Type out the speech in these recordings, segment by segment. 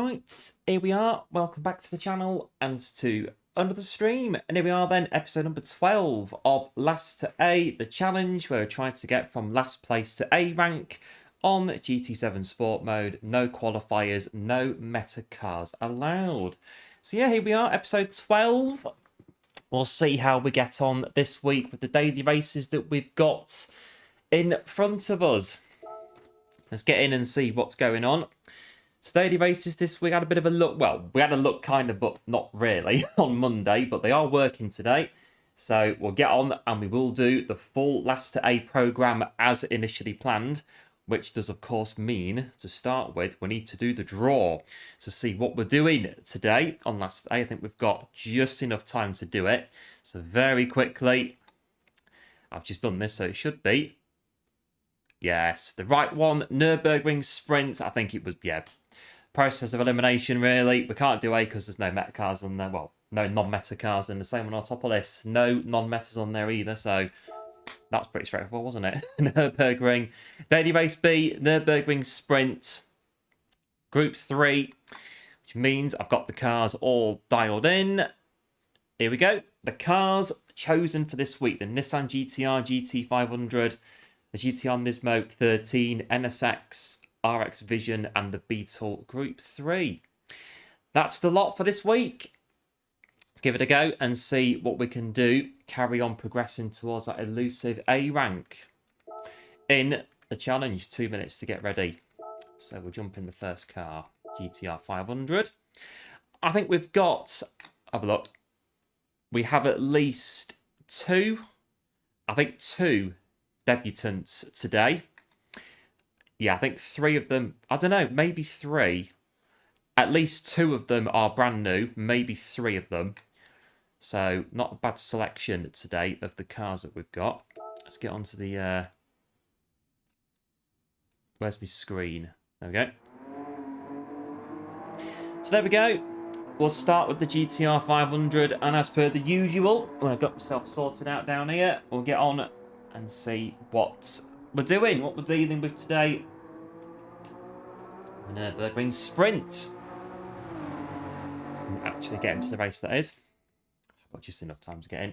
Right, here we are. Welcome back to the channel and to another stream. And here we are then, episode number 12 of Last to A, the challenge where we're trying to get from last place to A rank on GT7 Sport mode. No qualifiers, no meta cars allowed. So yeah, here we are, episode 12. We'll see how we get on this week with the daily races that we've got in front of us. Let's get in and see what's going on. So daily races this week had a bit of a look. Well, we had a look kind of, but not really on Monday, but they are working today. So we'll get on and we will do the full Last to A programme as initially planned, which does of course mean, to start with, we need to do the draw to see what we're doing today on Last to A. I think we've got just enough time to do it. So very quickly, I've just done this, so it should be. Yes, the right one, Nürburgring Sprint. I think it was, yeah, process of elimination, really. We can't do A because there's no meta cars on there. Well, no non-meta cars, and the same one on top of this. No non-metas on there either, so that's pretty straightforward, wasn't it? Nürburgring. Daily race B, Nürburgring Sprint. Group 3, which means I've got the cars all dialed in. Here we go. The cars chosen for this week, the Nissan GTR GT500, the GTR Nismo 13, NSX, RX Vision, and the Beetle Group 3. That's the lot for this week. Let's give it a go and see what we can do. Carry on progressing towards that elusive A rank in the challenge. 2 minutes to get ready. So we'll jump in the first car, GTR 500. I think we've got, have a look. We have at least two debutants today. Yeah, I think 3 of them, I don't know, maybe 3. At least 2 of them are brand new, maybe 3 of them. So, not a bad selection today of the cars that we've got. Let's get onto the, where's my screen? There we go. So there we go. We'll start with the GTR 500, and as per the usual, when I've got myself sorted out down here, we'll get on and see what we're doing, what we're dealing with today. The Nürburgring Sprint. We'll actually get into the race, that is. I've got just enough time to get in.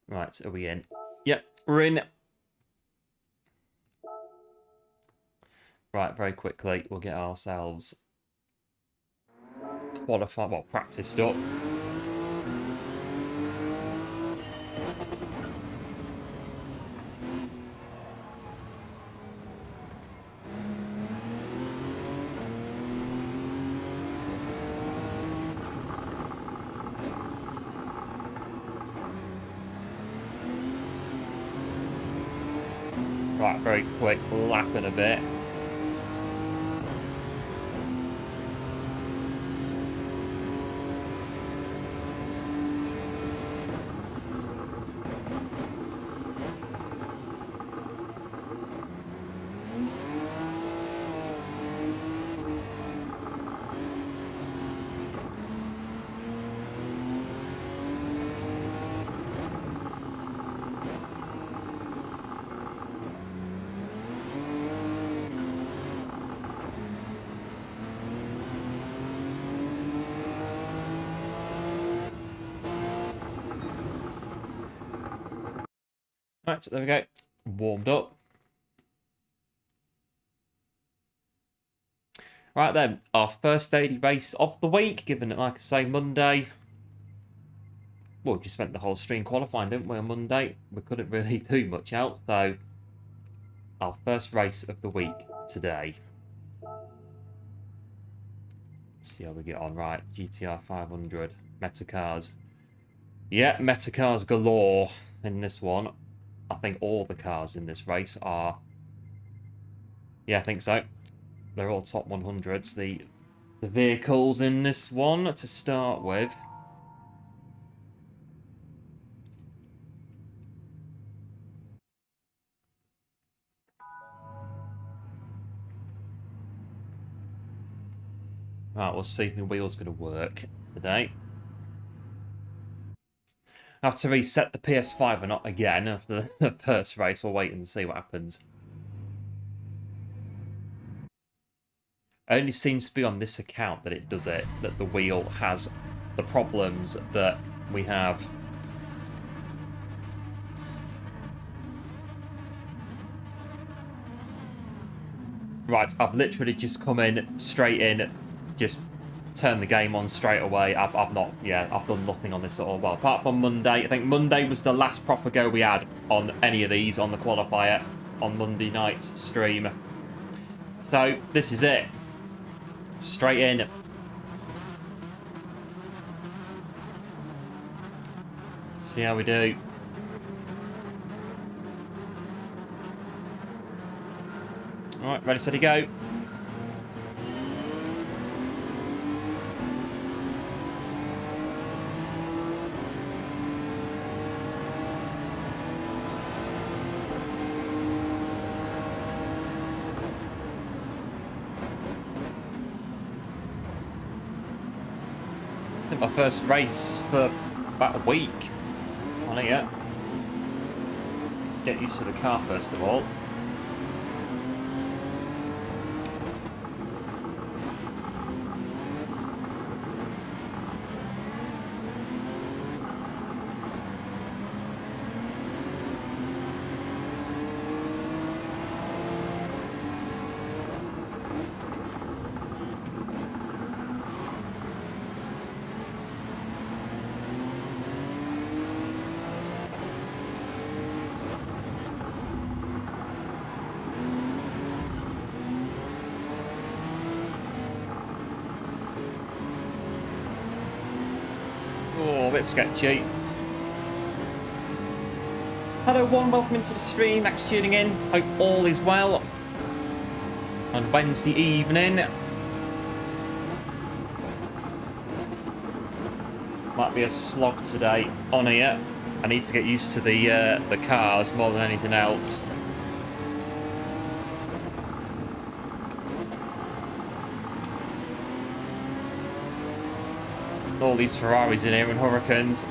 Right, are we in? Yep, we're in. Right, very quickly, we'll get ourselves qualified, well, practiced up. Right, very quick, lapping a bit. Right, there we go. Warmed up. Right then, our first daily race of the week, given it, like I say, Monday. Well, we just spent the whole stream qualifying, didn't we, on Monday? We couldn't really do much else, so our first race of the week today. Let's see how we get on. Right, GTR 500, meta cars. Yeah, meta cars galore in this one. I think all the cars in this race are... Yeah, I think so. They're all top 100s. The vehicles in this one, to start with. Right, we'll see if my wheel's going to work today. have to reset the PS5 or not again after the first race. We'll wait and see what happens. It only seems to be on this account that it does it, that the wheel has the problems that we have. Right, I've literally just come in, straight in, just turned the game on straight away. I've not, yeah, I've done nothing on this at all. Well, apart from Monday. I think Monday was the last proper go we had on any of these on the qualifier on Monday night's stream. So, this is it. Straight in. See how we do. Alright, ready, steady, go. I think my first race for about a week on here. Get used to the car first of all. Oh, a bit sketchy. Hello everyone, welcome into the stream. Thanks for tuning in. Hope all is well on Wednesday evening. Might be a slog today on here. I need to get used to the cars more than anything else. All these Ferraris in here and Hurricanes.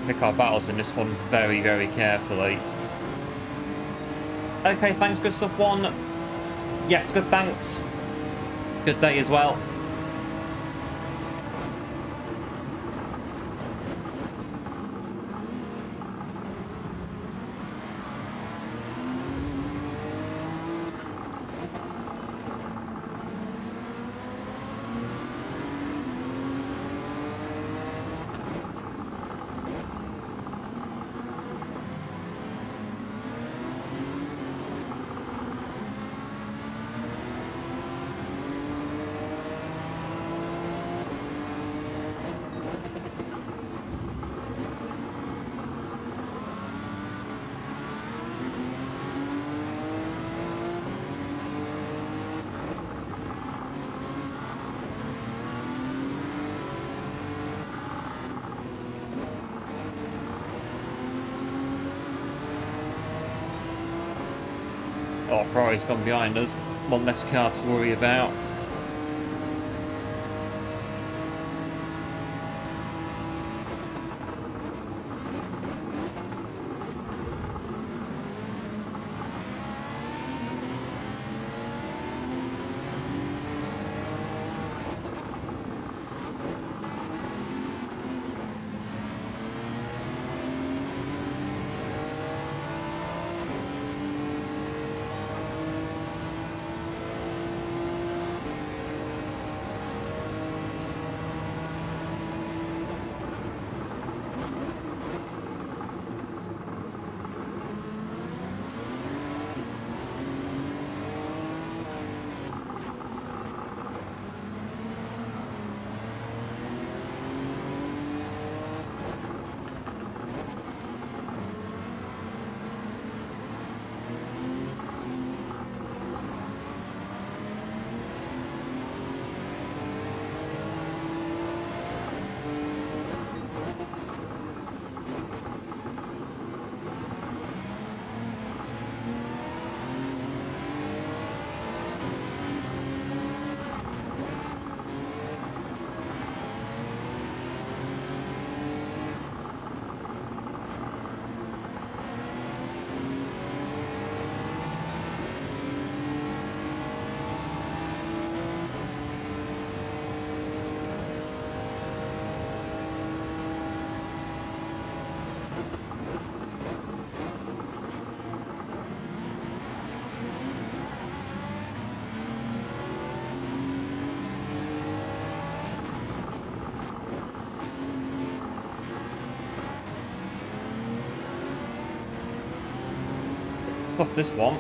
Pick our battles in this one very, very carefully. Okay, thanks, good stuff. One. Yes, good, thanks. Good day as well. Oh, Ferrari's gone behind us. One less car to worry about. Stop this one.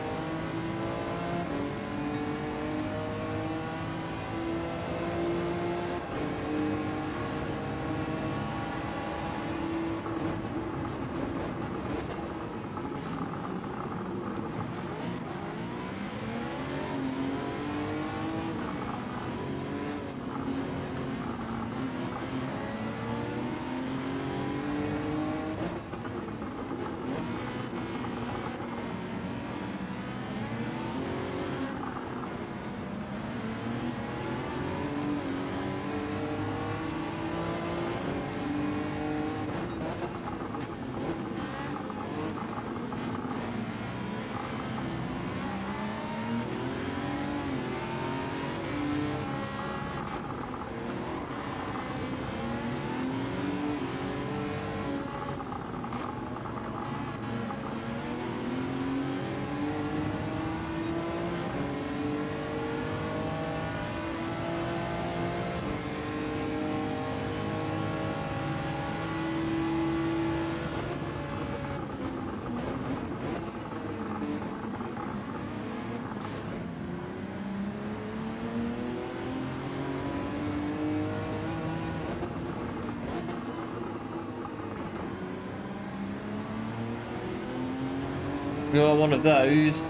You're one of those.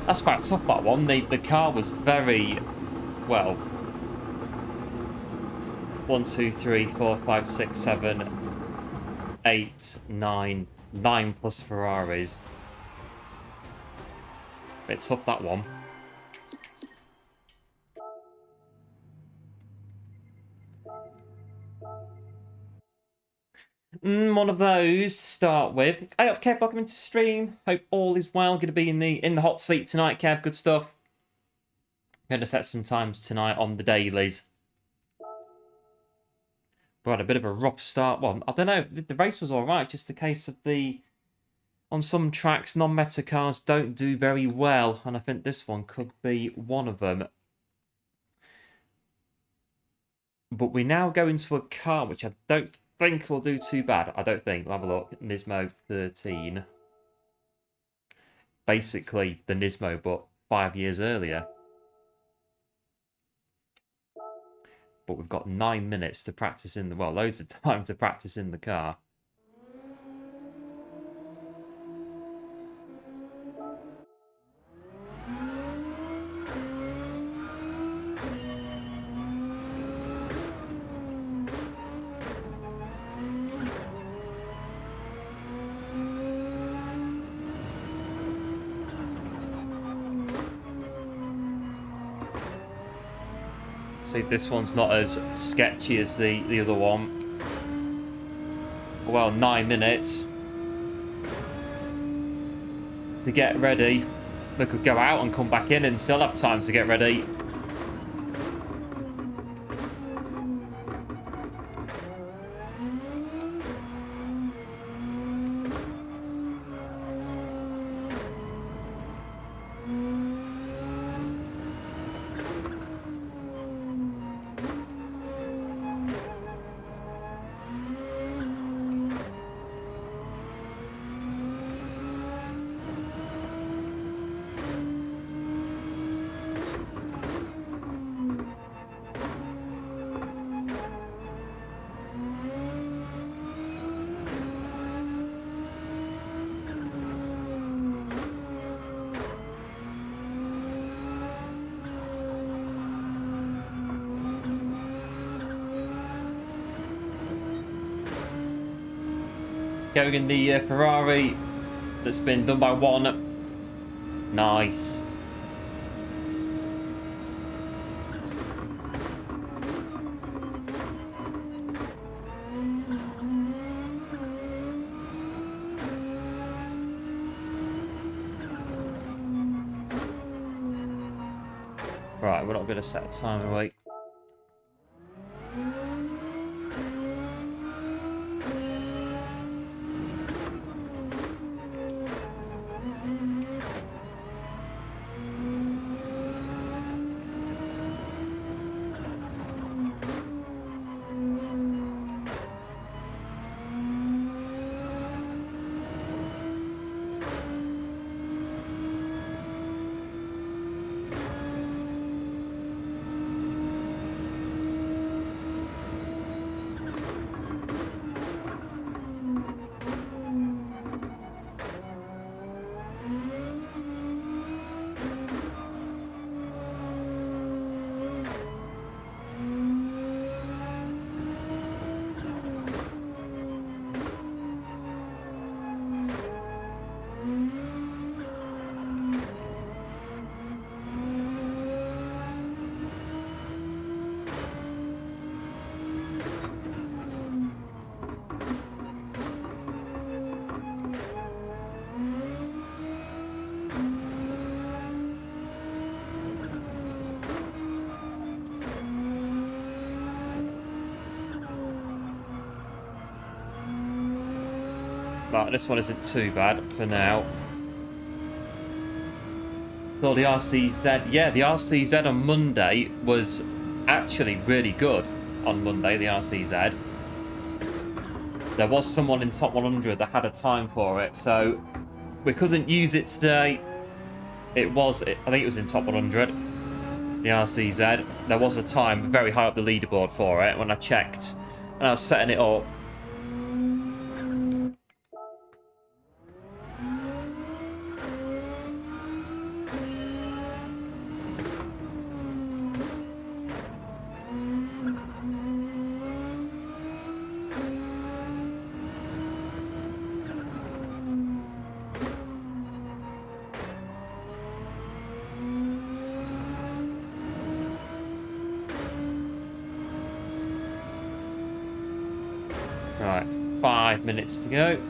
That's quite tough, that one. The car was very, well, 1, 2, 3, 4, 5, 6, 7, 8, 9, 9 plus Ferraris. Bit tough, that one. One of those to start with. Hey up, Kev, welcome into the stream. Hope all is well. Going to be in the hot seat tonight, Kev. Good stuff. Going to set some times tonight on the dailies. We had a bit of a rough start. Well, I don't know. The race was all right. Just a case of on some tracks, non-meta cars don't do very well, and I think this one could be one of them. But we now go into a car which I don't think will do too bad. I don't think. We'll have a look. Nismo 13. Basically the Nismo, but 5 years earlier. But we've got 9 minutes to practice in the... Well, loads of time to practice in the car. See, this one's not as sketchy as the other one. Well, 9 minutes to get ready. We could go out and come back in and still have time to get ready. Going in the Ferrari that's been done by one. Nice. Right, we're not going to set a timer, wait. But this one isn't too bad for now. So the RCZ, yeah, the RCZ on Monday was actually really good. On Monday, the RCZ. There was someone in top 100 that had a time for it, so we couldn't use it today. I think it was in top 100, the RCZ. There was a time very high up the leaderboard for it when I checked, and I was setting it up. Right, 5 minutes to go.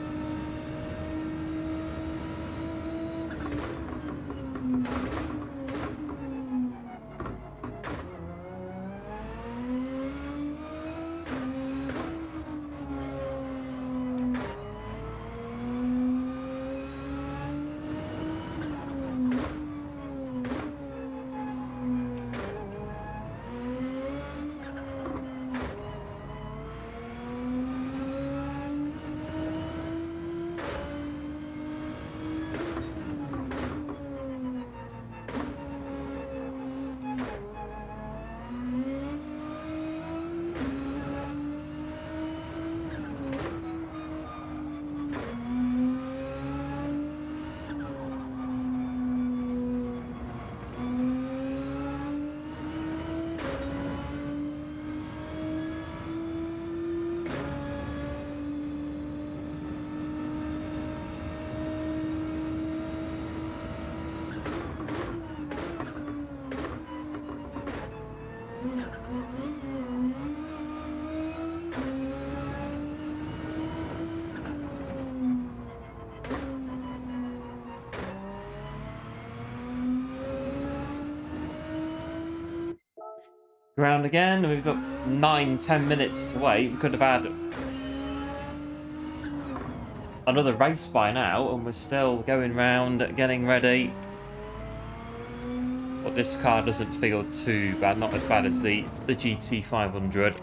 Ground again. We've got 9-10 minutes to wait. We could have had another race by now, and we're still going round, getting ready. But this car doesn't feel too bad. Not as bad as the GT500.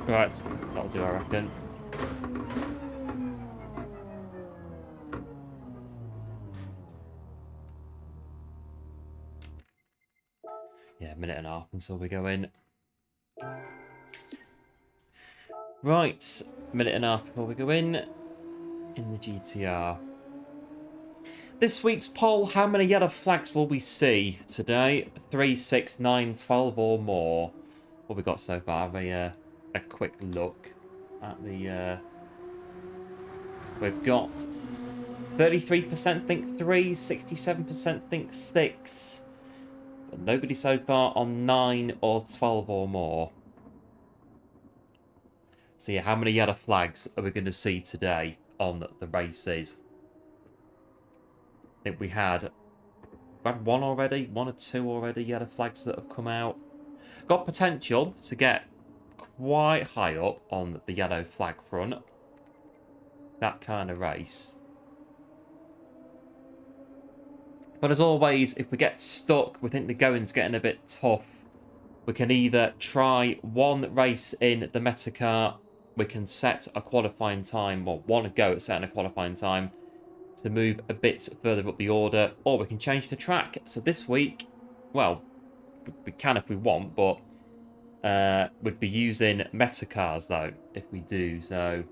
Right, that'll do, I reckon. Yeah, a minute and a half until we go in. Right, minute and a half before we go in the GTR. This week's poll, how many yellow flags will we see today? 3, 6, 9, 12 or more? What we got so far? A quick look at the... We've got 33% think 3, 67% think 6. But nobody so far on 9 or 12 or more. So yeah, how many yellow flags are we going to see today on the races? I think we had one already, 1 or 2 already yellow flags that have come out. Got potential to get quite high up on the yellow flag front. That kind of race. But as always, if we get stuck, we think the going's getting a bit tough, we can either try one race in the meta car, we can set a qualifying time, or one go at setting a qualifying time to move a bit further up the order, or we can change the track. So this week, well, we can if we want, but we'd be using meta cars though if we do, so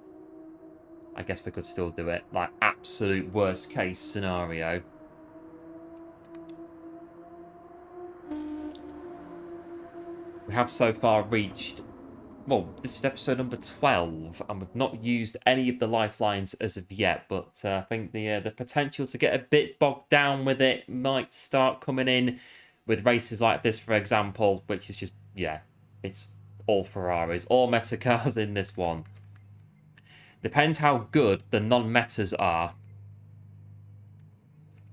I guess we could still do it, like absolute worst case scenario. We have so far reached, well, this is episode number 12, and we've not used any of the lifelines as of yet, but I think the potential to get a bit bogged down with it might start coming in with races like this, for example, which is just, yeah, it's all Ferraris, all meta cars in this one. Depends how good the non-metas are.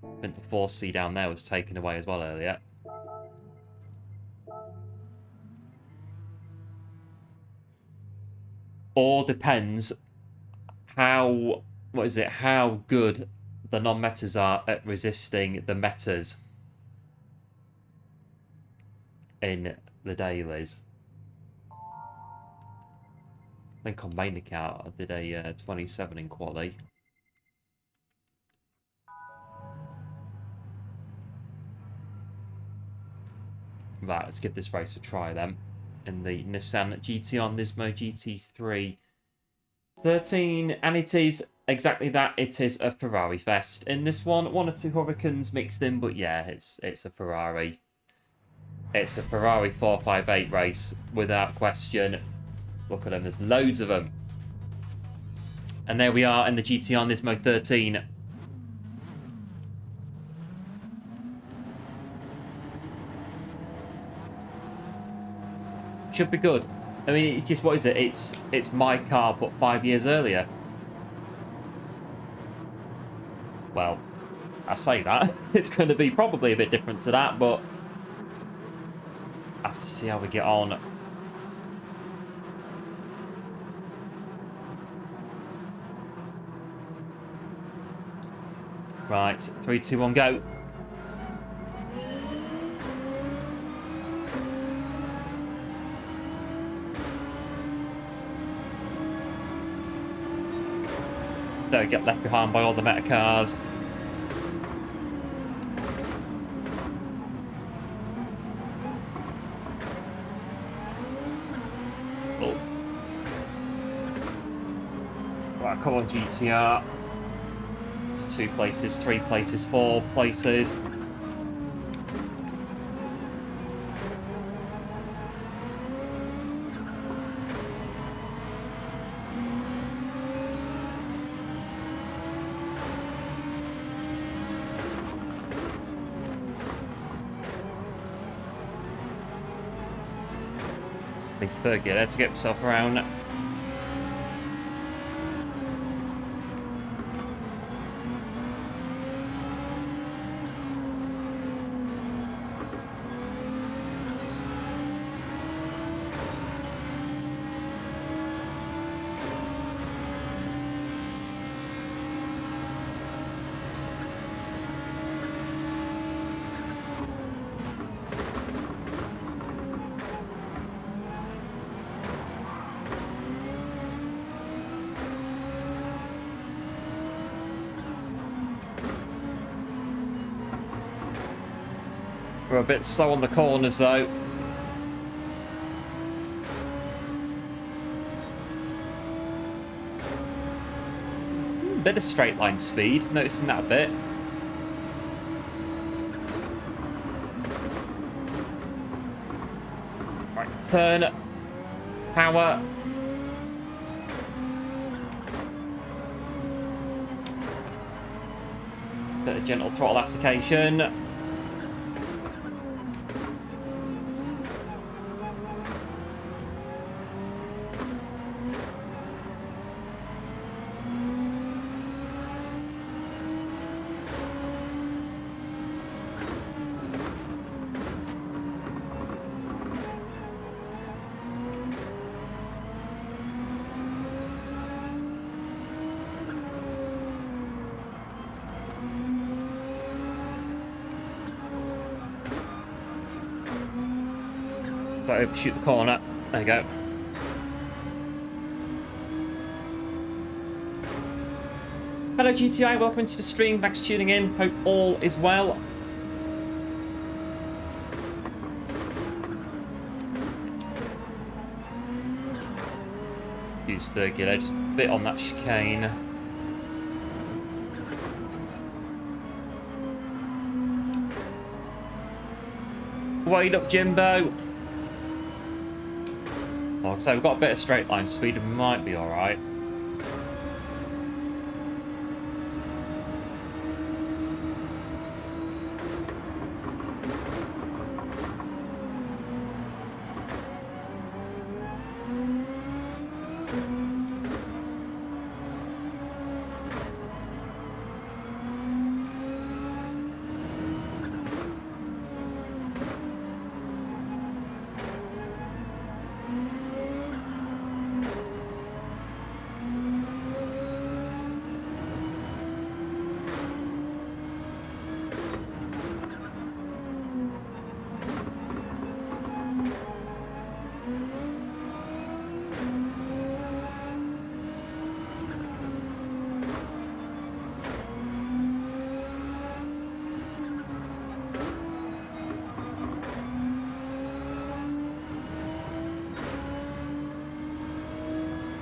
I think the 4C down there was taken away as well earlier. Or depends how, how good the non-metas are at resisting the metas in the dailies. I think on main account I did a 27 in quali. Right, let's give this race a try then. In the Nissan GT-R Nismo GT3 13, and it is exactly that. It is a Ferrari fest. In this one or 2 Hurricanes mixed in, but yeah, it's a Ferrari. It's a Ferrari 458 race without question. Look at them, there's loads of them. And there we are in the GT-R Nismo 13. Should be good. I mean, it's just, what is it? It's my car, but 5 years earlier. Well, I say that. It's going to be probably a bit different to that, but I have to see how we get on. Right, 3, 2, 1, go. Don't get left behind by all the meta cars. Oh. Right, come on, GTR. It's 2 places, 3 places, 4 places. Big third gear there to get himself around. We're a bit slow on the corners, though. Bit of straight line speed, noticing that a bit. Right, turn, power. Bit of gentle throttle application. Don't overshoot the corner. There you go. Hello GTI, welcome to the stream. Thanks for tuning in. Hope all is well. Use third gear, just a bit on that chicane. Wait up, Jimbo. Like I say, we've got a bit of straight line speed and we might be alright.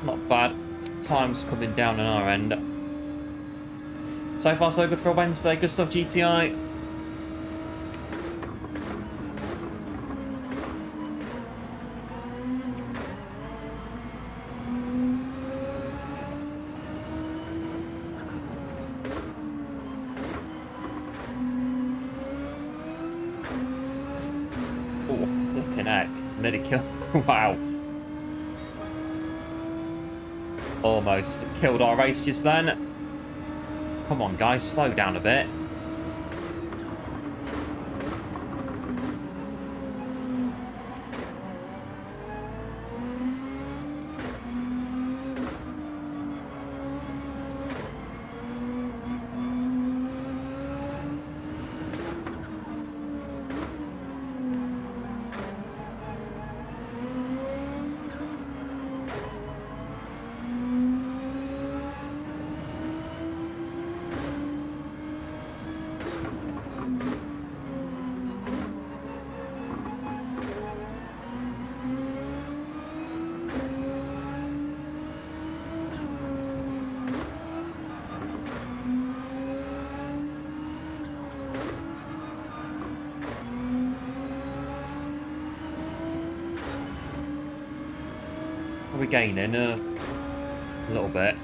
Not bad. Time's coming down on our end. So far so good for a Wednesday. Good stuff, GTI. Oh, flipping heck. Nearly killed. Wow. Almost killed our race just then. Come on, guys, slow down a bit. Are we gaining a little bit?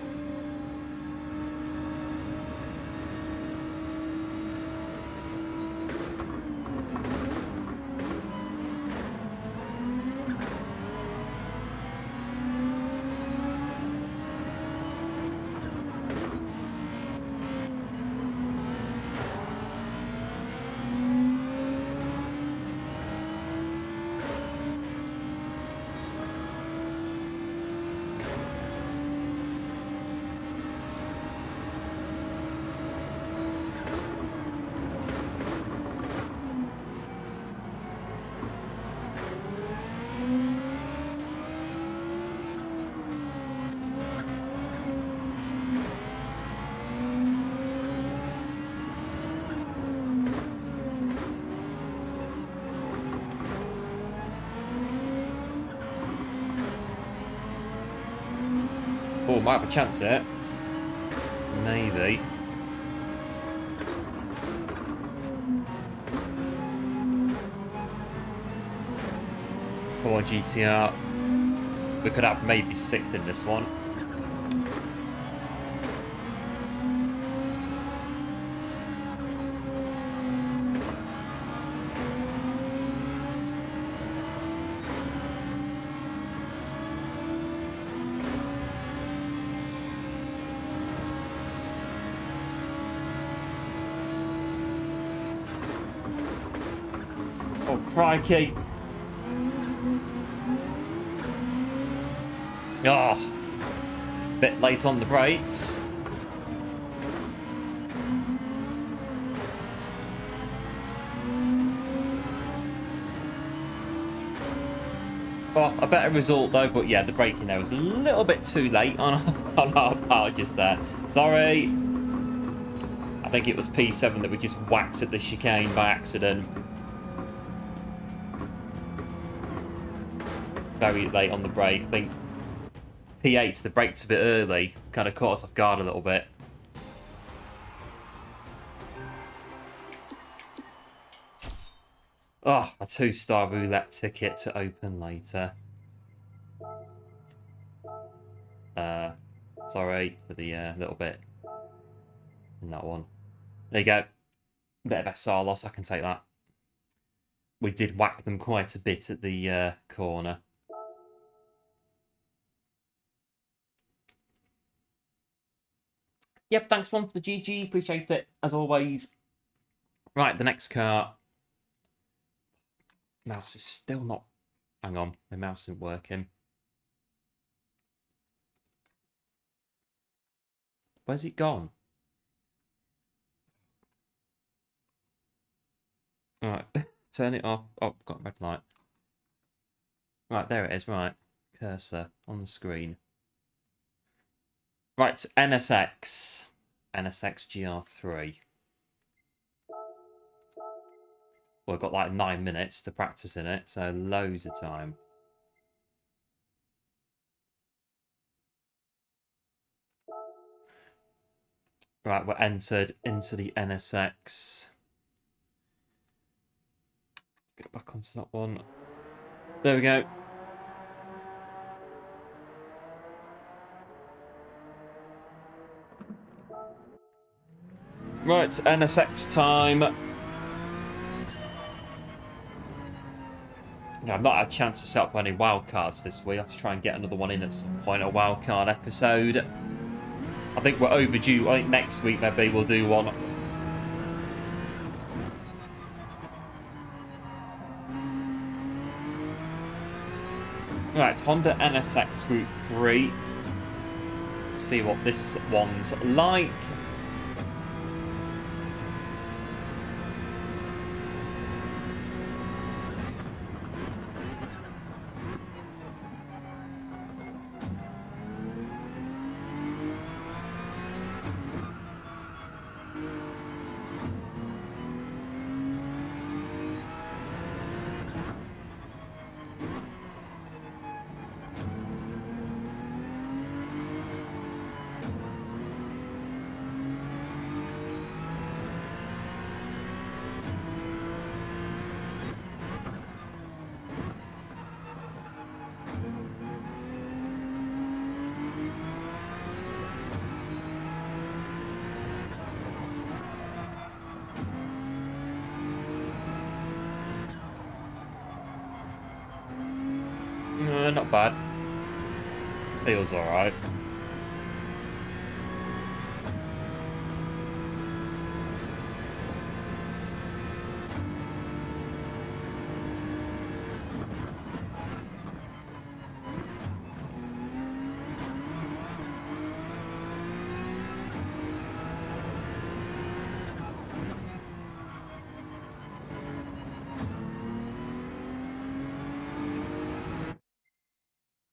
Oh, might have a chance here. Maybe. Come on, GTR. We could have maybe 6th in this one. Oh, crikey. Oh, bit late on the brakes. Oh, a better result though, but yeah, the braking there was a little bit too late on our part just there. Sorry. I think it was P7 that we just whacked at the chicane by accident. Very late on the brake. I think P8, the brake's a bit early. Kind of caught us off guard a little bit. Oh, a 2-star roulette ticket to open later. Sorry for the little bit in that one. There you go. Bit of SR loss, I can take that. We did whack them quite a bit at the corner. Yep, thanks one for the GG. Appreciate it, as always. Right, the next car. Mouse is still not... Hang on, my mouse isn't working. Where's it gone? Alright, turn it off. Oh, got a red light. Right, there it is, right. Cursor on the screen. Right, NSX. NSX GR3. Well, I've got like 9 minutes to practice in it, so loads of time. Right, we're entered into the NSX. Get back onto that one. There we go. Right, NSX time. Yeah, I've not had a chance to set up any wildcards this week. I have to try and get another one in at some point, a wildcard episode. I think we're overdue. I think next week maybe we'll do one. Right, Honda NSX Group 3. Let's see what this one's like. Not bad. Feels alright.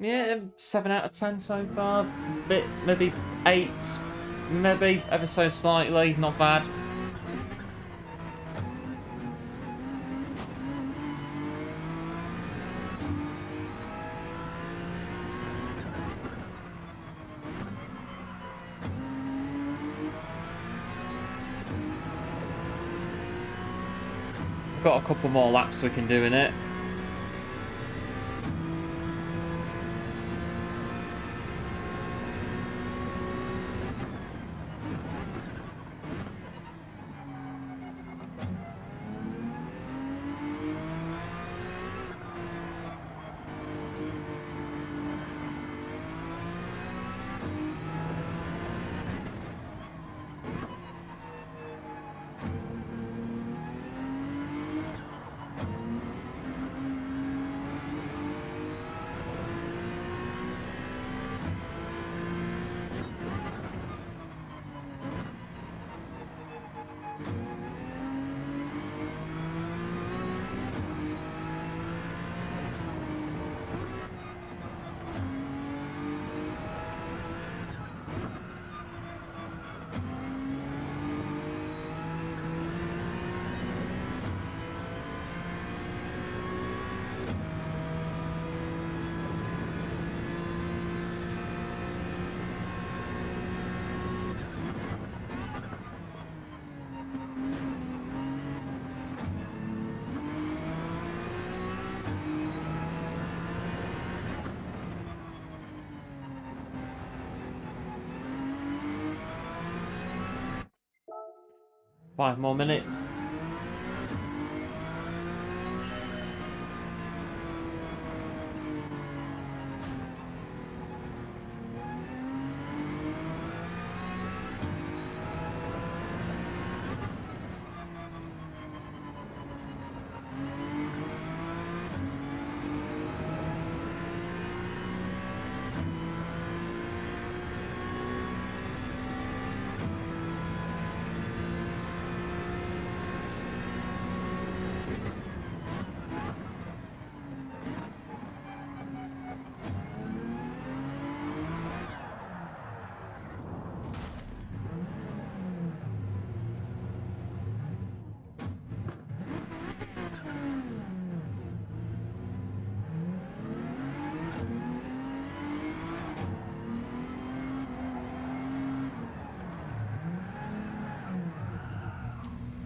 Yeah, 7 out of 10 so far. Bit, maybe 8, maybe ever so slightly. Not bad. Got a couple more laps we can do in it. Five more minutes.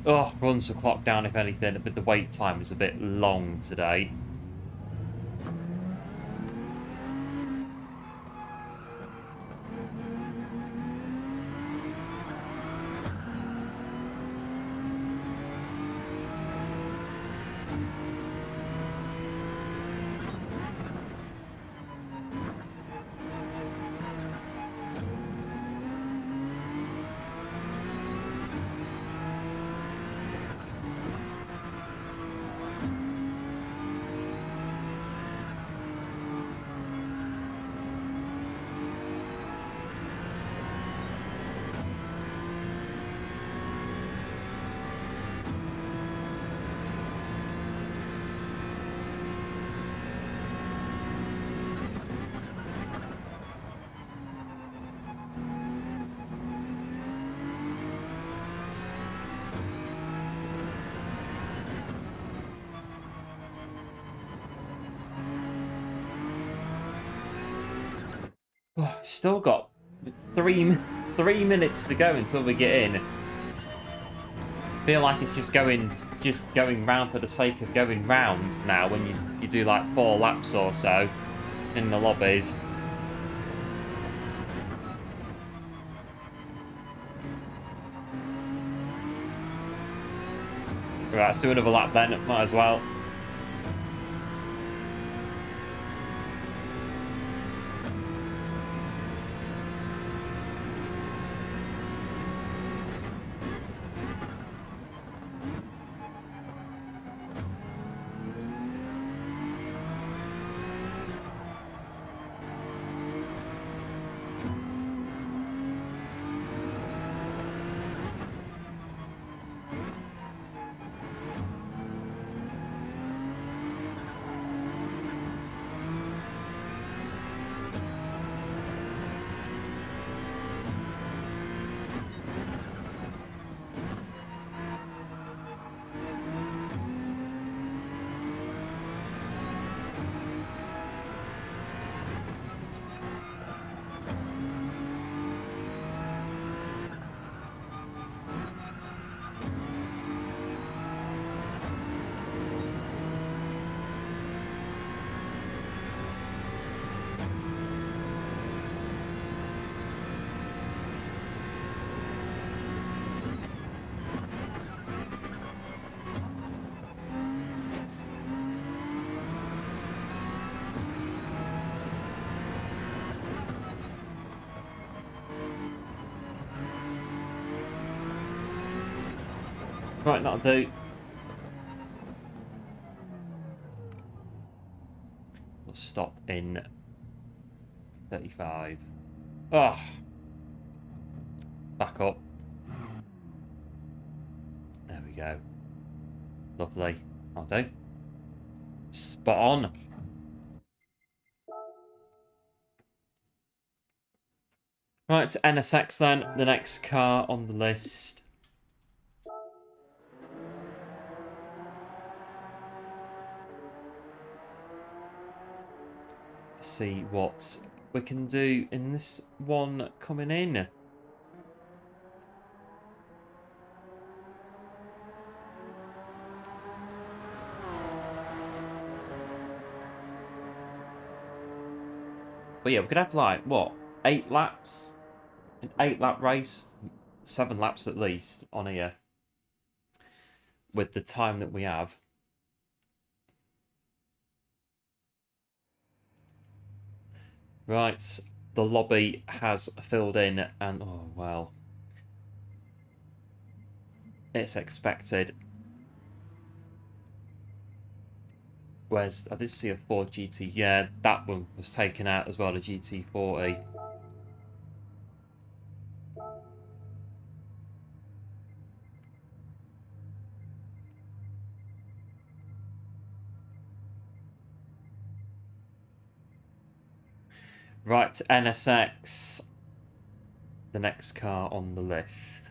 Oh, runs the clock down if anything, but the wait time was a bit long today. Still got three minutes to go until we get in. Feel like it's just going round for the sake of going round now when you do like 4 laps or so in the lobbies. Right, let's do another lap then, might as well. Right, that'll do. We'll stop in 35. Oh, back up. There we go. Lovely. I'll do. Spot on. Right, NSX then, the next car on the list. See what we can do in this one coming in. But yeah, we could have like, what, 8 laps? An 8-lap race? 7 laps at least on here. With the time that we have. Right, the lobby has filled in and, oh, well. It's expected. Where's, I did see a Ford GT. Yeah, that one was taken out as well, the GT40. Right, NSX. The next car on the list.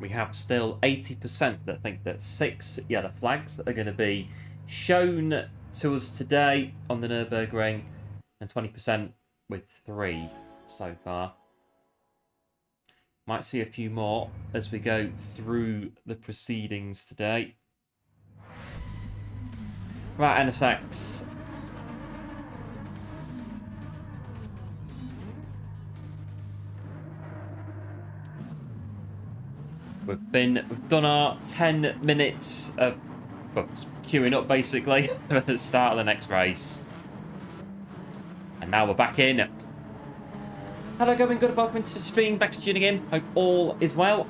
We have still 80% that think that 6 yellow flags are going to be shown to us today on the Nürburgring, and 20% with 3 so far. Might see a few more as we go through the proceedings today. Right, NSX. We've done our 10 minutes of queuing up basically at the start of the next race. And now we're back in. Hello, going good, welcome to the stream. Back to tuning in. Hope all is well.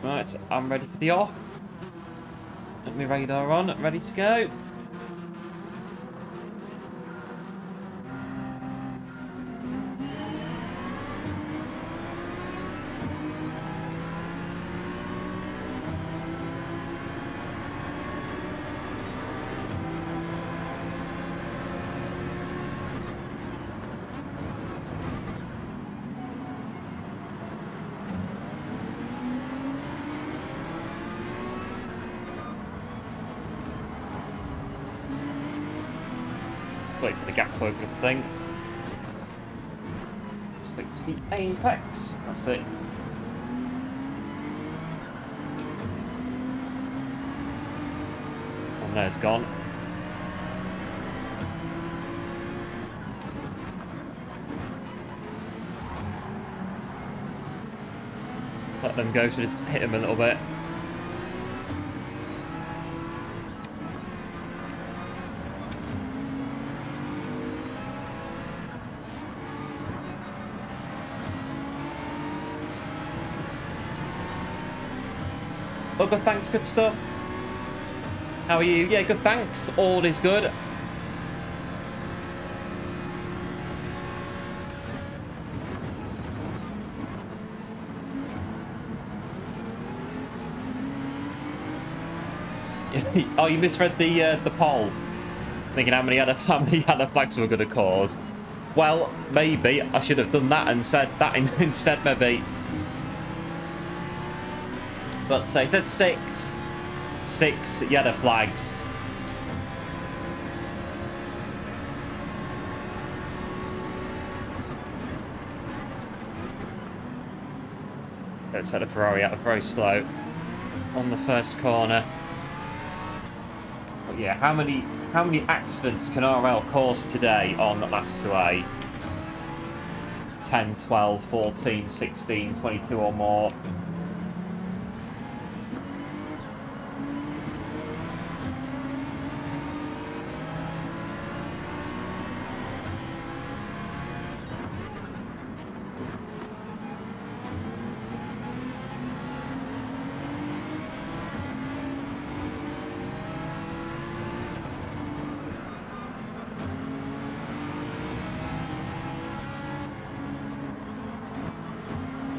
Right, I'm ready for the off. Get my radar on, ready to go. wait for the gap to open up, I think. Stick to the apex. That's it. And there's gone. Let them go to hit him a little bit. Oh, good, thanks, good stuff. How are you? Yeah, good, thanks. All is good. Oh, you misread the poll. Thinking how many other flags were going to cause. Well, maybe I should have done that and said that instead, maybe. But he said 6. 6 yellow flags. Let's set the Ferrari out very slow on the first corner. But yeah, how many accidents can RL cause today on the last 2A? 10, 12, 14, 16, 22 or more.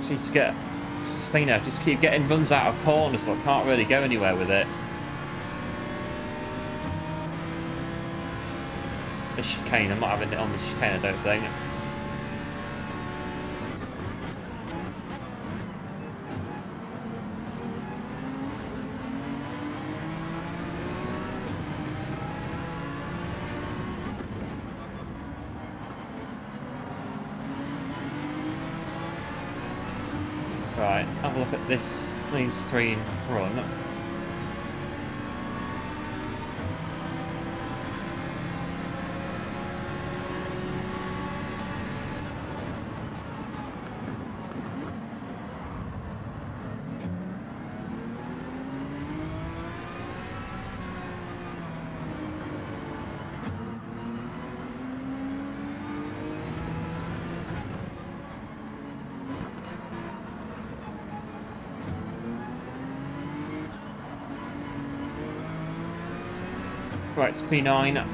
Need to get this thing now. Just keep getting runs out of corners, but can't really go anywhere with it. The chicane, I'm not having it on the chicane, I don't think. Right, have a look at these 3 in front. Right, it's P9.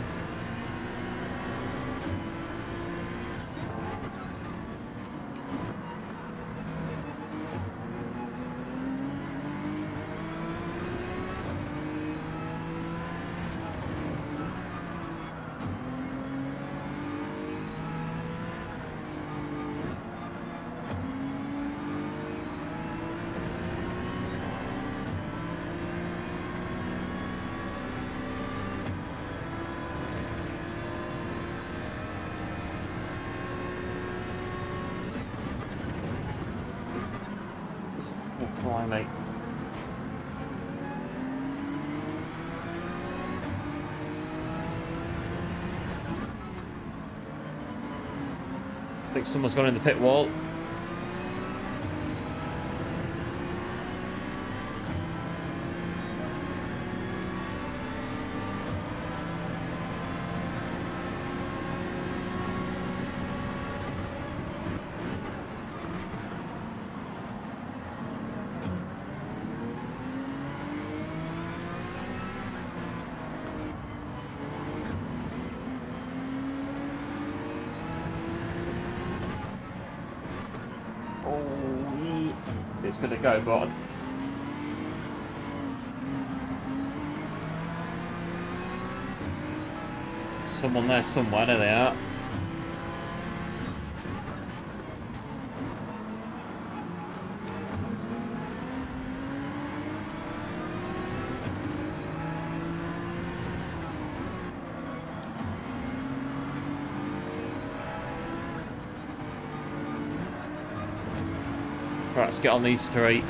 Mate. I think someone's gone in the pit wall. It's going to go, but someone there somewhere. There they are. Right, let's get on these three.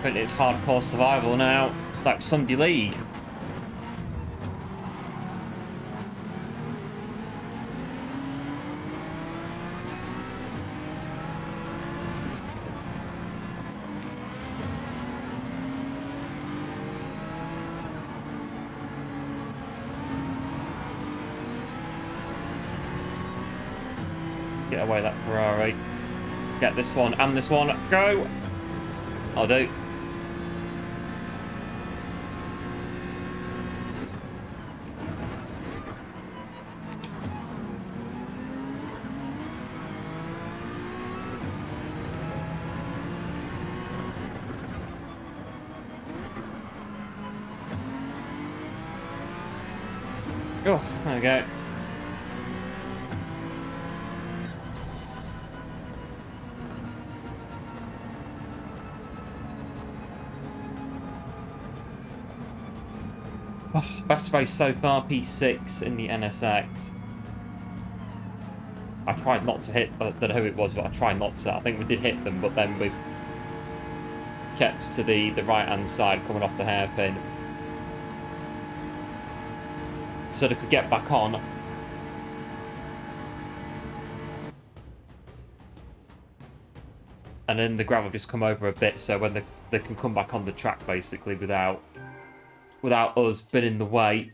But it's hardcore survival now. It's like Sunday League. Let's get away that Ferrari. Get this one and this one. Go! I'll do. Oh, there we go. Oh, best race so far, P6 in the NSX. I tried not to hit, I don't know who it was, but I tried not to. I think we did hit them, but then we kept to the right-hand side coming off the hairpin. So they could get back on. And then the gravel just come over a bit, so when they can come back on the track basically without us being in the way.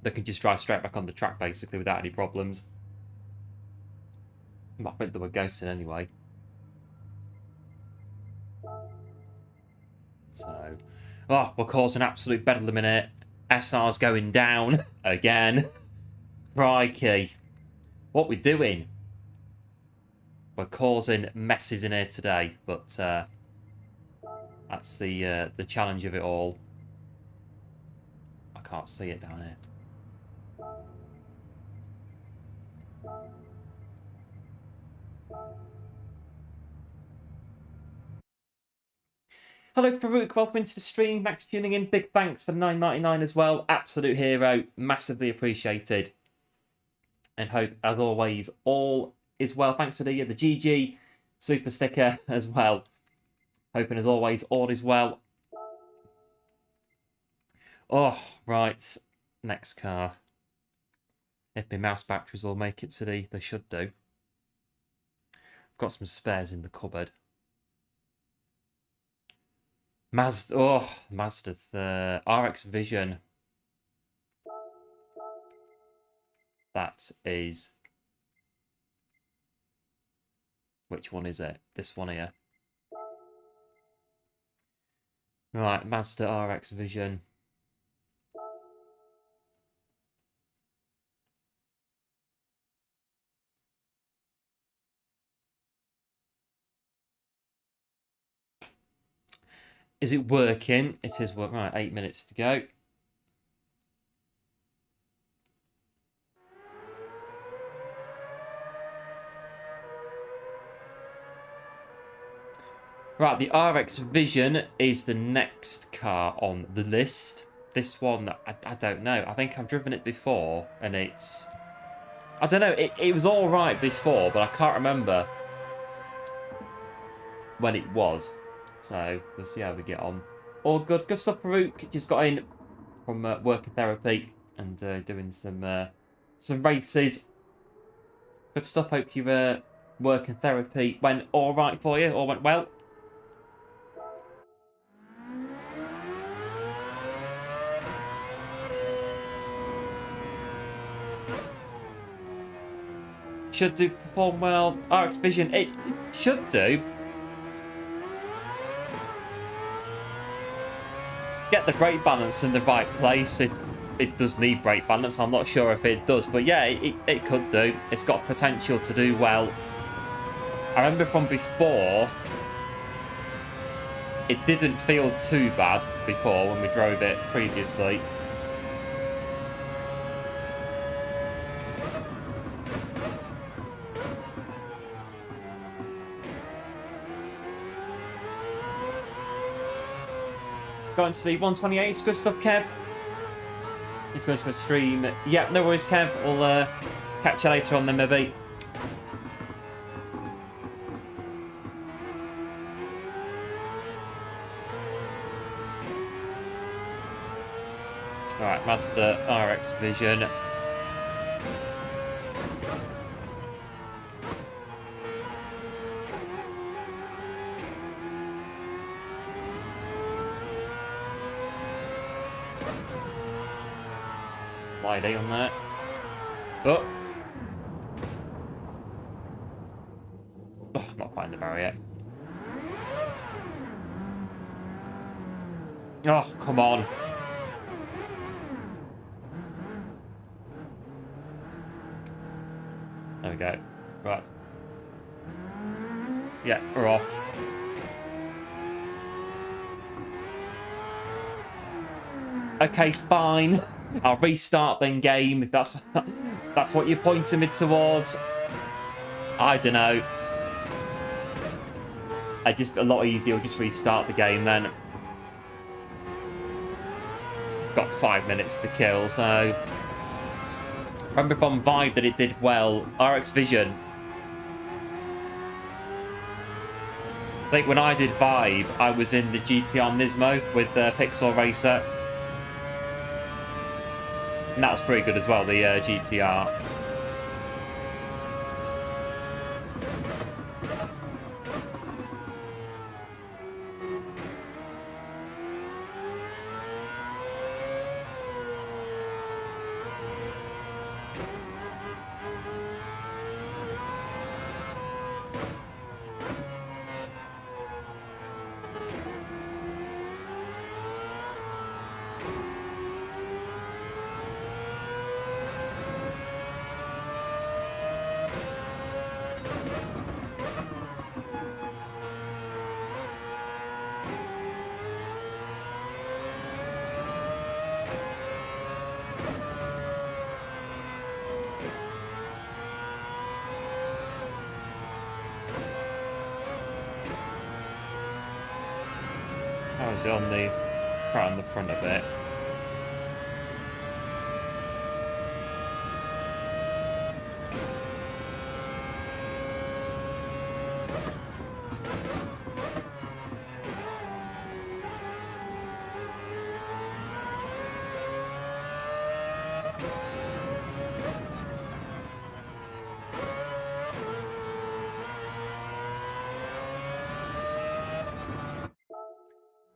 They can just drive straight back on the track basically without any problems. I think they were ghosting anyway. So, oh, we're causing absolute bedlam in it. SR's going down again. Crikey. What we're doing? We're causing messes in here today, but that's the challenge of it all. I can't see it down here. Hello Farouk, welcome into the stream. Max tuning in. Big thanks for $9.99 as well. Absolute hero. Massively appreciated. And hope, as always, all is well. Thanks for the GG super sticker as well. Hoping, as always, all is well. Oh, right. Next car. If my mouse batteries will make it today, they should do. I've got some spares in the cupboard. Mazda, oh, Mazda, the RX Vision. That is... Which one is it? This one here. Right, Mazda RX Vision. Is it working? It is working. Right, 8 minutes to go. Right, the RX Vision is the next car on the list. This one, I don't know. I think I've driven it before, and it's... I don't know, it was alright before, but I can't remember when it was. So, we'll see how we get on. all good. Good stuff, Farouk. Just got in from working therapy and doing some races. Good stuff. Hope your working therapy went all right for you. All went well. Should do perform well. RX Vision, it should do. Get the brake balance in the right place. It does need brake balance. I'm not sure if it does, but yeah, it could do. It's got potential to do well. I remember from before, it didn't feel too bad before when we drove it previously. Got into the 128. It's good stuff, Kev. He's going to a stream. Yeah, no worries, Kev. We'll catch you later on then, maybe. Alright, Master RX Vision. Slidey on that. Oh! Oh, not finding the barrier. Oh, come on. There we go. Right. Yeah, we're off. Okay, fine. I'll restart then game if that's what you're pointing me towards. I don't know. Just a lot easier. We'll just restart the game then. Got 5 minutes to kill, so remember from Vive that it did well. RX Vision. I think when I did Vive, I was in the GTR Nismo with the Pixel Racer. And that was pretty good as well, the GTR. How is it on the right on the front of it?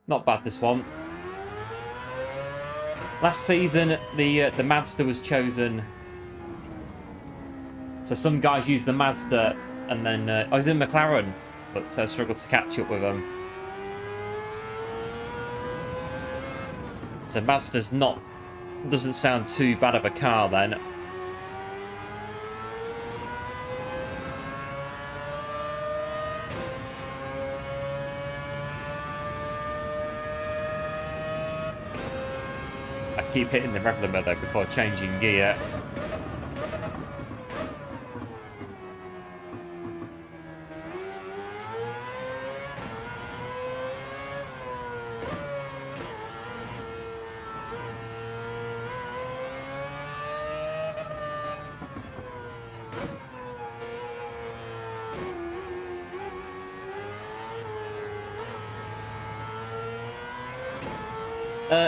Not bad, this one. Last season, the Mazda was chosen. So some guys used the Mazda, and then I was in McLaren, but struggled to catch up with them. So Mazda's doesn't sound too bad of a car then. Keep hitting the regular though before changing gear.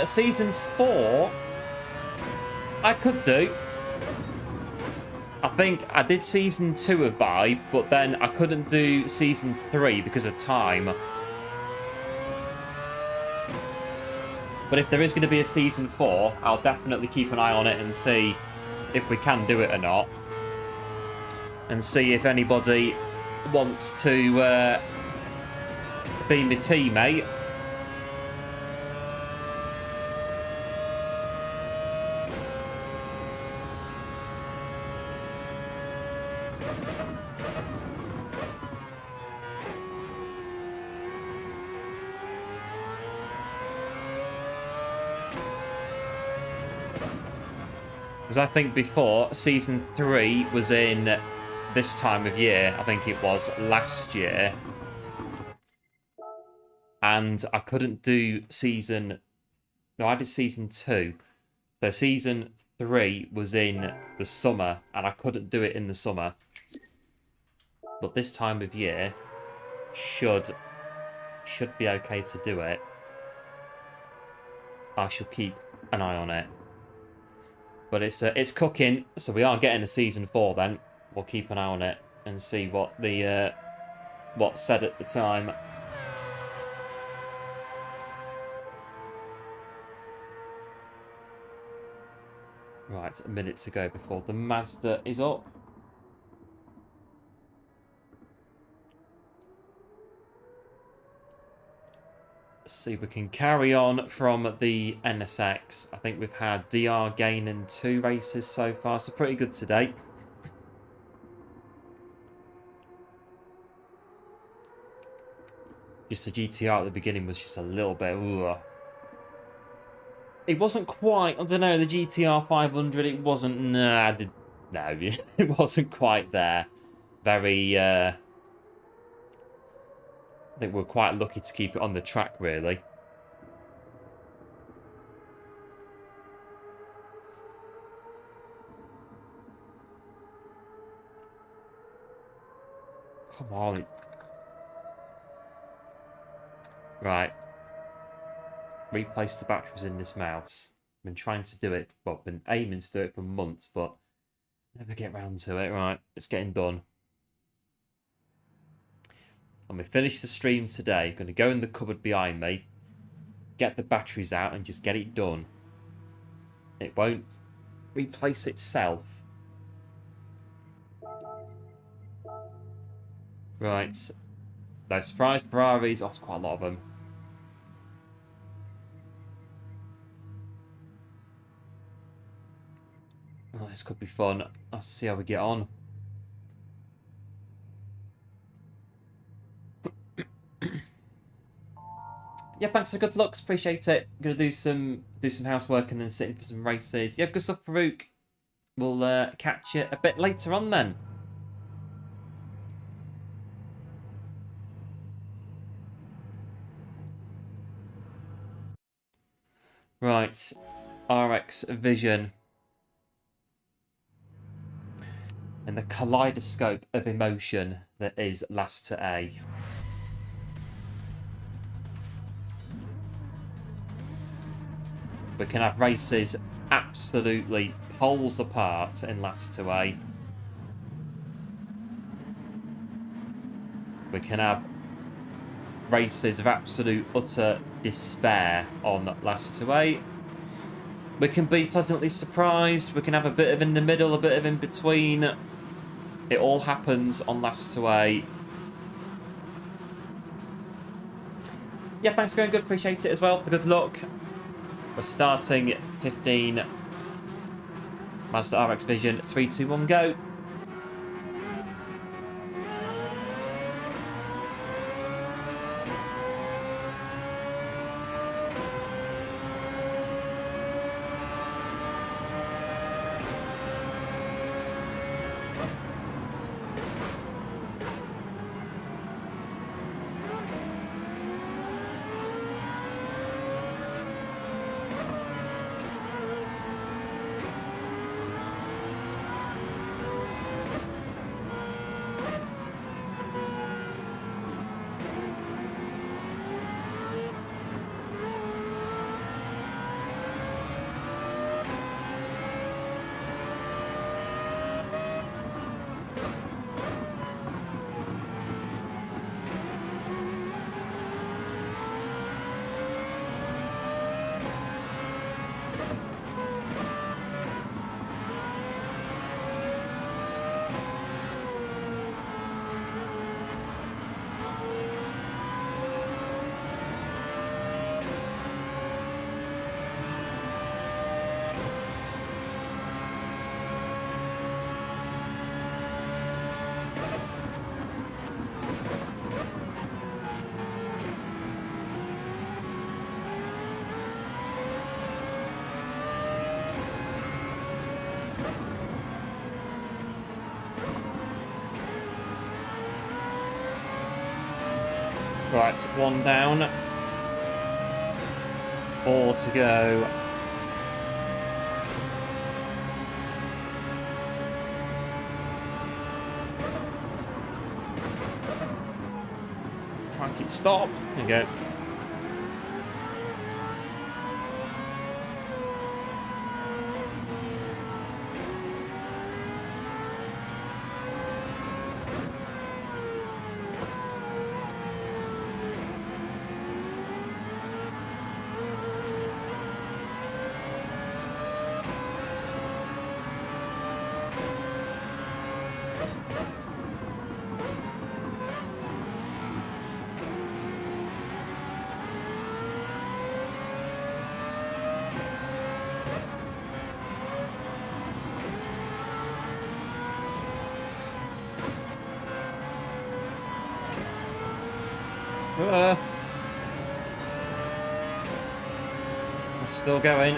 Season 4, I could do. I think I did Season 2 of Vibe, but then I couldn't do Season 3 because of time. But if there is going to be a Season 4, I'll definitely keep an eye on it and see if we can do it or not. And see if anybody wants to be my teammate. Because I think before, Season 3 was in this time of year. I think it was last year. And I couldn't do Season... No, I did Season 2. So Season 3 was in the summer, and I couldn't do it in the summer. But this time of year should be okay to do it. I shall keep an eye on it. But it's cooking, so we are getting a Season 4 then. We'll keep an eye on it and see what the what's said at the time. Right, a minute to go before the Mazda is up. Let's see if we can carry on from the NSX. I think we've had DR gaining 2 races so far, so pretty good today. Just the GTR at the beginning was just a little bit... Ugh. It wasn't quite... I don't know, the GTR 500, it wasn't... No, it wasn't quite there. Very... I think we're quite lucky to keep it on the track, really. Come on. Right. Replace the batteries in this mouse. I've been trying to do it, well, I've been aiming to do it for months, but never get round to it. Right, it's getting done. And we finish the stream today. I'm going to go in the cupboard behind me, get the batteries out, and just get it done. It won't replace itself. Right. Those surprise Ferraris. Oh, it's quite a lot of them. Oh, this could be fun. I'll see how we get on. Yeah, thanks for good looks. Appreciate it. I'm gonna do some housework and then sit in for some races. Yeah, good stuff, Farouk. We'll catch you a bit later on then. Right, RX Vision. And the kaleidoscope of emotion that is Last to A. We can have races absolutely poles apart in Last to A. We can have races of absolute utter despair on Last to A. We can be pleasantly surprised. We can have a bit of in the middle, a bit of in between. It all happens on Last to A. Yeah, thanks for going good. Appreciate it as well. Good luck. We're starting 15. Mazda RX Vision. 3, 2, 1, go. Right, one down. 4 to go. Track it, stop. There you go. Still going.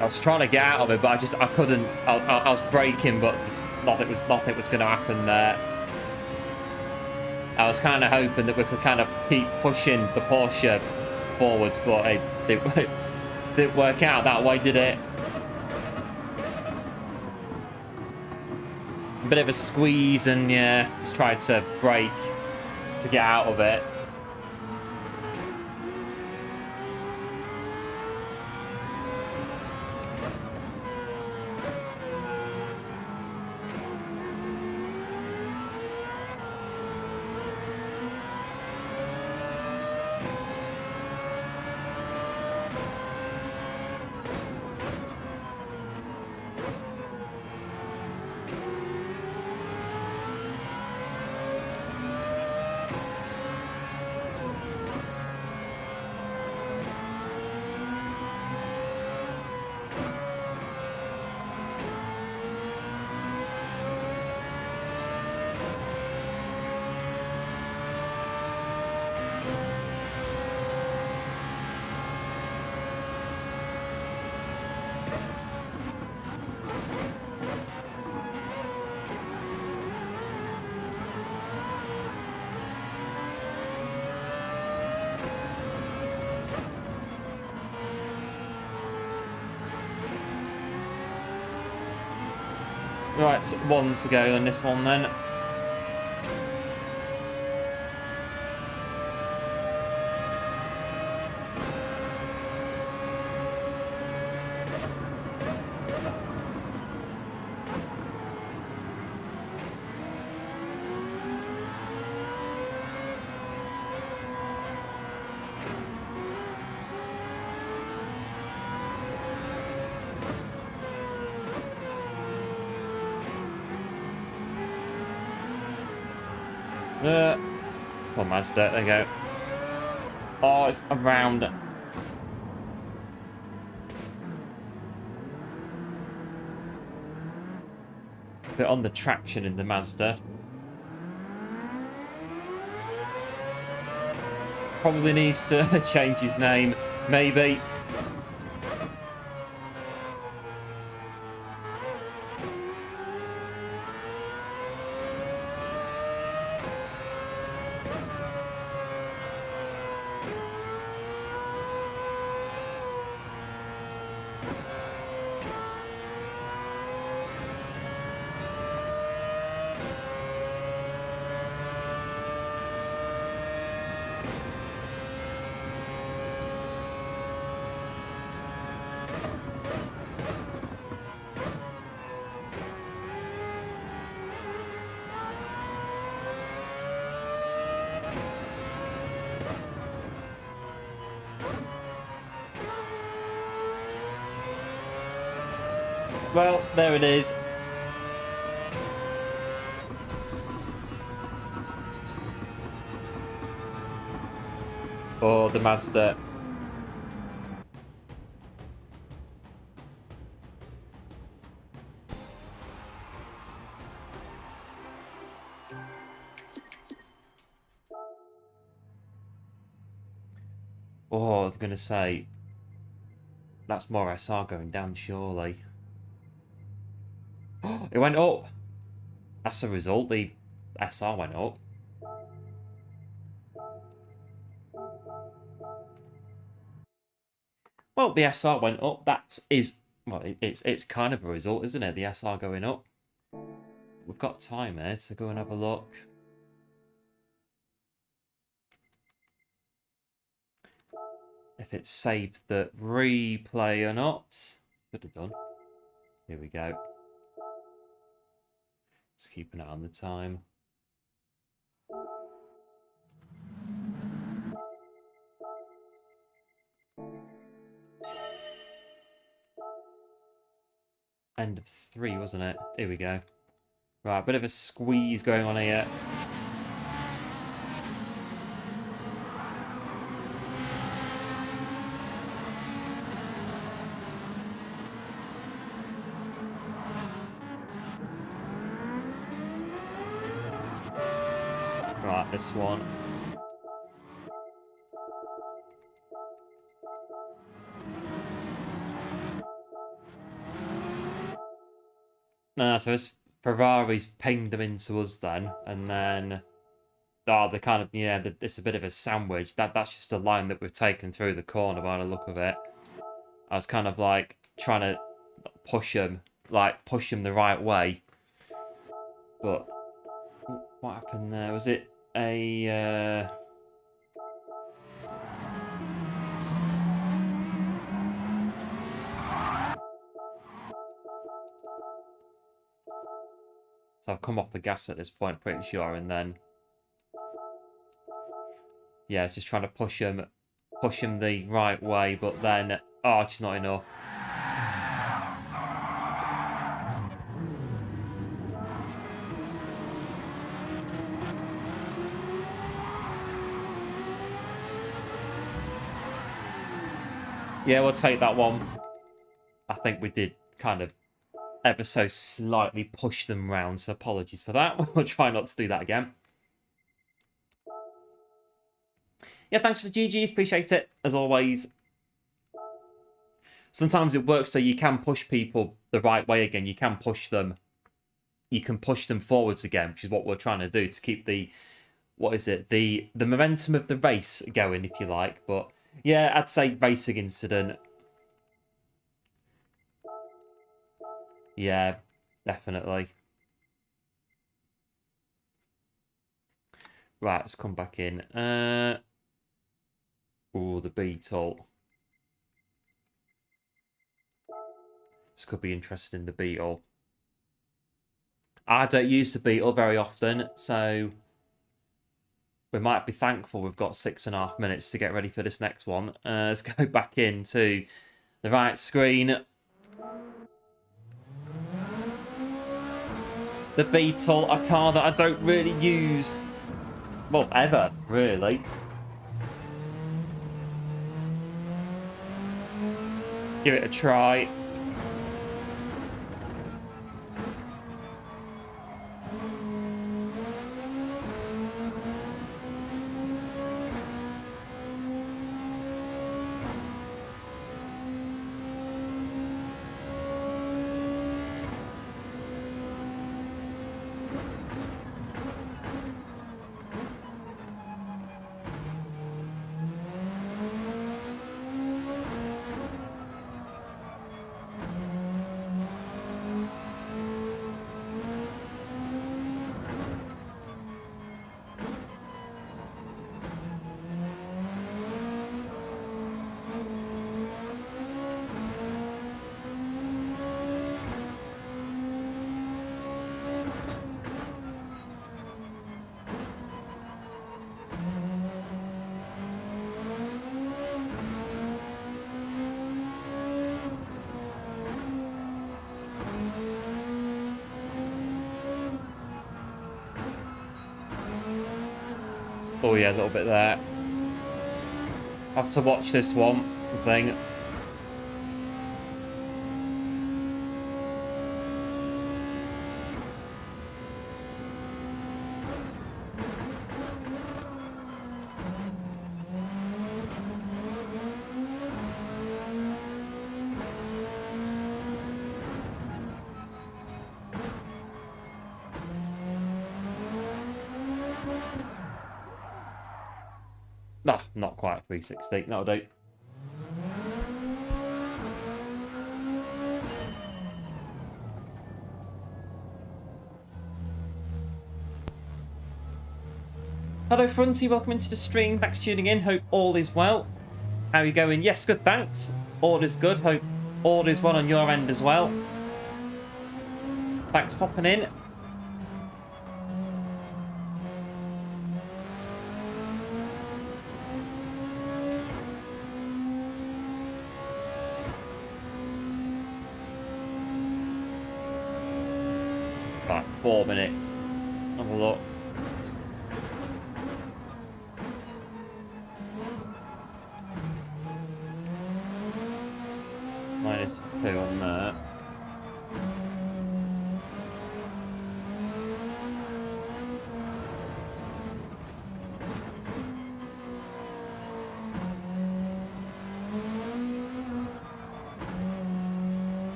I was trying to get out of it, but I couldn't. I was braking, but nothing was going to happen there. I was kind of hoping that we could kind of keep pushing the Porsche forwards, but it didn't work out that way, did it? A bit of a squeeze, and yeah, just tried to brake to get out of it. Right, so 1 to go on this one then. Come on, Mazda. There you go. Oh, it's around. Bit on the traction in the Mazda. Probably needs to change his name, maybe. Well, there it is. Oh, the Mazda. Oh, I was going to say, that's more SR going down, surely. Oh, it went up. That's the result. The SR went up. Well, the SR went up. That is, well, it's kind of a result, isn't it? The SR going up. We've got time here to go and have a look. If it saved the replay or not. Could have done. Here we go. Just keep an eye on the time. End of 3, wasn't it? Here we go. Right, bit of a squeeze going on here. Right, this one. No, so it's Ferrari's pinged them into us then, and then they kind of, yeah, it's a bit of a sandwich. That's just a line that we've taken through the corner by the look of it. I was kind of like trying to push them the right way, but what happened there? Was it a? So I've come off the gas at this point, pretty sure, and then yeah, it's just trying to push him the right way, but then just not enough. Yeah, we'll take that one. I think we did kind of ever so slightly push them round, so apologies for that. We'll try not to do that again. Yeah, thanks for the GGs, appreciate it, as always. Sometimes it works so you can push people the right way again. You can push them. You can push them forwards again, which is what we're trying to do to keep the, what is it, the momentum of the race going, if you like. But yeah, I'd say racing incident. Yeah, definitely. Right, let's come back in. Oh, the Beetle. This could be interesting, the Beetle. I don't use the Beetle very often, so we might be thankful we've got 6.5 minutes to get ready for this next one. Let's go back into the right screen. The Beetle, a car that I don't really use Well, ever, really. Give it a try. Oh yeah, a little bit there. Have to watch this one, I think. No, not quite 360. That'll do. Hello, Fronty. Welcome into the stream. Thanks for tuning in. Hope all is well. How are you going? Yes, good, thanks. All is good. Hope all is well on your end as well. Thanks for popping in. Right, 4 minutes. Have a look. -2 on that.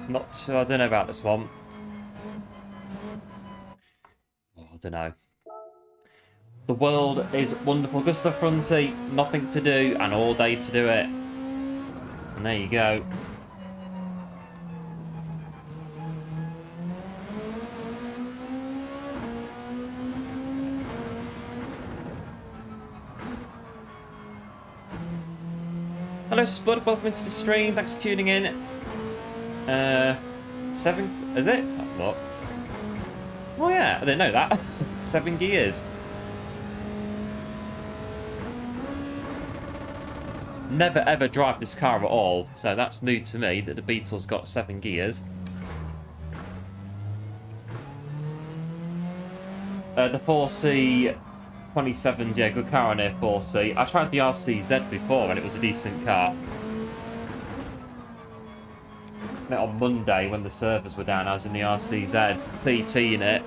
Not sure. I don't know about this one. Oh, I don't know. The world is wonderful. Good stuff, Fronty. Nothing to do and all day to do it. And there you go. Hello, Spud. Welcome into the stream. Thanks for tuning in. 7, is it? What? Oh yeah, I didn't know that. 7 gears. Never ever drive this car at all, so that's new to me that the Beetle's got 7 gears. The 4C 27's, yeah, good car on here, 4C. I tried the RCZ before and it was a decent car. On Monday when the servers were down, I was in the RCZ PT in it.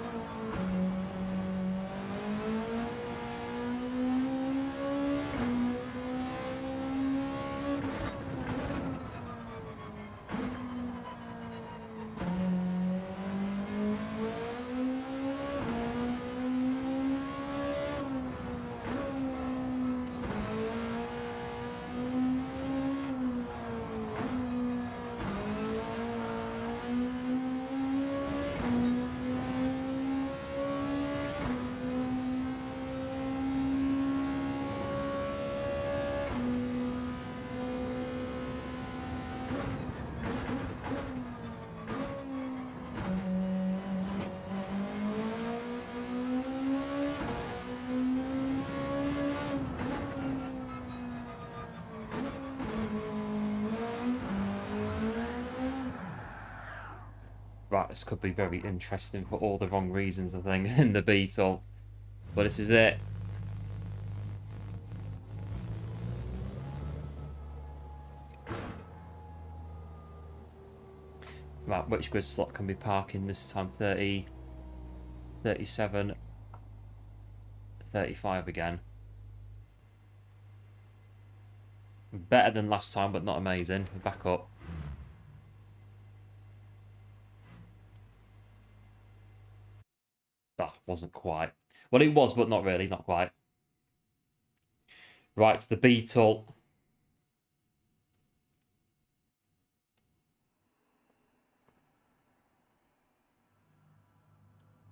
Right, this could be very interesting for all the wrong reasons, I think, in the Beetle. But this is it. Right, which grid slot can we park in this time? 30, 37, 35 again. Better than last time, but not amazing. We're back up. Ah, wasn't quite. Well, it was, but not really, not quite. Right, the Beetle.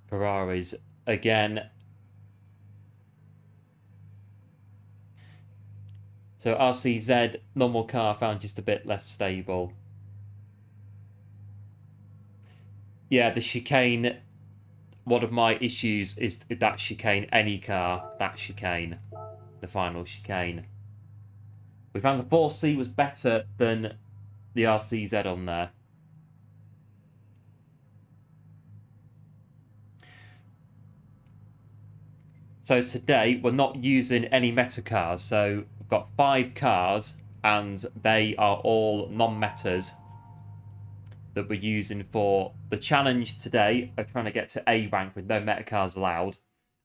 Ferraris again. So RCZ, normal car, found just a bit less stable. Yeah, the chicane, one of my issues is that chicane, any car, that chicane, the final chicane. We found the 4C was better than the RCZ on there. So today, we're not using any meta cars. So we've got 5 cars, and they are all non-metas that we're using for the challenge today of trying to get to A rank with no meta cars allowed,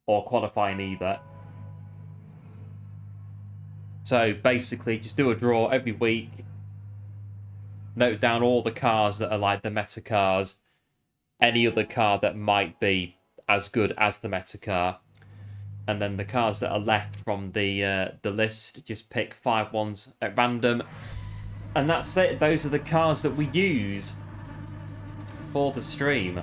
or qualifying either. So basically, just do a draw every week. Note down all the cars that are like the meta cars, any other car that might be as good as the meta car. And then the cars that are left from the list, just pick 5 ones at random. And that's it. Those are the cars that we use for the stream.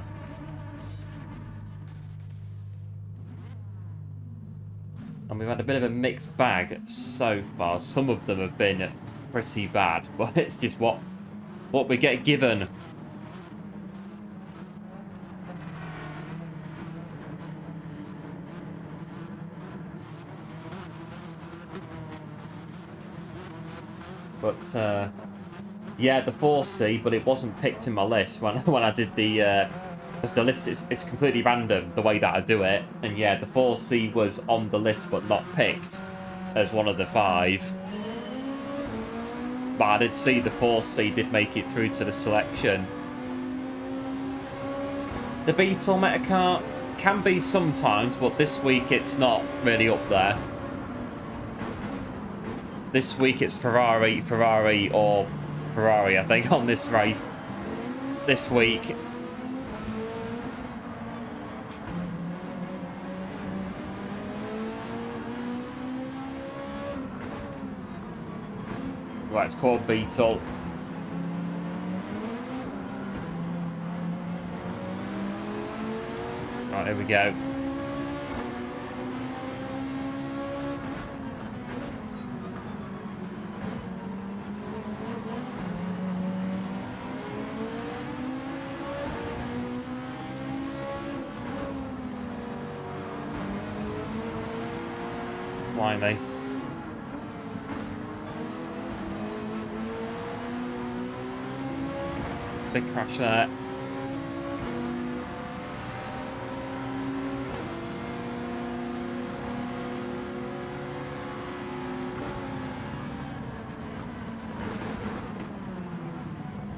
And we've had a bit of a mixed bag so far. Some of them have been pretty bad, but it's just what we get given. But yeah, the 4C, but it wasn't picked in my list when I did the because the list is completely random the way that I do it. And yeah, the 4C was on the list but not picked as one of the 5. But I did see the 4C did make it through to the selection. The Beetle Metacar can be sometimes, but this week it's not really up there. This week it's Ferrari, or Ferrari, I think, on this race. This week. Right, it's called Beetle. Right, here we go. Blimey. Big crash there.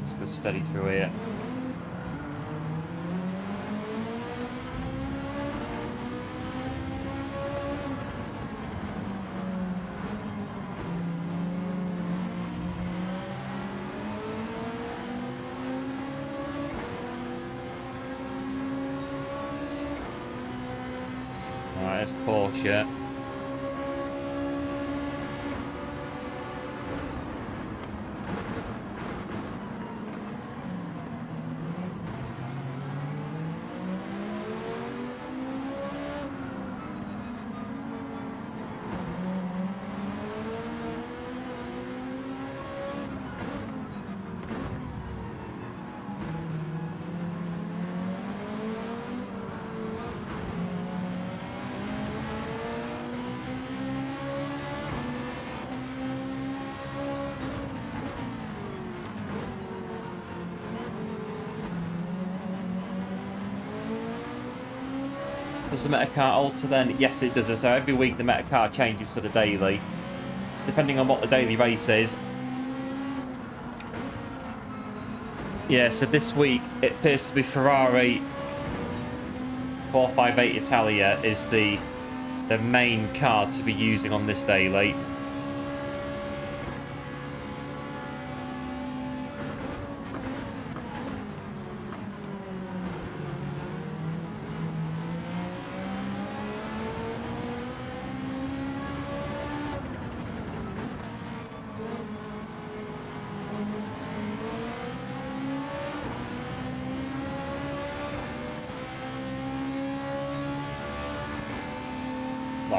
Just go steady through here. Alright, that's Porsche. Does the meta car alter then? Yes, it does. So every week the meta car changes to the daily, depending on what the daily race is. Yeah, so this week it appears to be Ferrari 458 Italia is the main car to be using on this daily.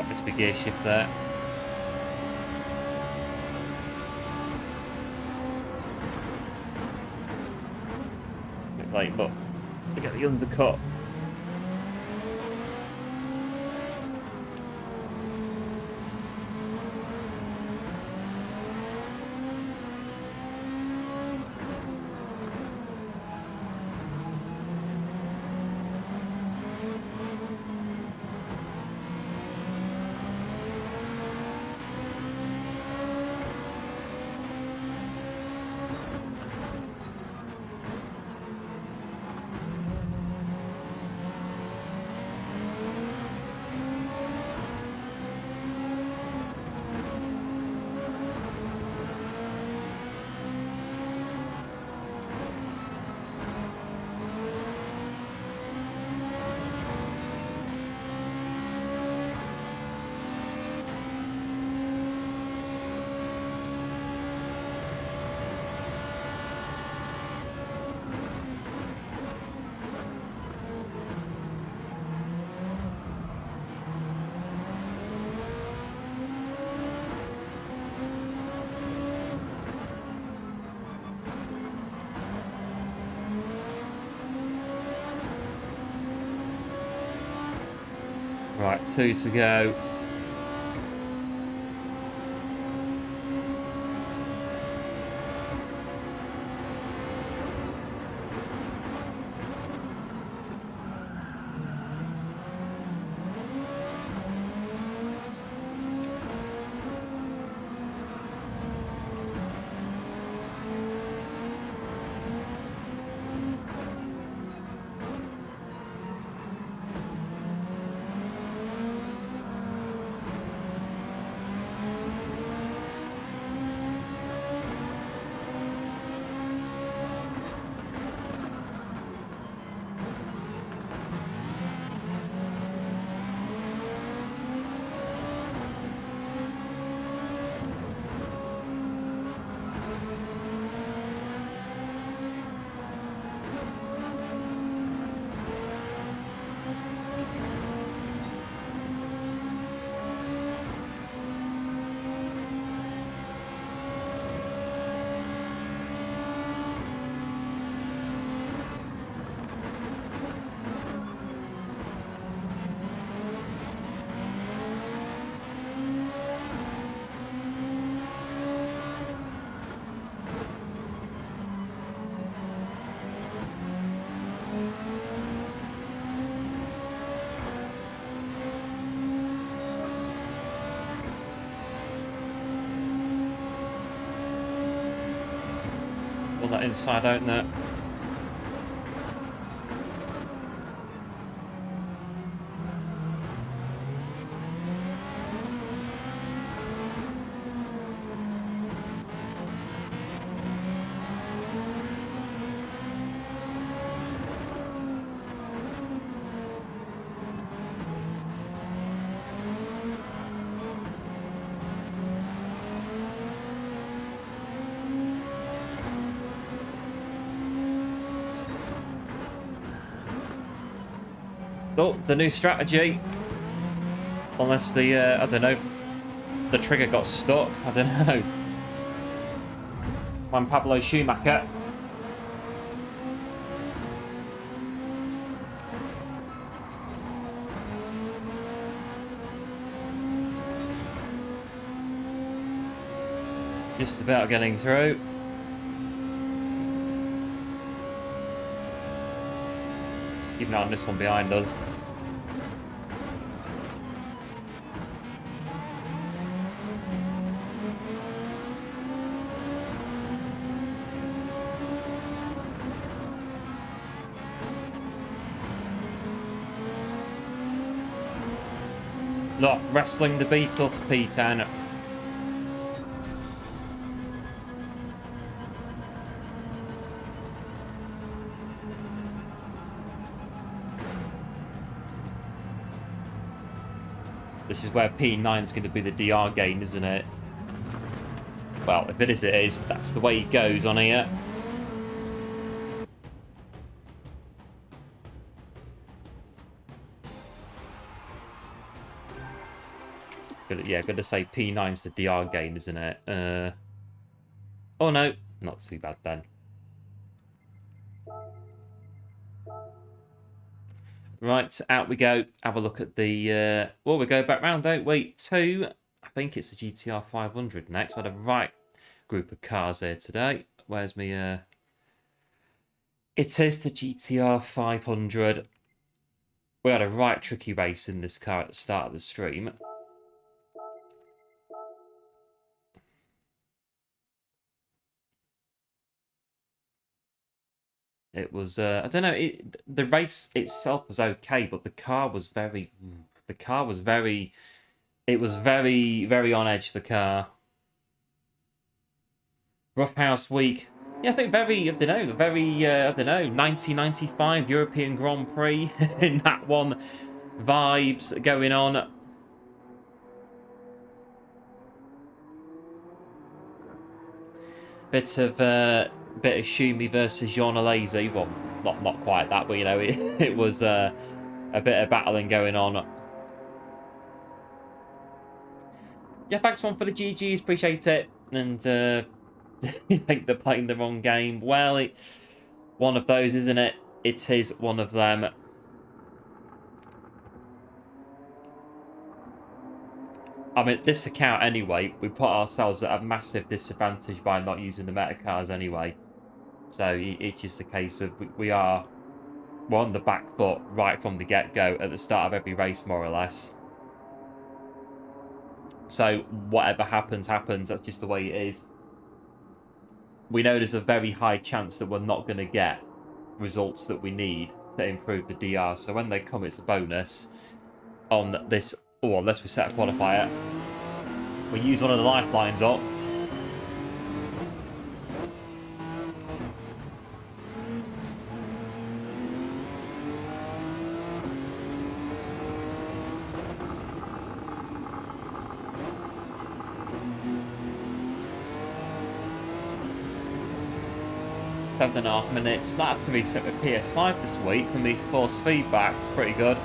This big gear shift there. Bit late, but look at the undercut. Right, 2 to go. Pull that inside out now. Oh, the new strategy. Unless the, I don't know, the trigger got stuck. I don't know. Juan Pablo Schumacher. Just about getting through. Just keep an eye on this one behind us. Look, wrestling the Beetle to P10. This is where P9 is going to be the DR gain, isn't it? Well, if it is, it is. That's the way it goes on here. Yeah, got to say P9's the DR gain, isn't it? Oh no, not too bad then. Right, out we go. Have a look at the... well, we go back round, don't we? To, I think it's the GTR 500 next. We had a right group of cars here today. Where's me... It is the GTR 500. We had a right tricky race in this car at the start of the stream. It was, I don't know, the race itself was okay, but the car was very, it was very, very on edge, the car. Roughhouse Week. Yeah, I think very, I don't know, 1995 European Grand Prix in that one. Vibes going on. Bit of Schumi versus Jean Alaise. Well, not quite that, but you know, it was a bit of battling going on. Yeah, thanks one for the GGs, appreciate it. And you think they're playing the wrong game? Well, it's one of those, isn't it? It is one of them. I mean, this account anyway, we put ourselves at a massive disadvantage by not using the meta cars anyway. So it's just a case of we're on the back foot right from the get-go at the start of every race, more or less. So whatever happens, happens. That's just the way it is. We know there's a very high chance that we're not going to get results that we need to improve the DR. So when they come, it's a bonus on this. Oh, unless we set a qualifier. We use one of the lifelines up. Seven and a half minutes. That had to be set with PS5 this week, and the force feedback is pretty good.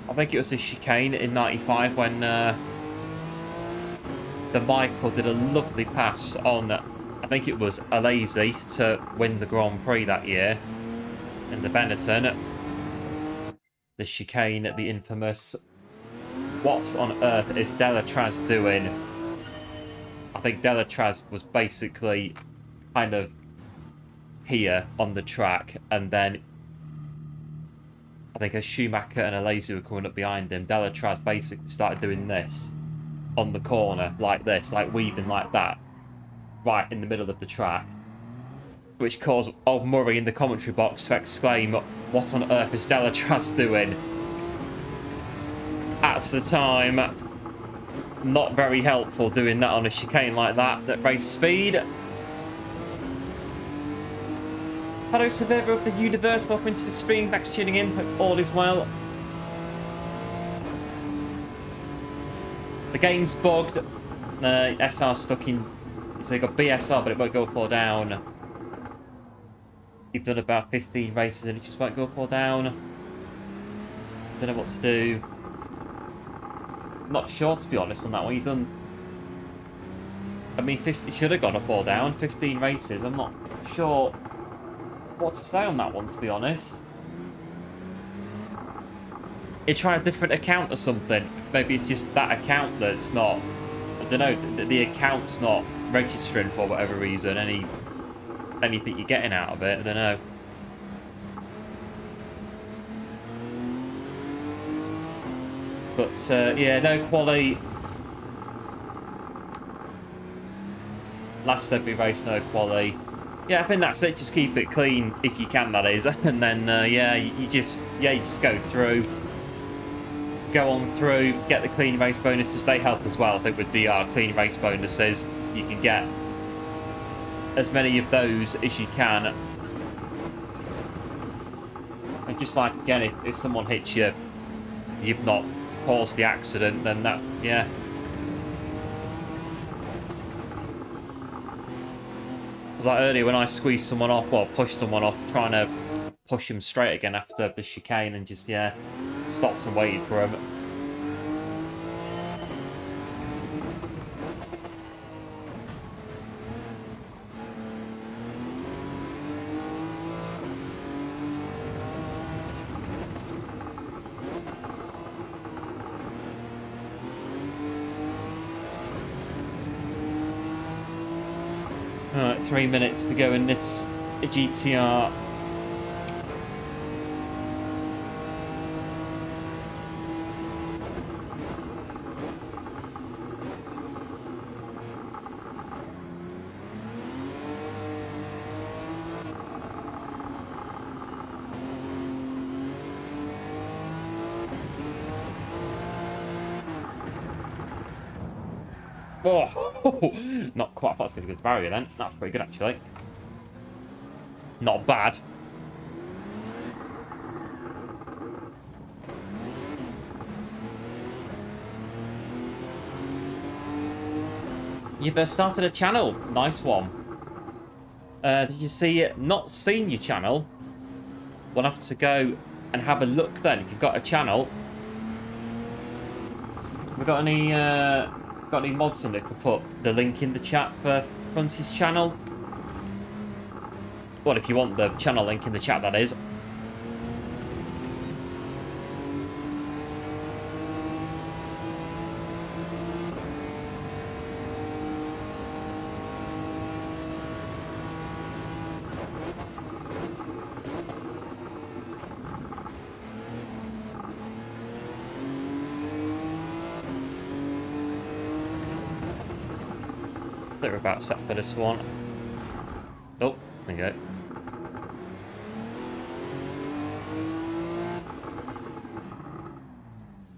I think it was a chicane in 95 when the Michael did a lovely pass on, I think it was Alaise to win the Grand Prix that year in the Benetton. The chicane, the infamous. What on earth is Delatraz doing? I think Delatraz was basically kind of here on the track, and then I think as Schumacher and Alaise were coming up behind him, Delatraz basically started doing this on the corner, like this, like weaving like that, right in the middle of the track, which caused old Murray in the commentary box to exclaim, "What on earth is Delatraz doing?" At the time. not very helpful doing that on a chicane like that at race speed. Hello, survivor of the universe. Welcome to the stream. Thanks for tuning in. Hope all is well. The game's bugged. SR stuck in. So you got BSR, but it won't go up or down. You've done about 15 races and it just won't go up or down. Don't know what to do. Not sure, to be honest, on that one. You've done. I mean, it should have gone up or down. 15 races. I'm not sure what to say on that one, to be honest. You try a different account or something. Maybe it's just that account that's not. I don't know. The account's not registering for whatever reason. Anything you're getting out of it. I don't know. But yeah, no quali. Last every race, no quali. Yeah, I think that's it. Just keep it clean if you can, that is. And then yeah, you just go through. Go on through, get the clean race bonuses. They help as well. I think with DR clean race bonuses, you can get as many of those as you can. And just like, again, if someone hits you, you've not caused the accident, then that, yeah. It was like earlier when I squeezed someone off, well, pushed someone off, trying to push him straight again after the chicane and just, yeah, stopped and waited for him. Alright, 3 minutes to go in this GTR. Oh, not quite. I thought it was going to be a good barrier then. That's pretty good, actually. Not bad. You've started a channel. Nice one. Did you see it? Not seen your channel? We'll have to go and have a look then. If you've got a channel. We got any mods in that could put the link in the chat for Fronty's channel? Well, if you want the channel link in the chat, that is. They're about set for this one. Oh, there you go.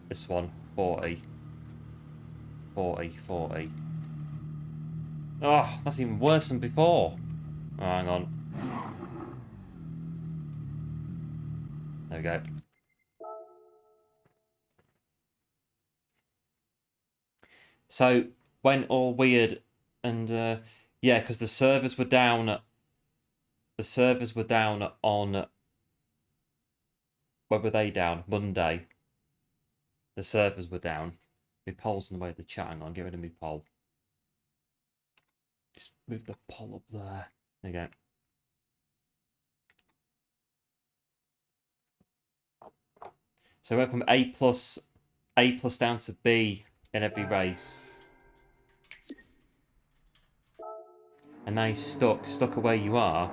This one, 40. 40, 40. Oh, that's even worse than before. Oh, hang on. There we go. So, went all weird. And, yeah, because the servers were down. The servers were down on... Where were they down? Monday. The servers were down. My poll's in the way of the chat. Hang on, get rid of my poll. Just move the poll up there. There you go. So we went from A plus down to B in every race. And now he's stuck where you are.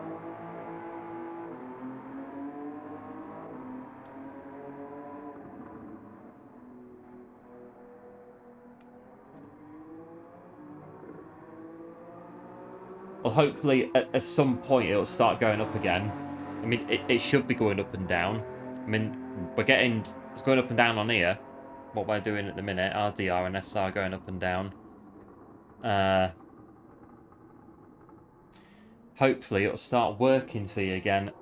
Well, hopefully at some point it'll start going up again. I mean, it should be going up and down. I mean, it's going up and down on here. what we're doing at the minute. Our DR and SR going up and down. Hopefully it'll start working for you again.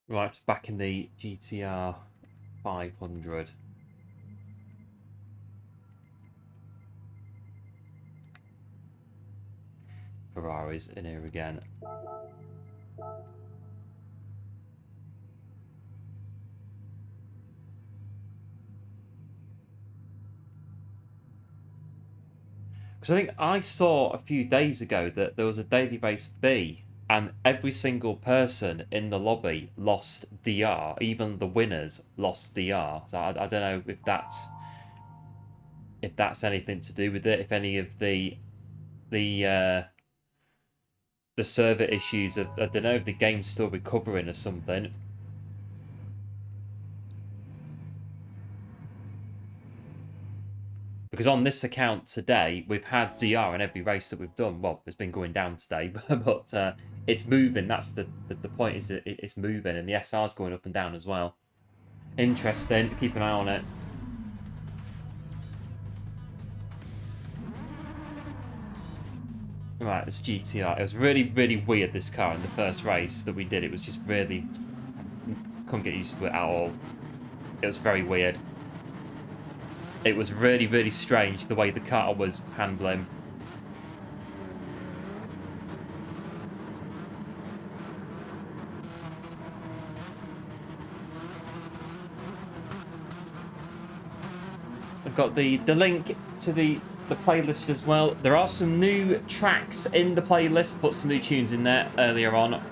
Right, back in the GTR 500. Ferraris in here again. Because I think I saw a few days ago that there was a daily race B, and every single person in the lobby lost DR. Even the winners lost DR. So I don't know if that's anything to do with it. If any of the server issues, I don't know if the game's still recovering or something. Because on this account today, we've had DR in every race that we've done. Well, it's been going down today, but it's moving. That's the point, is that it's moving, and the SR's going up and down as well. Interesting. Keep an eye on it. Right, this GTR. It was really, really weird, this car, in the first race that we did. It was just really... couldn't get used to it at all. It was very weird. It was really, really strange the way the car was handling. I've got the link to the playlist as well. There are some new tracks in the playlist. Put some new tunes in there earlier on.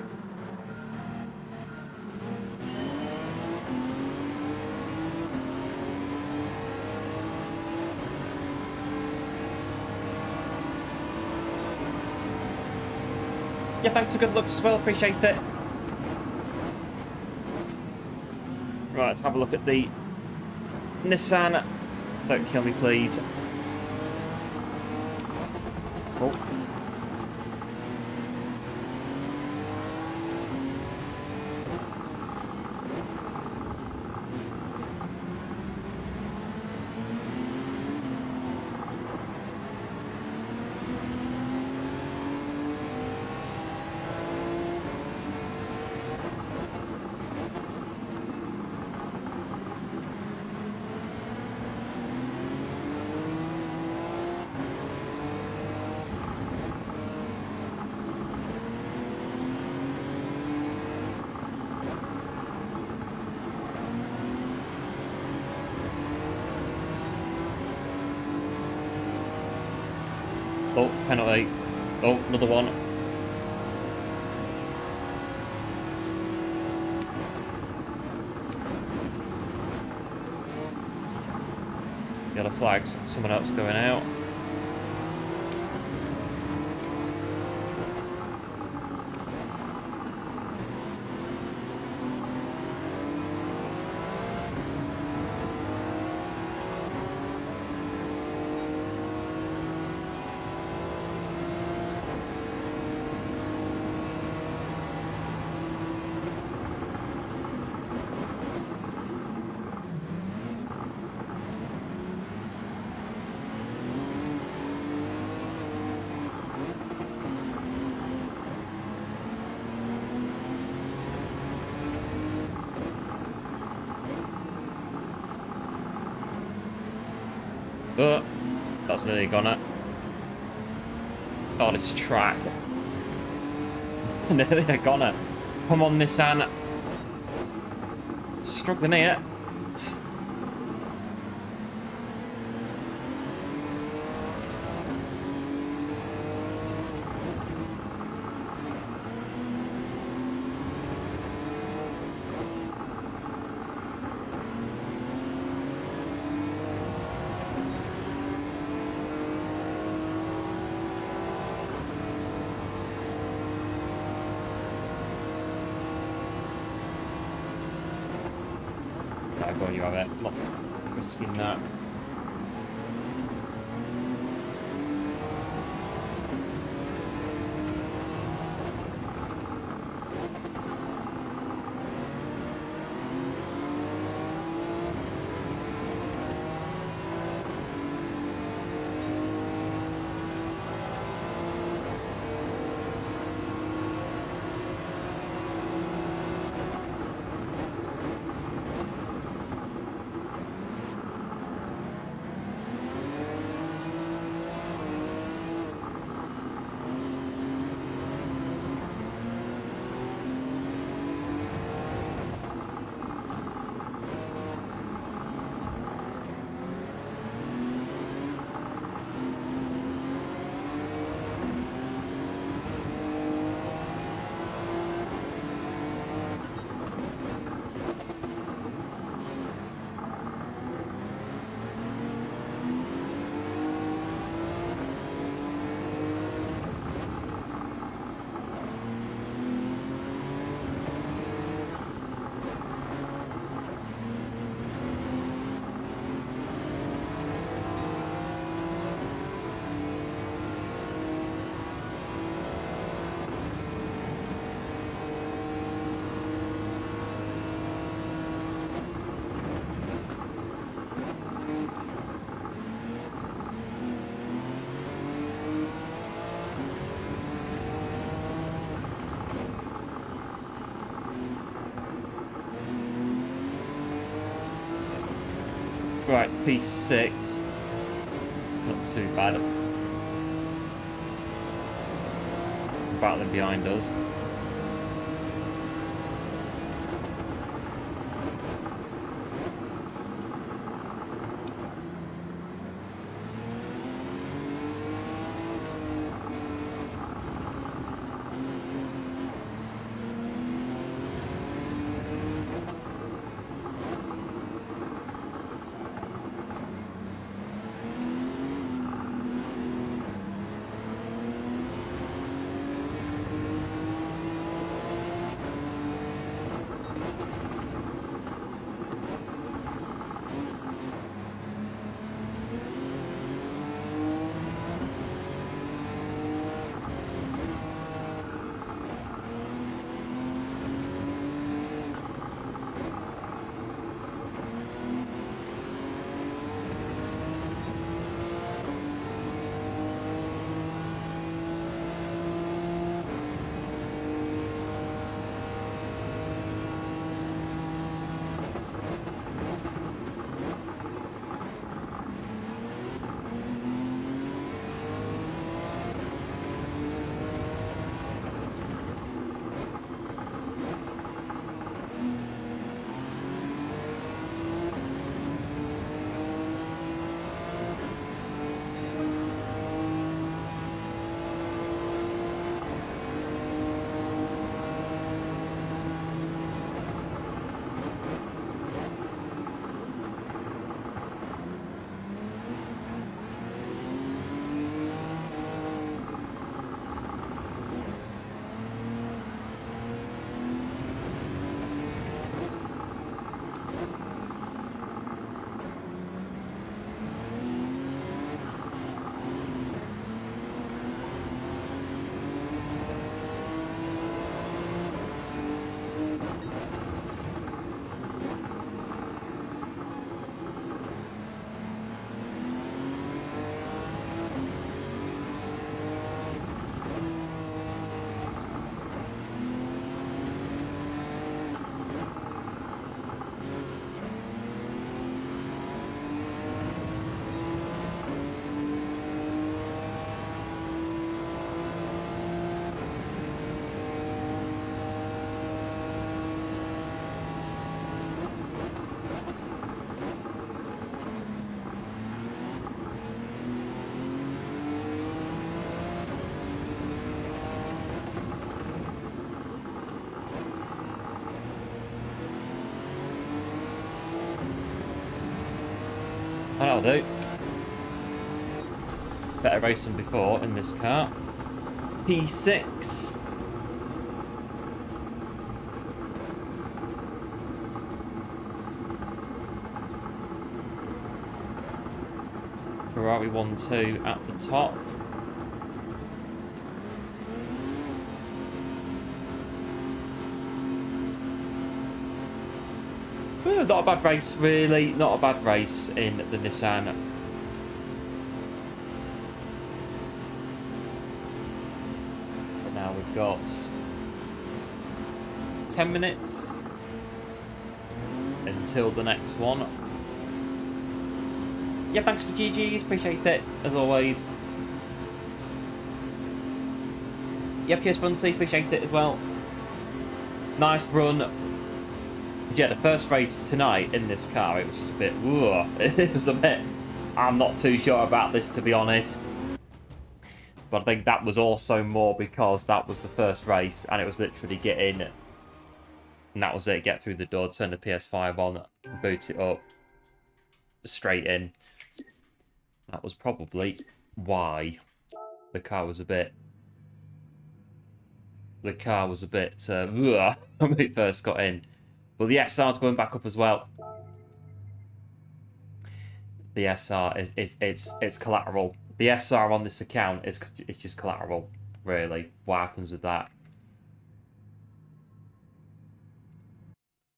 Yeah, thanks for good looks as well. Appreciate it. Right, let's have a look at the Nissan. Don't kill me, please. Oh. Oh, penalty. Oh, another one. Yellow flags. Someone else going out. Oh, that's nearly gone it. Oh, this track. Nearly a goner. Come on, Nissan. Struggling here. sure you have it. I'm not risking that. Right, P6. Not too bad. Battling behind us. That'll do. Better race than before in this car. P6. Ferrari 1-2 at the top. Ooh, not a bad race, really. Not a bad race in the Nissan. But now we've got 10 minutes until the next one. Yeah, thanks for the GGs. Appreciate it, as always. Yeah, PS Fronty, appreciate it as well. Nice run. Yeah, the first race tonight in this car, it was just a bit, it was a bit, I'm not too sure about this, to be honest. But I think that was also more because that was the first race, and it was literally get in, and that was it, get through the door, turn the PS5 on, boot it up, straight in. That was probably why the car was a bit, when we first got in. Well, the SR's going back up as well. The SR it's collateral. The SR on this account is just collateral, really. What happens with that?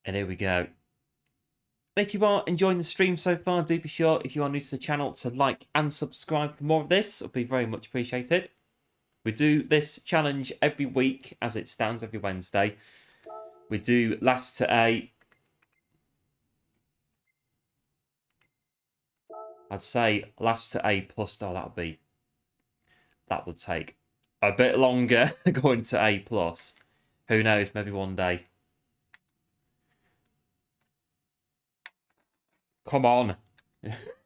And here we go. If you are enjoying the stream so far, do be sure, if you are new to the channel, to like and subscribe for more of this. It'll be very much appreciated. We do this challenge every week, as it stands, every Wednesday. We do last to A. I'd say last to A plus. Oh, that would take a bit longer going to A plus. Who knows? Maybe one day. Come on.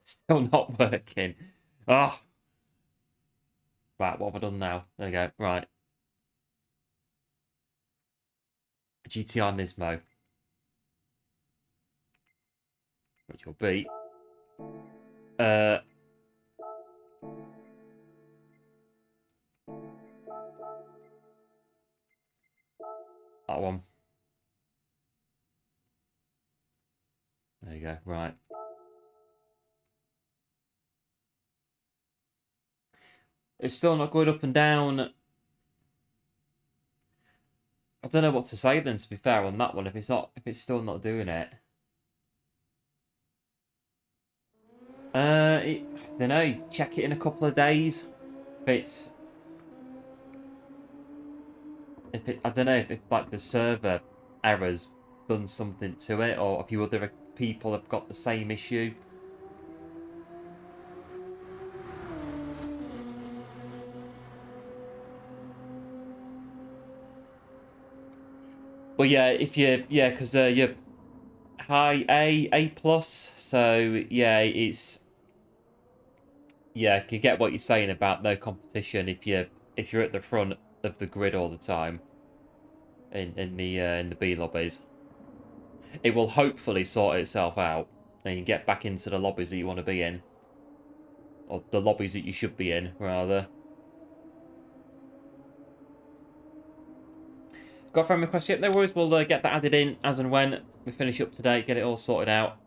Still not working. Oh. Right, what have I done now? There we go. Right. GTR Nismo. Which will be... that one. There you go. Right. It's still not going up and down. I don't know what to say then, to be fair, on that one. If it's still not doing it. I don't know. Check it in a couple of days. I don't know if like the server errors done something to it, or if you other people have got the same issue. But yeah, because you're high A plus, so yeah, I can get what you're saying about no competition if you're at the front of the grid all the time in the B lobbies. It will hopefully sort itself out, and you can get back into the lobbies that you want to be in, or the lobbies that you should be in, rather. Got a friend request yet? No worries, we'll get that added in as and when we finish up today, get it all sorted out.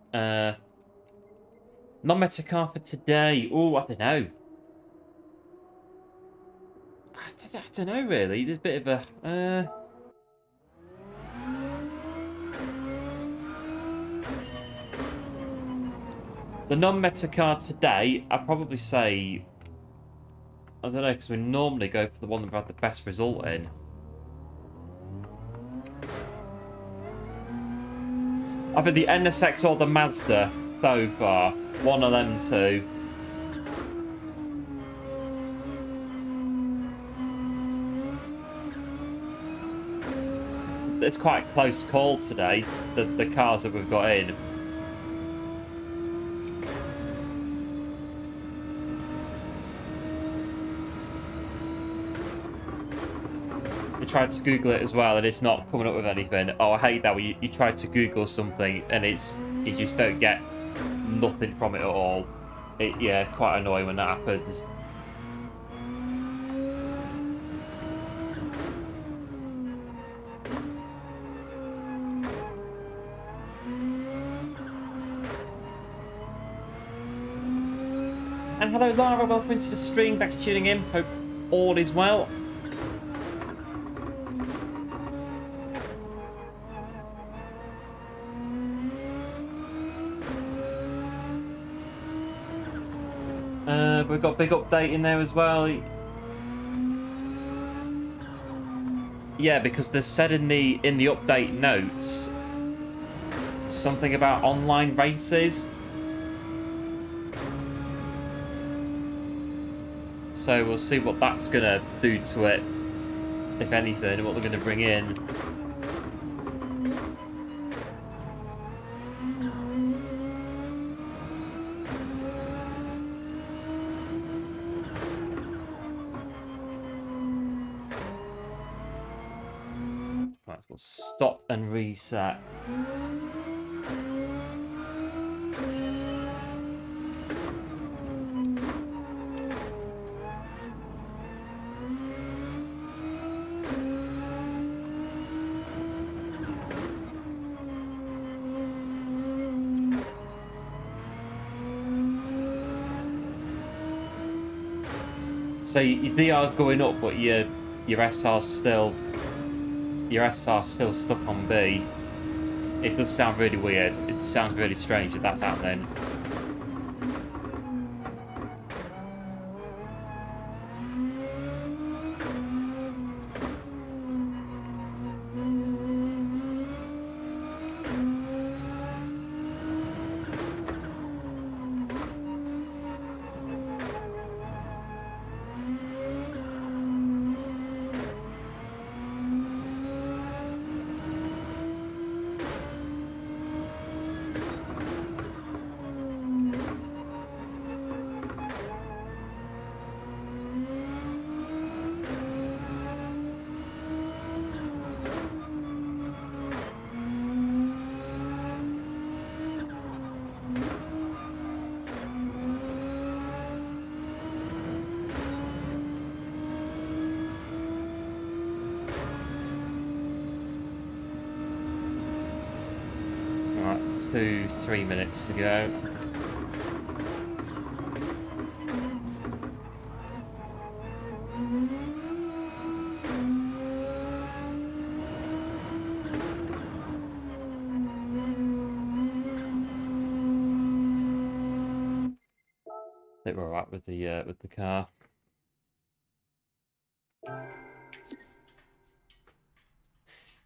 Non-meta car for today. Oh, I don't know. I don't know, really. There's a bit of a... The non-meta card today, I'd probably say... I don't know, because we normally go for the one that had the best result in. I think the NSX or the Mazda so far. One of them two. It's quite a close call today, the cars that we've got in. I tried to Google it as well, and it's not coming up with anything. Oh, I hate that when you try to Google something and you just don't get nothing from it at all. Yeah, quite annoying when that happens. And hello Lara, welcome into the stream, thanks for tuning in, hope all is well. We've got a big update in there as well. Yeah, because they said in the update notes something about online races. So we'll see what that's gonna do to it, if anything, and what they're gonna bring in. Right, we'll stop and reset. So your DR's going up, but your SR's still stuck on B. It does sound really weird. It sounds really strange that that's happening. Right, 2-3 minutes to go. I think we're alright with the car.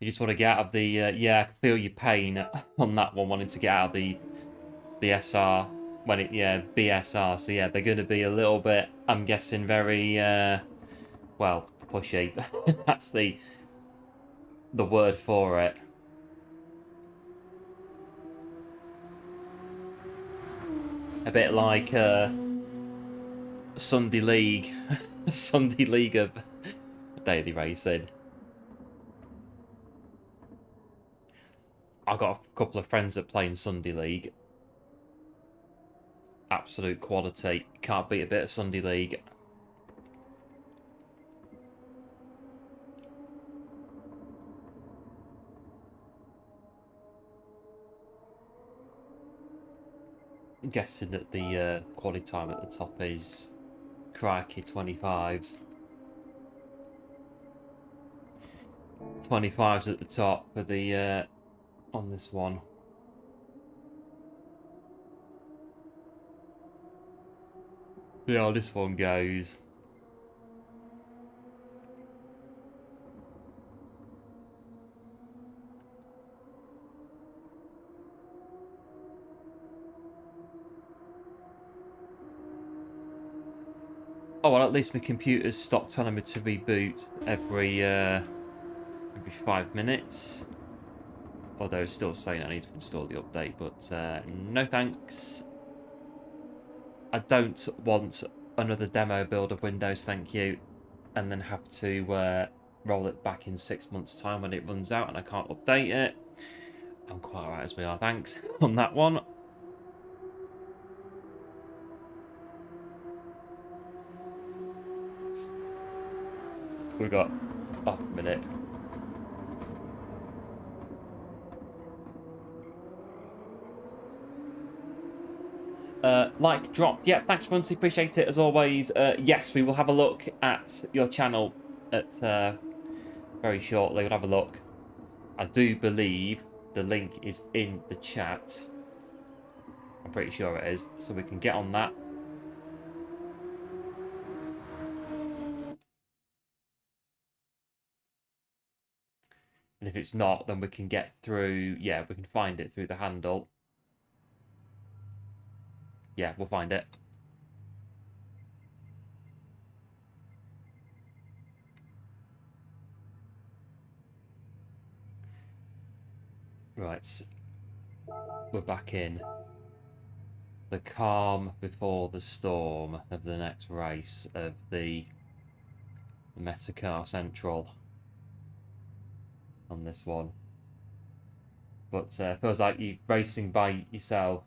You just want to get out of the yeah, I can feel your pain on that one, wanting to get out of the SR when it BSR. So yeah, they're going to be a little bit, I'm guessing, very well, pushy. That's the word for it. A bit like Sunday League, Sunday League of daily racing. I've got a couple of friends that play in Sunday League. Absolute quality. Can't beat a bit of Sunday League. I'm guessing that the quality time at the top is crikey 25s. 25s at the top for the on this one. Yeah, this one goes. Oh well, at least my computer's stopped telling me to reboot every 5 minutes. Although it's still saying I need to install the update, but no thanks. I don't want another demo build of Windows, thank you, and then have to roll it back in 6 months' time when it runs out and I can't update it. I'm quite alright as we are, thanks, on that one. We got a minute. Like dropped. Yeah, thanks, Funty. Appreciate it as always. Yes, we will have a look at your channel at very shortly. We'll have a look. I do believe the link is in the chat. I'm pretty sure it is, so we can get on that. And if it's not, then we can get through... Yeah, we can find it through the handle. Yeah, we'll find it. Right. We're back in. The calm before the storm of the next race of the Metacar Central on this one. But feels like you're racing by yourself.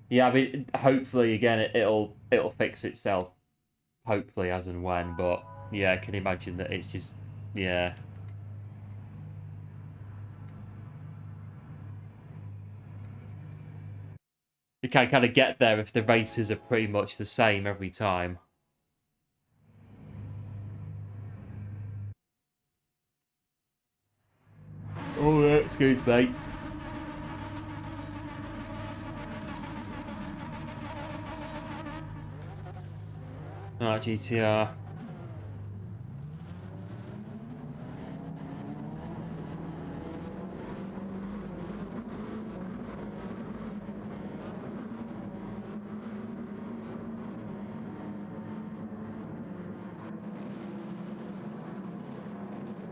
Yeah, I mean, hopefully, again, it'll fix itself. Hopefully, as and when. But, yeah, I can imagine that it's just... Yeah. You can kind of get there if the races are pretty much the same every time. Oh, yeah, excuse me. Alright, GTR.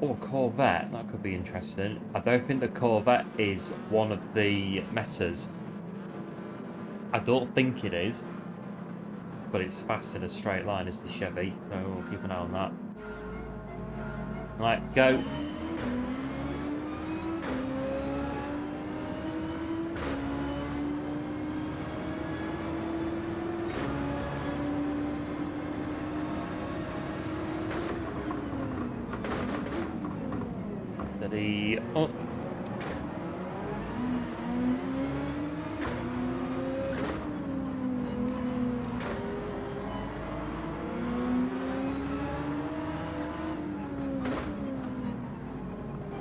Oh, Corvette, that could be interesting. I don't think the Corvette is one of the metas. I don't think it is. But it's fast in a straight line as the Chevy, so we'll keep an eye on that. Right, go. Steady. Oh.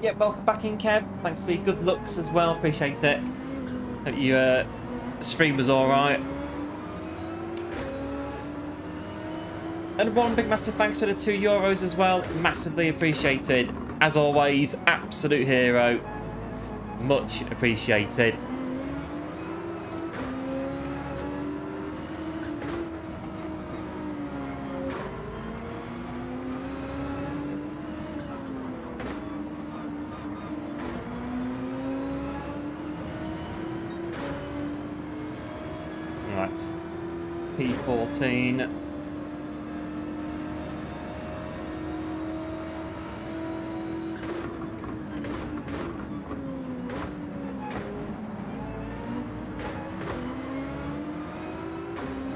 Yep, welcome back in, Kev. Thanks for the good looks as well. Appreciate it. Hope your stream was alright. And one big massive thanks for the €2 as well. Massively appreciated. As always, absolute hero. Much appreciated. Right. P14.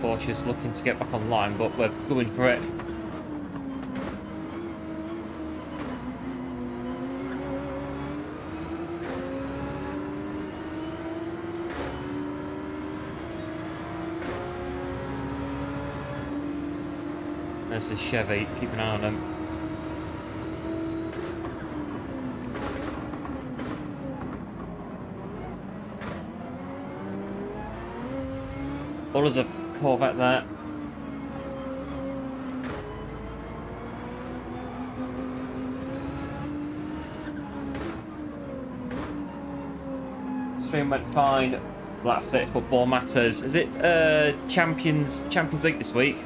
Porsche's looking to get back online, but we're going for it. There's the Chevy, keep an eye on them. Oh, there's a Corvette there. Stream went fine. That's it. Football matters. Is it Champions League this week?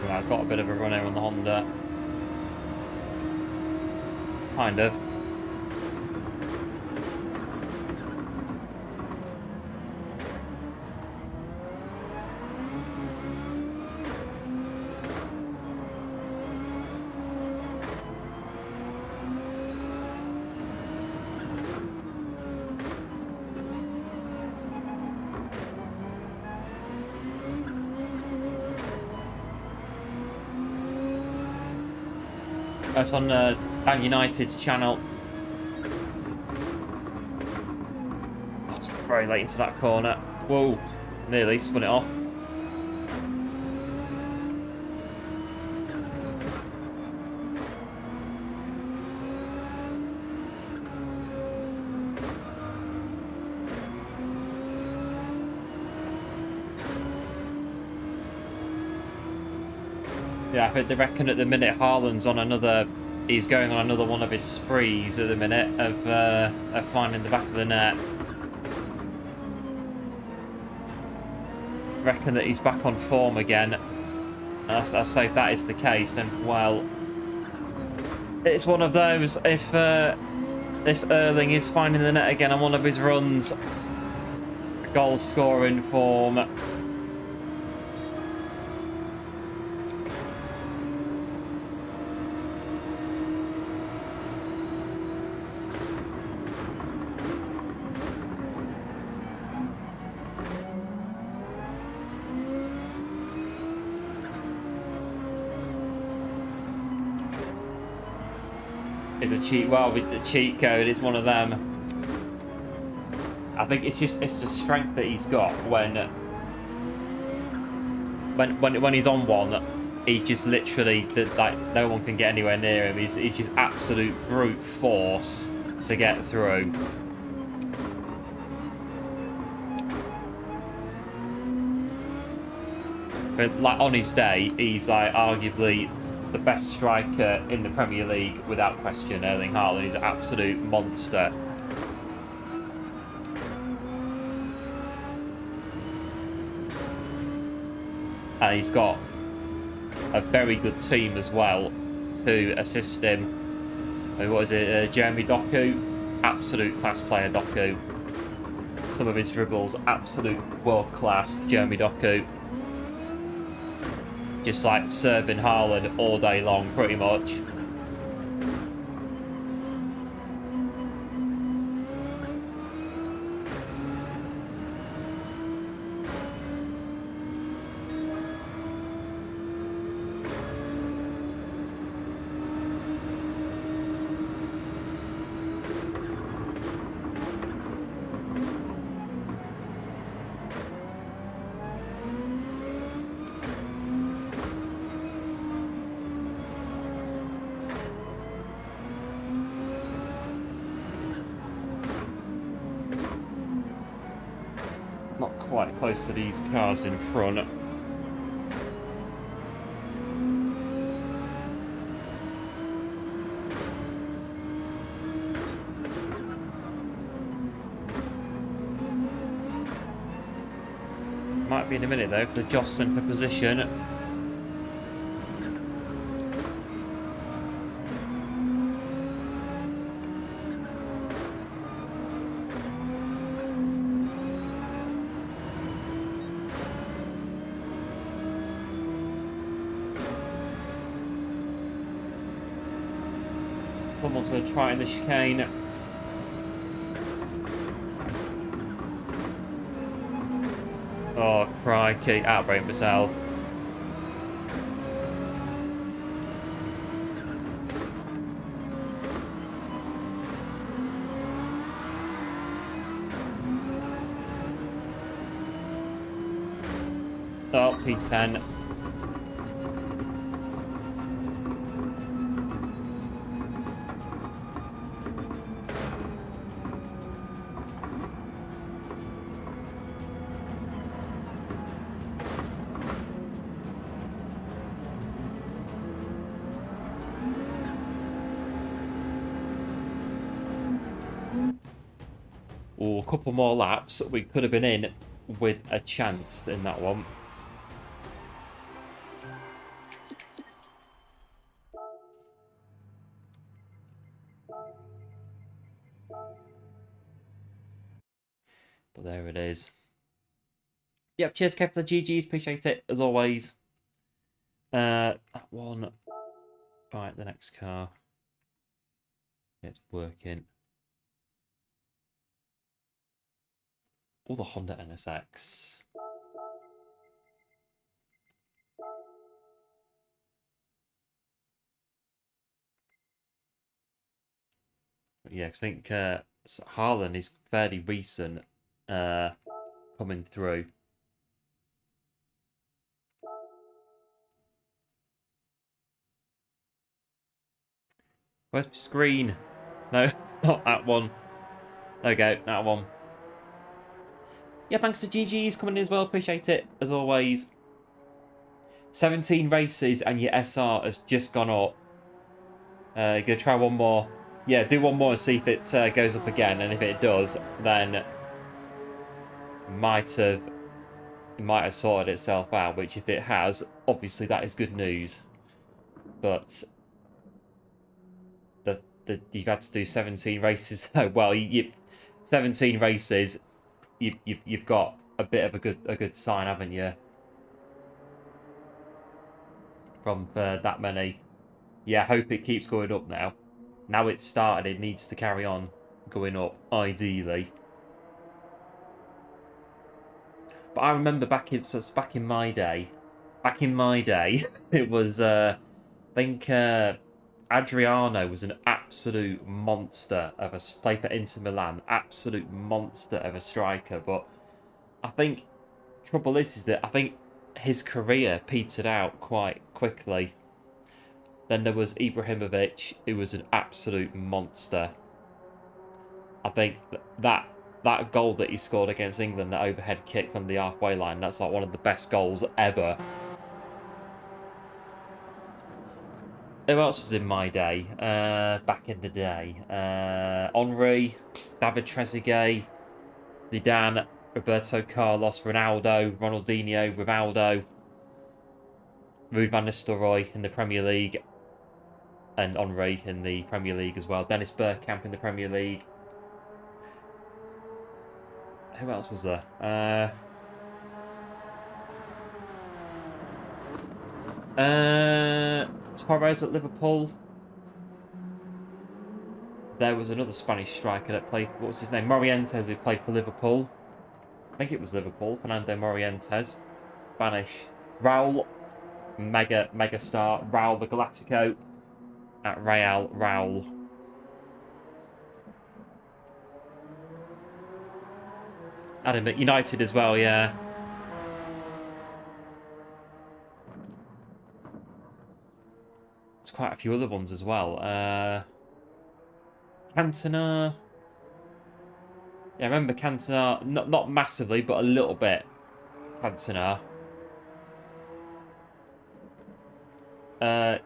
Yeah, I've got a bit of a run here on the Honda. Kind of. It's on Man United's channel. That's very late into that corner. Whoa, nearly spun it off. Yeah, I think they reckon at the minute Haaland's on another. He's going on another one of his sprees at the minute of finding the back of the net. Reckon that he's back on form again. I say if that is the case, then well, it's one of those. If Erling is finding the net again on one of his runs, goal scoring form. Is a cheat. Well, with the cheat code, it's one of them. I think it's the strength that he's got when he's on one. He just literally like no one can get anywhere near him. He's just absolute brute force to get through. But like on his day, he's like arguably the best striker in the Premier League without question. Erling Haaland is an absolute monster. And he's got a very good team as well to assist him. What is it? Jeremy Doku, absolute class player. Doku. Some of his dribbles, absolute world class. Jeremy Doku. Just like serving Haaland all day long, pretty much. Not quite close to these cars in front. Might be in a minute though if they're jostling for position. Someone's going to try in the chicane. Oh, crikey. Outbreak missile. Oh, P10. Ooh, a couple more laps. We could have been in with a chance in that one. But there it is. Yep, cheers, Kev, for the GGs. Appreciate it, as always. That one. Right, the next car. It's working. All the Honda NSX. Yeah, I think Harlan is fairly recent coming through. Where's my screen? No, not that one. There we go, that one. Yeah, thanks to GG's coming in as well. Appreciate it, as always. 17 races and your SR has just gone up. You're going to try one more. Yeah, do one more and see if it goes up again. And if it does, then it might have sorted itself out. Which, if it has, obviously that is good news. But you've had to do 17 races. Well, 17 races. You've got a bit of a good sign, haven't you? From that many. Yeah, I hope it keeps going up now. Now it's started, it needs to carry on going up, ideally. But I remember back in my day, it was I think Adriano was an absolute monster of a play for Inter Milan, absolute monster of a striker. But I think trouble is that I think his career petered out quite quickly. Then there was Ibrahimovic, who was an absolute monster. I think that goal that he scored against England, that overhead kick on the halfway line, that's like one of the best goals ever. Who else was in my day? Back in the day. Henry, David Trezeguet, Zidane, Roberto Carlos, Ronaldo, Ronaldinho, Rivaldo, Ruud van Nistelrooy in the Premier League. And Henry in the Premier League as well. Dennis Bergkamp in the Premier League. Who else was there? Torres at Liverpool. There was another Spanish striker that played. What was his name? Morientes, who played for Liverpool. I think it was Liverpool. Fernando Morientes. Spanish. Raul. Mega star. Raul the Galactico. At Real. Raul. Adam at United as well, yeah. There's quite a few other ones as well. Cantona. Yeah, I remember Cantona. Not massively, but a little bit. Cantona.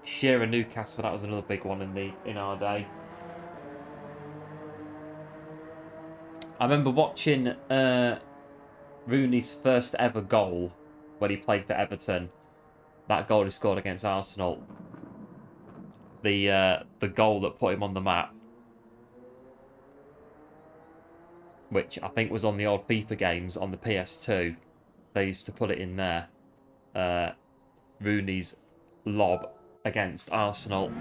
Shearer Newcastle, that was another big one in our day. I remember watching Rooney's first ever goal when he played for Everton. That goal he scored against Arsenal. The goal that put him on the map. Which I think was on the old FIFA games on the PS2. They used to put it in there. Rooney's lob against Arsenal.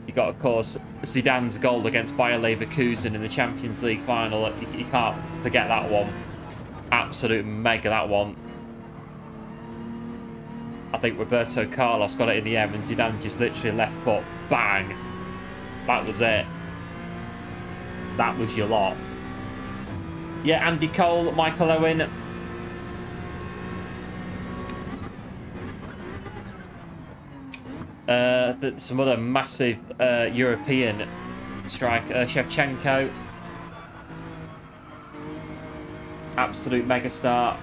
You got, of course, Zidane's goal against Bayer Leverkusen in the Champions League final. You can't forget that one. Absolute mega, that one. I think Roberto Carlos got it in the air and Zidane just literally left foot. Bang! That was it. That was your lot. Yeah, Andy Cole, Michael Owen. Some other massive European striker, Shevchenko. Absolute megastar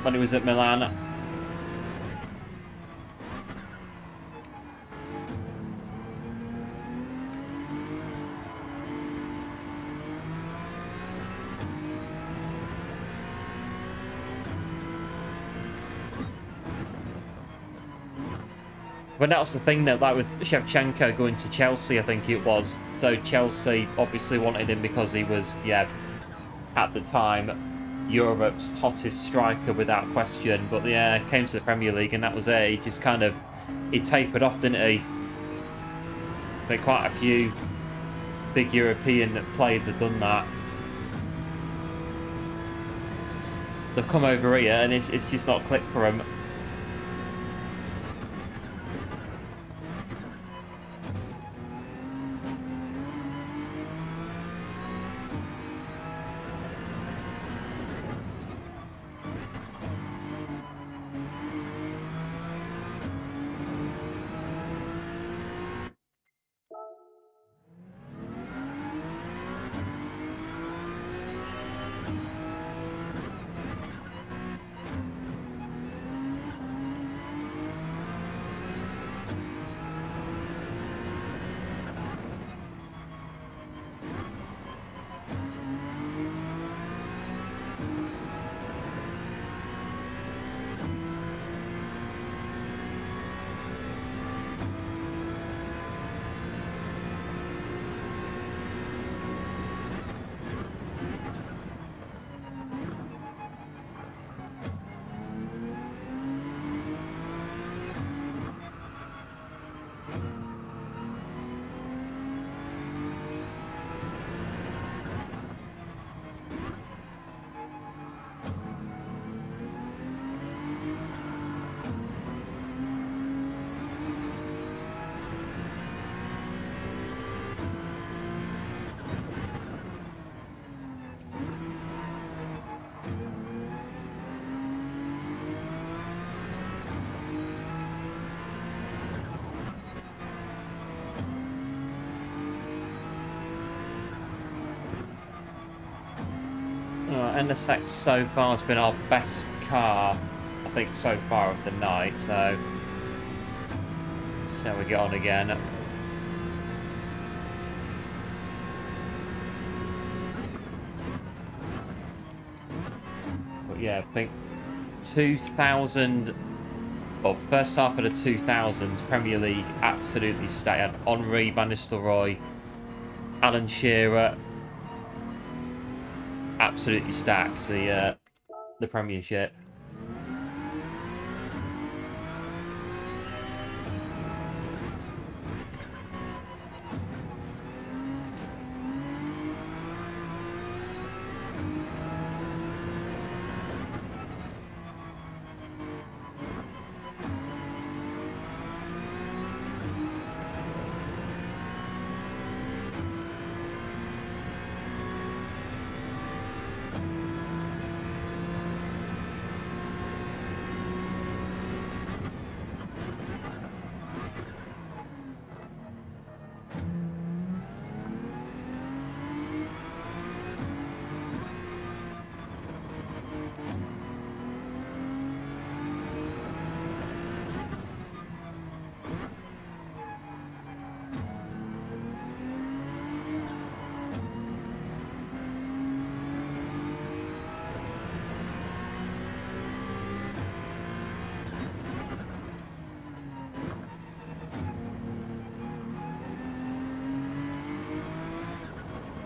when he was at Milan. But that's the thing that, like with Shevchenko going to Chelsea, I think it was. So Chelsea obviously wanted him because he was, yeah, at the time, Europe's hottest striker without question. But yeah, came to the Premier League and that was it. He just kind of, he tapered off, didn't he? I think quite a few big European players have done that. They've come over here and it's just not clicked for them. NSX so far has been our best car, I think, so far of the night, so let's see how we get on again. But yeah, I think 2000, well, first half of the 2000s, Premier League absolutely stacked. Henry, Van Nistelrooy, Alan Shearer, absolutely stacked the Premiership.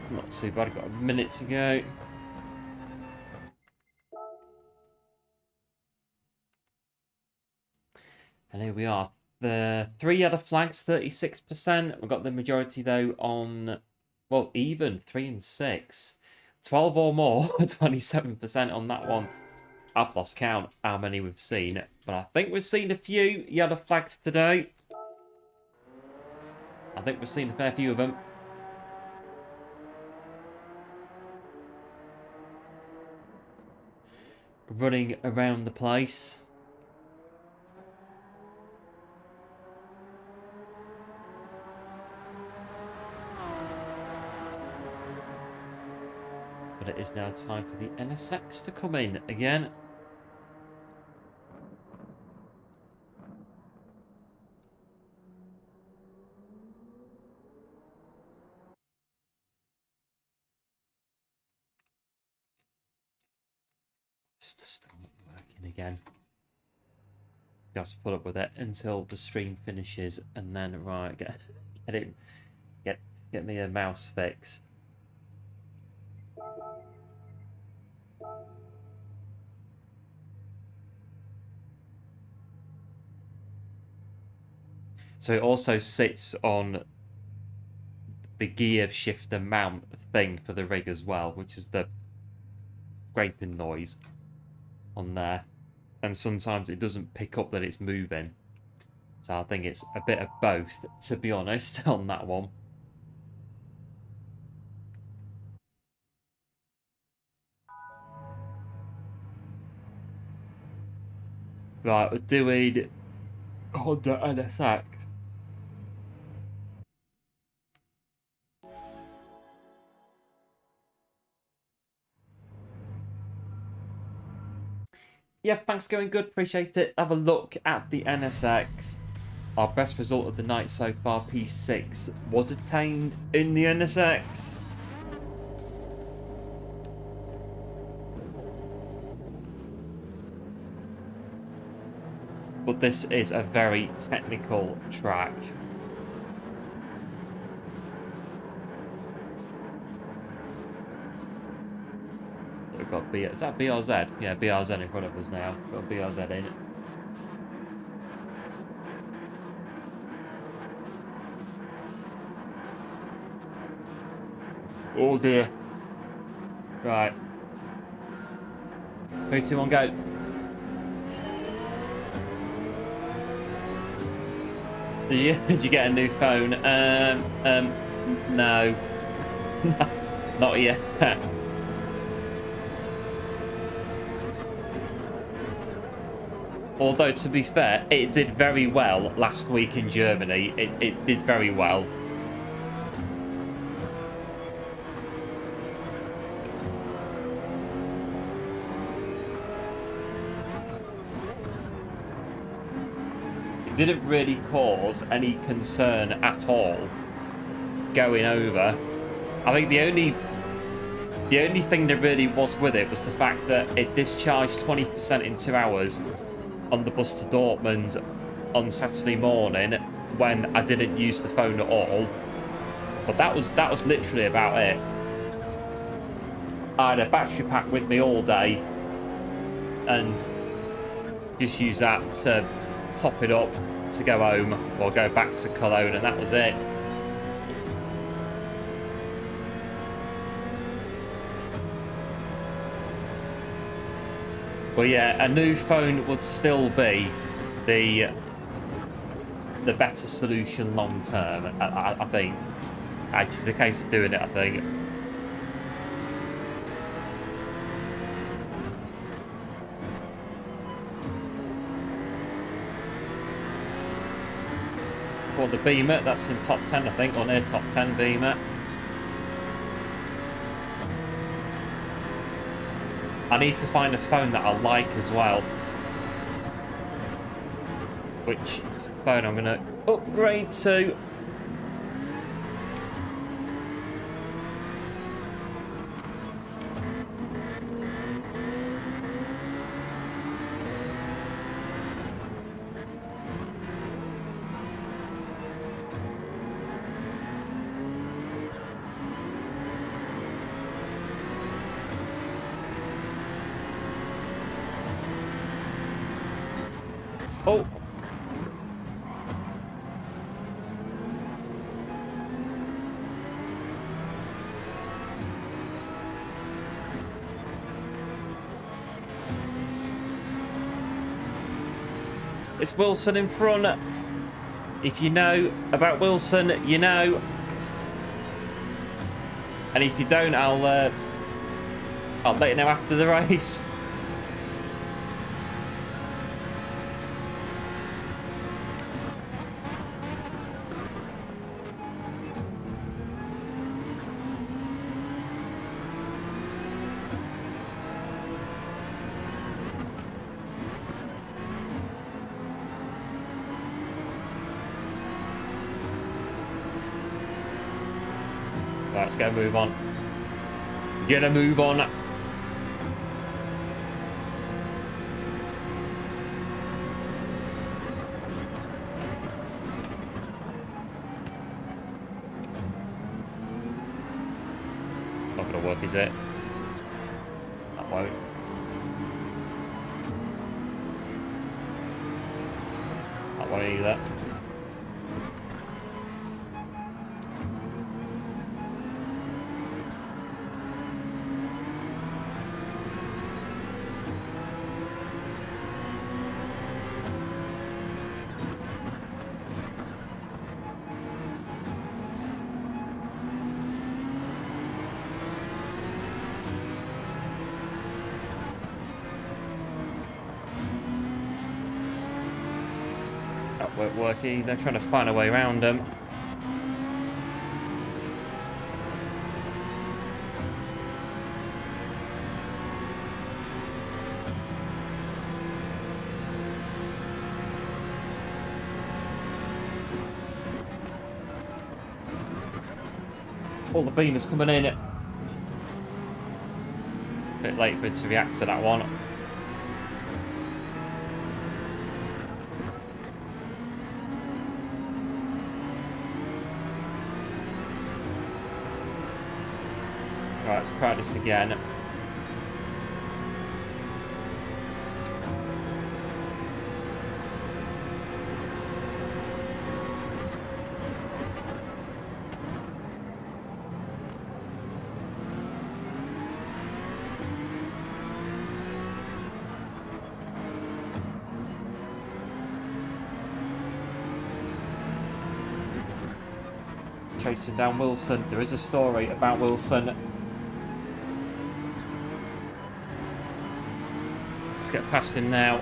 Not too bad, I've got a minute to go. And here we are. The 3 yellow flags, 36%. We've got the majority, though, on, well, even 3 and 6. 12 or more, 27% on that one. I've lost count how many we've seen. But I think we've seen a few yellow flags today. I think we've seen a fair few of them. Running around the place. But it is now time for the NSX to come in again. Still not working again. You have to put up with it until the stream finishes, and then right get me a mouse fix. So it also sits on the gear shifter mount thing for the rig as well, which is the scraping noise on there. And sometimes it doesn't pick up that it's moving. So I think it's a bit of both, to be honest, on that one. Right, we're doing Honda NSX. Yeah, thanks, going good, appreciate it. Have a look at the NSX. Our best result of the night so far, P6, was attained in the NSX. But this is a very technical track. We've got is that BRZ? Yeah, BRZ in front of us now. Got BRZ in. Oh dear. Right. 3, 2, 1, go. Did you get a new phone? No. Not yet. Although, to be fair, it did very well last week in Germany. It did very well. Didn't really cause any concern at all going over. I think the only thing that really was with it was the fact that it discharged 20% in 2 hours on the bus to Dortmund on Saturday morning when I didn't use the phone at all. But that was literally about it. I had a battery pack with me all day and just used that to top it up to go home or go back to Cologne, and that was it. But yeah, a new phone would still be the better solution long term. I think it's just a case of doing it. I think. For the Beamer, that's in top 10, I think, or near top 10 Beamer. I need to find a phone that I like as well. Which phone I'm going to upgrade to. Oh. It's Wilson in front. If you know about Wilson, you know. And if you don't, I'll let you know after the race. Right, let's go move on. Get a move on. is it? That won't. That won't either. That won't work either. Trying to find a way around them. All the beamers coming in. A bit late for it to react to that one. Right, let's practice again. Chasing down Wilson. There is a story about Wilson. Let's get past him now.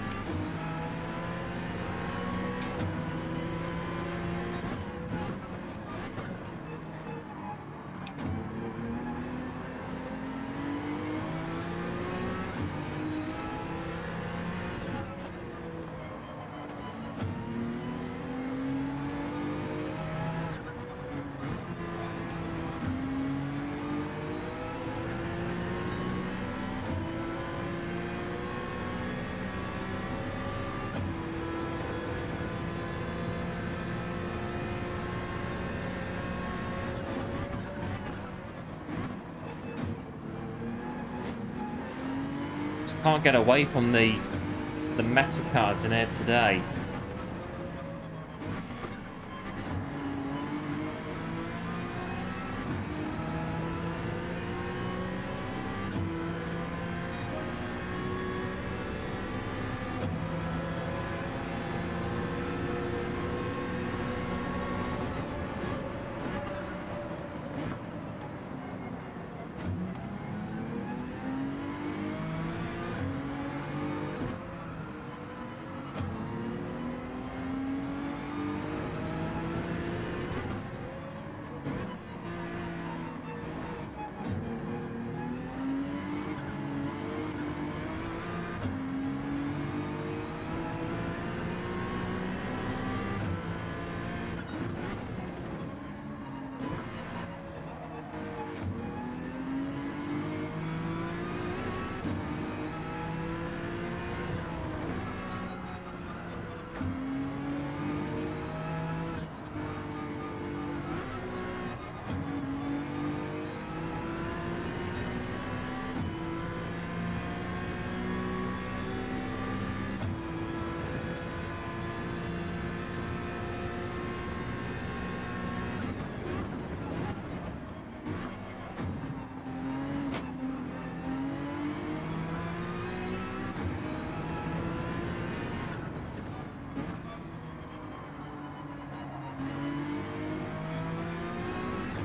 Can't get away from the meta cars in here today.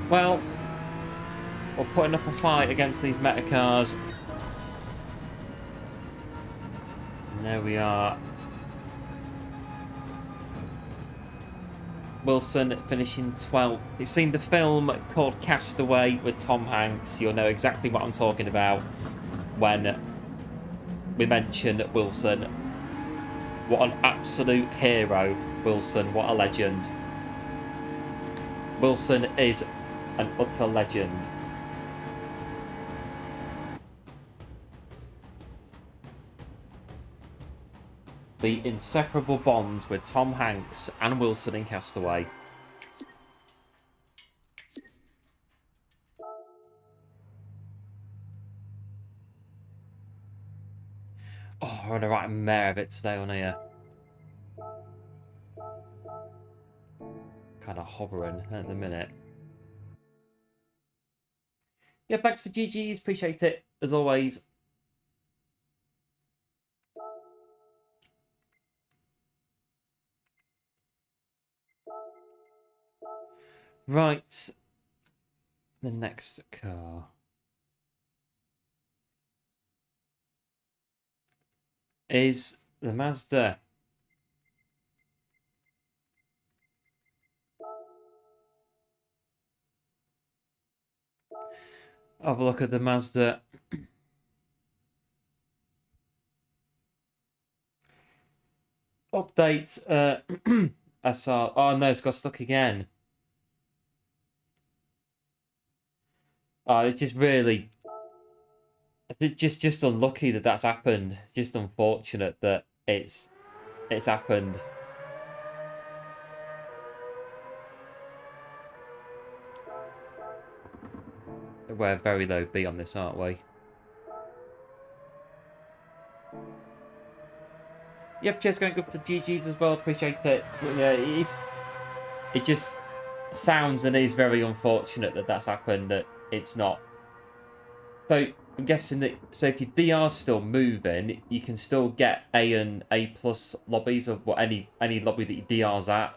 Well, we're putting up a fight against these meta cars. And there we are. Wilson finishing 12th. If you've seen the film called Castaway with Tom Hanks, you'll know exactly what I'm talking about when we mention Wilson. What an absolute hero, Wilson. What a legend. Wilson is an utter legend. The inseparable bond with Tom Hanks and Wilson in Castaway. Oh, we're on a right mare of it today on here. Kind of hovering at the minute. Yeah, thanks for GGs. Appreciate it, as always. Right. The next car is the Mazda. Have a look at the Mazda. Update. I saw. Oh no, it's got stuck again. Oh, it's just really. Just unlucky that that's happened. It's just unfortunate that it's happened. We're very low B on this, aren't we? Yep, cheers going up to GG's as well. Appreciate it. But yeah, it just sounds and is very unfortunate that that's happened. That it's not. So I'm guessing that. So if your DR's still moving, you can still get A and A plus lobbies of what any lobby that your DR's at.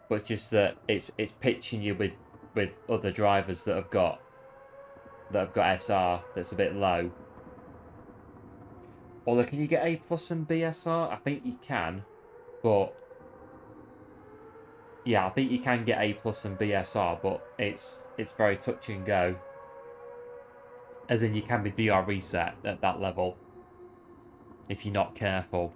But it's just that it's pitching you with other drivers that have got SR that's a bit low. Although, can you get A plus and BSR? I think you can, but yeah, I think you can get A plus and BSR, but it's very touch and go. As in, you can be DR reset at that level if you're not careful.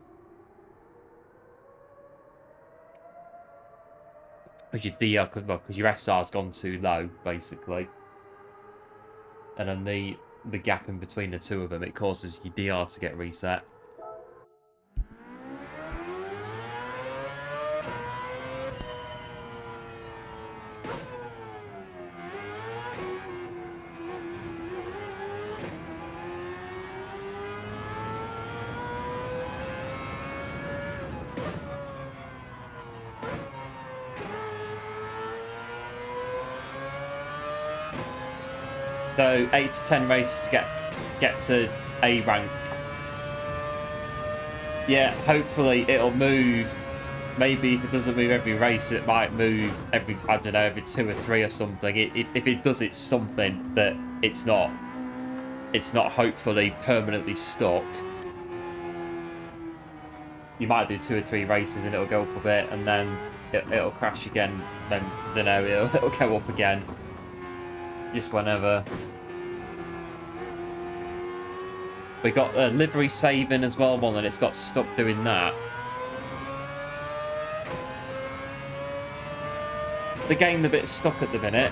Because your DR, because your SR's gone too low, basically. And then the gap in between the two of them, it causes your DR to get reset. So 8 to 10 races to get to A rank. Yeah, hopefully it'll move. Maybe if it doesn't move every race, it might move every, I don't know, every 2 or 3 or something. If it does, it's something that it's not hopefully permanently stuck. You might do 2 or 3 races and it'll go up a bit, and then it'll crash again. Then, I don't know, it'll go up again. Just whenever. We got livery saving as well, one, and it's got stuck doing that. The game a bit stuck at the minute.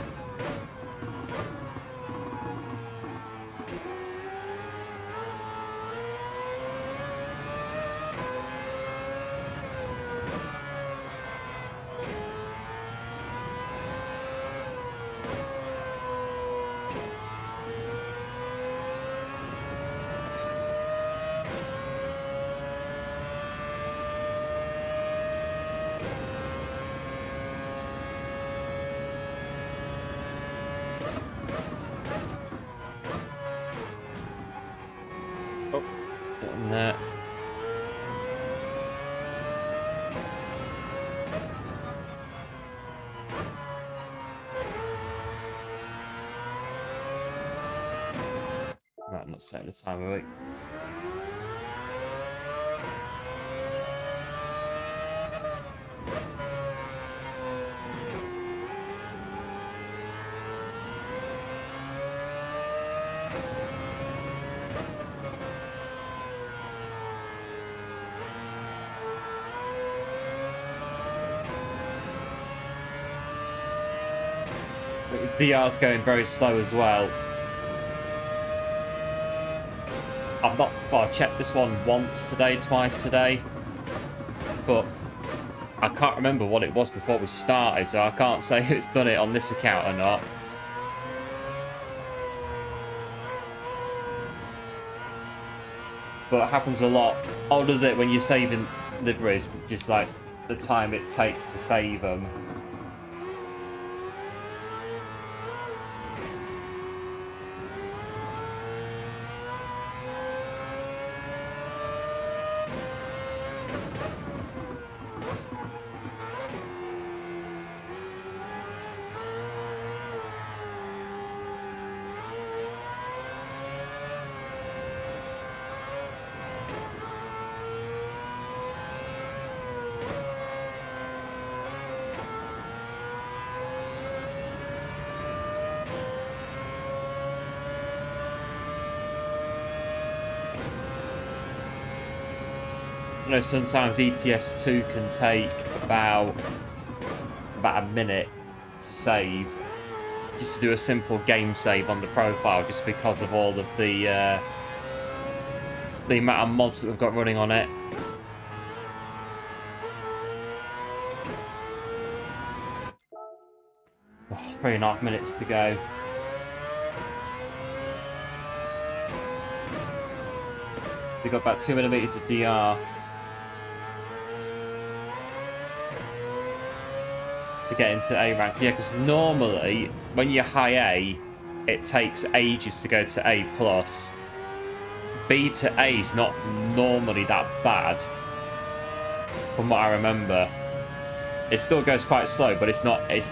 Right, I'm not setting the time, are we? DR's going very slow as well. I've not, well, I checked this one once today, twice today, but I can't remember what it was before we started, so I can't say if it's done it on this account or not. But it happens a lot. Oh, does it when you're saving liveries? Just like the time it takes to save them. You know, sometimes ETS2 can take about a minute to save, just to do a simple game save on the profile, just because of all of the amount of mods that we've got running on it. Oh, 3.5 minutes to go. We've got about 2mm of DR. To get into A rank. Yeah, because normally when you're high A, it takes ages to go to A+. B to A is not normally that bad, from what I remember. It still goes quite slow, but it's not as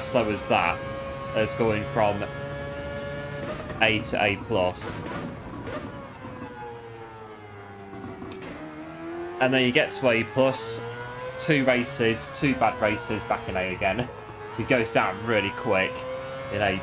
slow as that, as going from A to A+. And then you get to A+, 2 races, 2 bad races, back in A again. It goes down really quick in A+.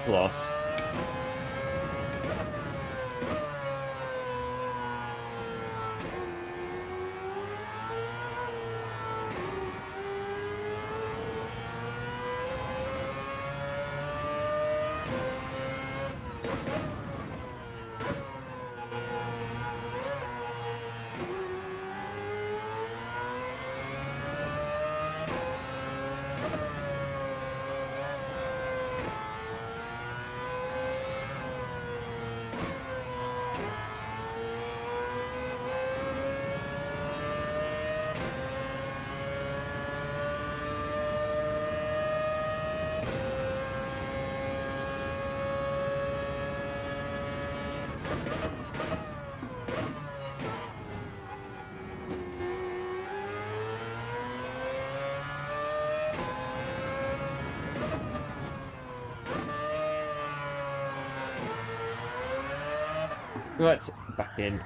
Right, back in.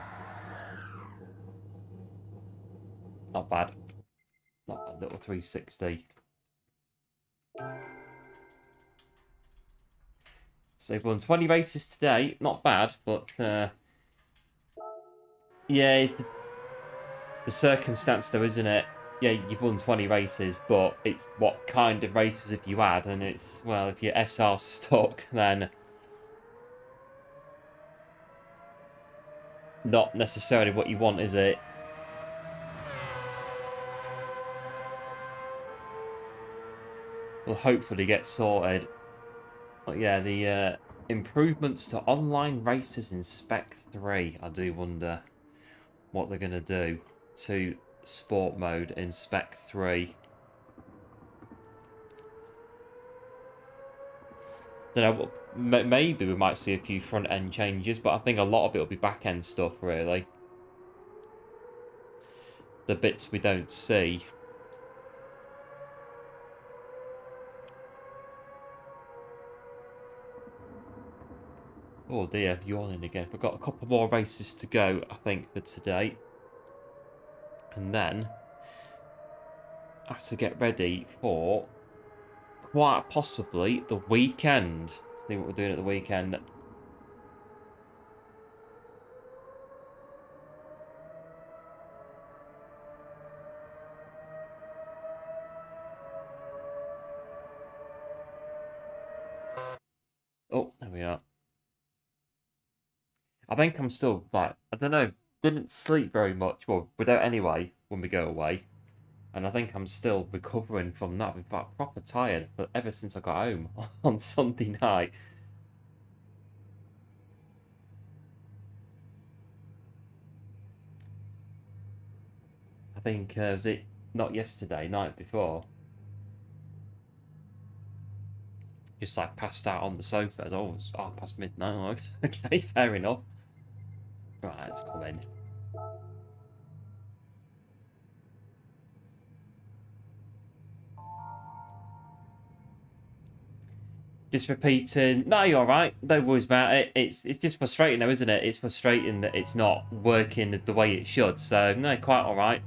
Not bad. Not bad, little 360. So we've won 20 races today. Not bad, but yeah, it's the circumstance though, isn't it? Yeah, you've won 20 races, but it's what kind of races have you had? And it's, well, if your SR's stuck, then not necessarily what you want, is it? Will hopefully get sorted. But yeah, the improvements to online races in Spec 3, I do wonder what they're going to do to sport mode in Spec 3. Don't know, maybe we might see a few front end changes, but I think a lot of it will be back end stuff, really. The bits we don't see. Oh dear, yawning again. We've got a couple more races to go, I think, for today. And then I have to get ready for quite possibly the weekend. See what we're doing at the weekend. Oh, there we are. I think I'm still, like, I don't know, didn't sleep very much. Well, we don't anyway when we go away. And I think I'm still recovering from that. I've been proper tired, but ever since I got home on Sunday night. think, was it not yesterday, night before? Just like passed out on the sofa. Oh, it's past midnight. Okay, fair enough. Right, let's come in. Just repeating. No, you're all right. Don't worry about it. It's just frustrating, though, isn't it? It's frustrating that it's not working the way it should. So no, quite all right.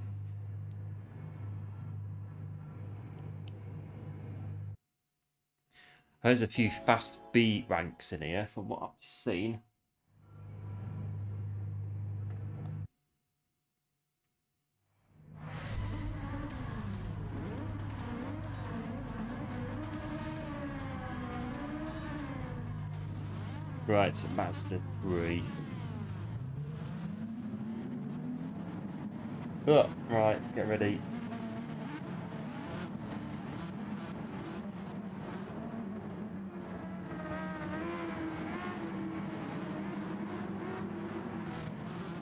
There's a few fast B ranks in here from what I've seen. Right, so Mazda 3. Oh, right, get ready.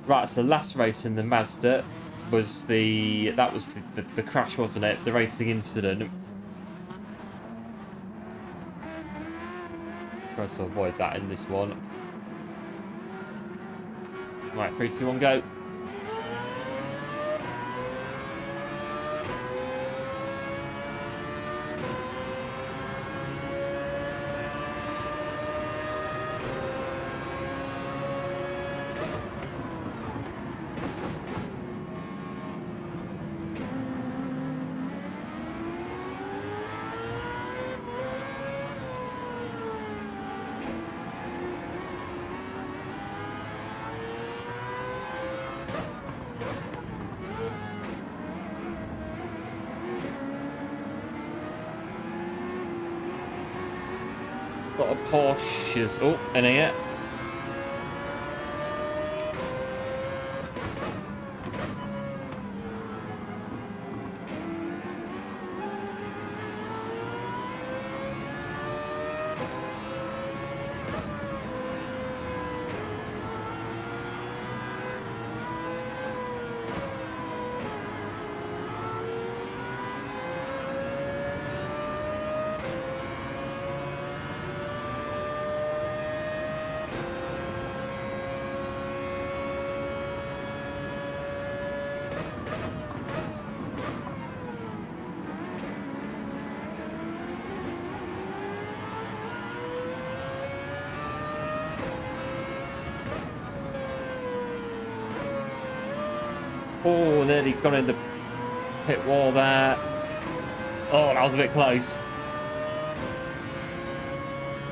Right, so last race in the Mazda was the crash, wasn't it? The racing incident. Try to avoid that in this one. Right, 3, 2, 1, go. Got a Porsche's in here. Oh, nearly gone in the pit wall there. Oh, that was a bit close.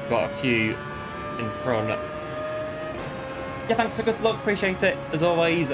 Got a few in front. Yeah, thanks for good luck. Appreciate it, as always.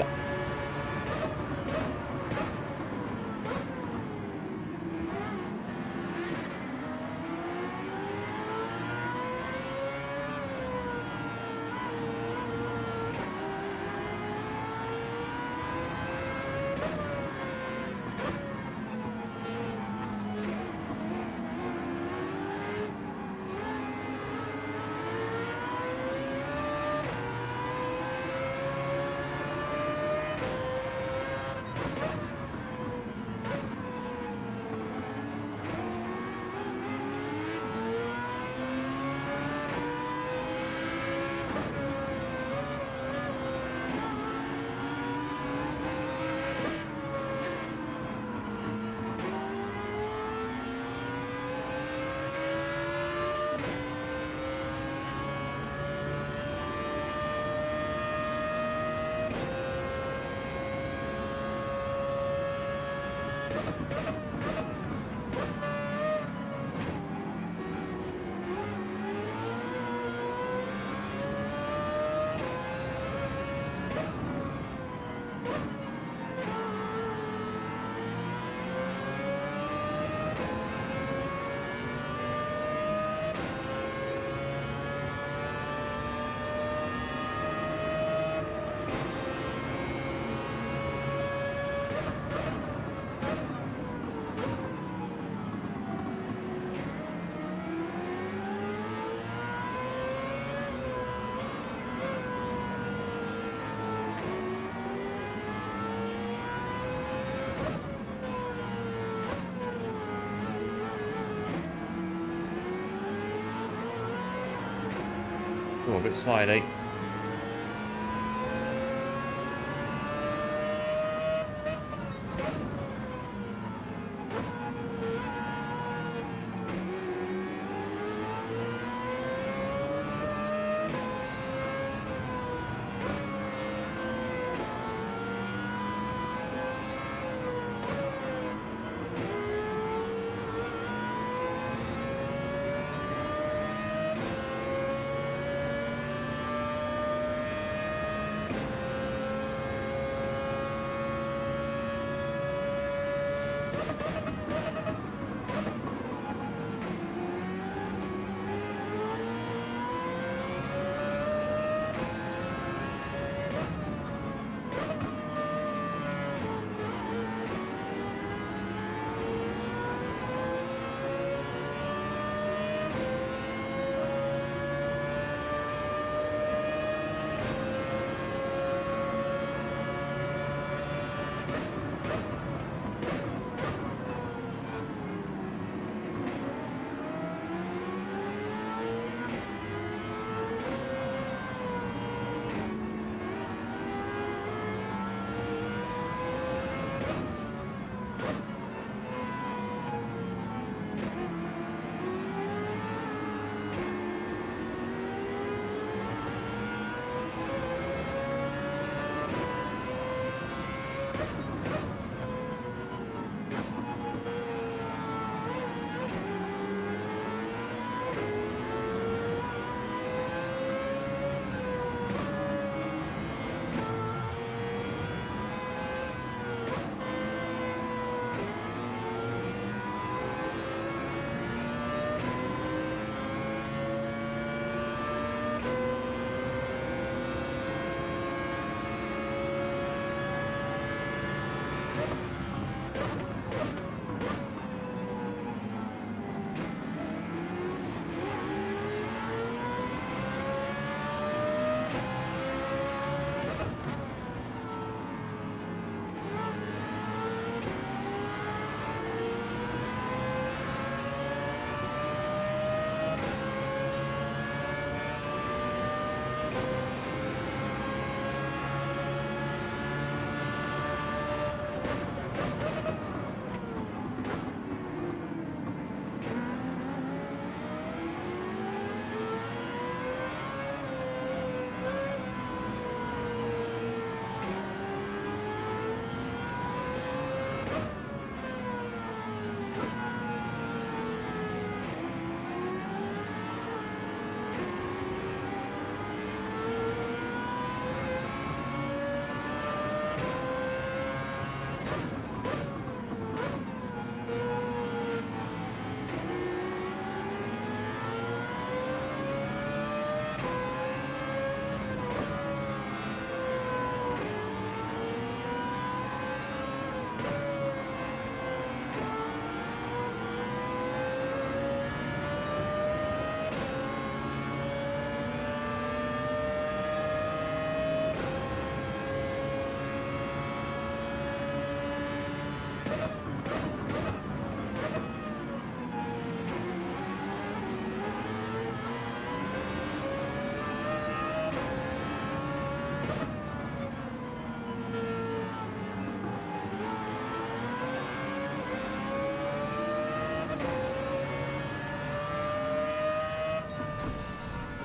Oh, a bit slidey.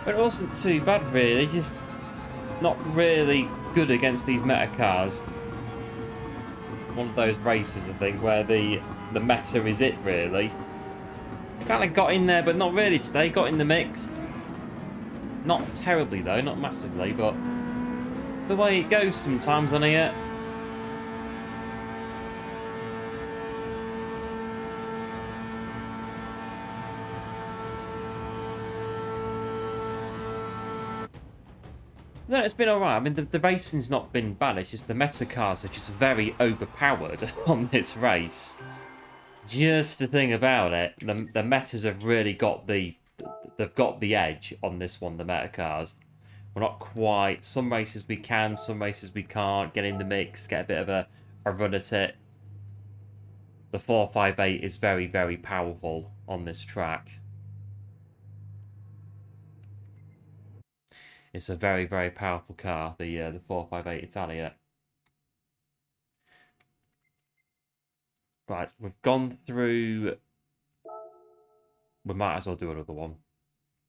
But it wasn't too bad, really. Just not really good against these meta cars. One of those races, I think, where the meta is it, really. Kind of got in there, but not really today. Got in the mix. Not terribly, though. Not massively, but the way it goes sometimes on here. No, it's been alright. I mean, the racing's not been bad. It's just the meta cars are just very overpowered on this race. Just the thing about it, the metas have really got they've got the edge on this one, the meta cars. We're not quite. Some races we can, some races we can't. Get in the mix, get a bit of a run at it. The 458 is very, very powerful on this track. It's a very, very powerful car, the 458 Italia. Right, we've gone through. We might as well do another one.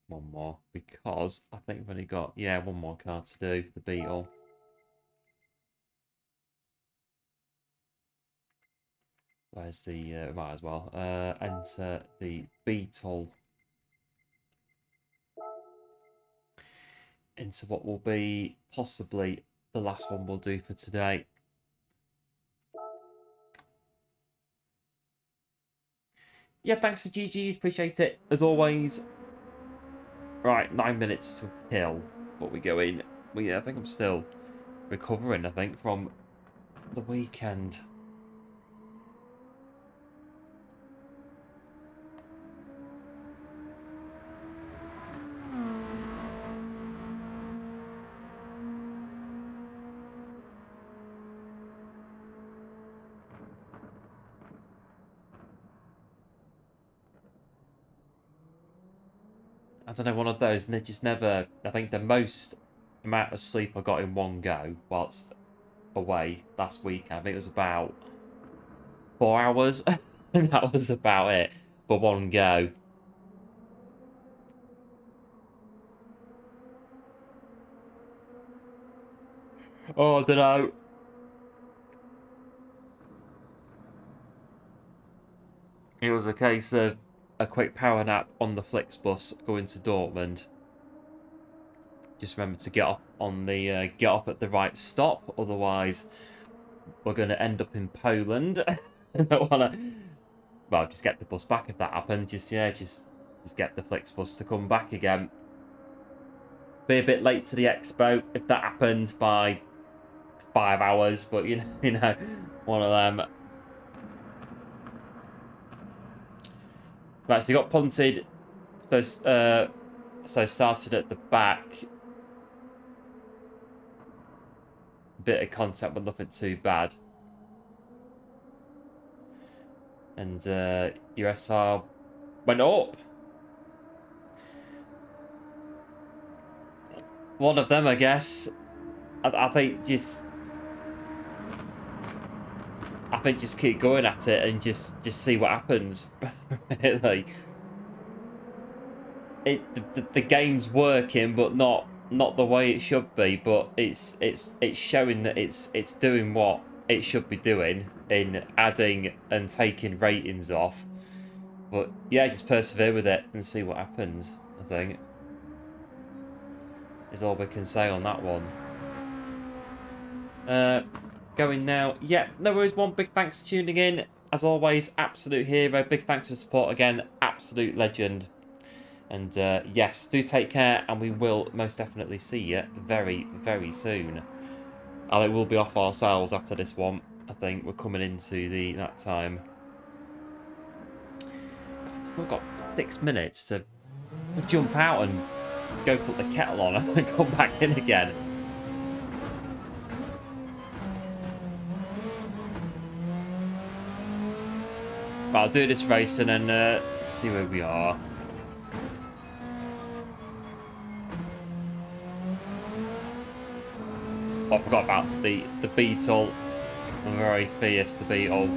One more, because I think we've only got, yeah, one more car to do, the Beetle. Where's the, might as well, enter the Beetle into what will be possibly the last one we'll do for today. Yeah, thanks for GG's, appreciate it, as always. Right, 9 minutes to kill, but we go in. Well, yeah, I think I'm still recovering, I think, from the weekend. I don't know, one of those, and they just never. I think the most amount of sleep I got in one go whilst away last week, I think it was about 4 hours, and that was about it for one go. Oh, I don't know. It was a case of a quick power nap on the Flixbus going to Dortmund. Just remember to get off on the get off at the right stop, otherwise we're going to end up in Poland. I don't want to. Well, just get the bus back if that happens. Just get the Flixbus to come back again. Be a bit late to the expo if that happens by 5 hours, but you know, one of them. Right, so you got punted. So started at the back. Bit of contact, but nothing too bad. And your SR went up. One of them, I guess. I think just keep going at it and just see what happens. Really, the game's working, but not the way it should be. But it's showing that it's doing what it should be doing in adding and taking ratings off. But yeah, just persevere with it and see what happens, I think is all we can say on that one. Going now. Yeah, no worries. One big thanks for tuning in. As always, absolute hero. Big thanks for the support again. Absolute legend. And yes, do take care, and we will most definitely see you very, very soon. I think we'll be off ourselves after this one. I think we're coming into that time. God, I've still got 6 minutes to jump out and go put the kettle on and come back in again. But I'll do this race and then see where we are. Oh, I forgot about the Beetle. I'm very fierce, the Beetle.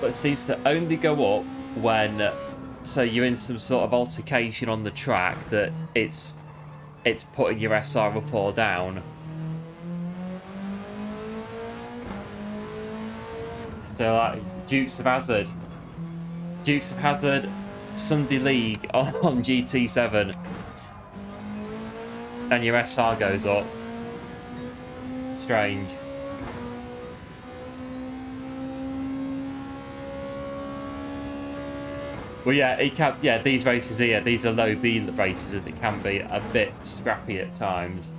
But it seems to only go up when, so you're in some sort of altercation on the track that it's putting your SR up or down. So like Dukes of Hazzard, Sunday League on GT7, and your SR goes up. Strange. Well, yeah, it can. Yeah, these races here, these are low B races, and it can be a bit scrappy at times.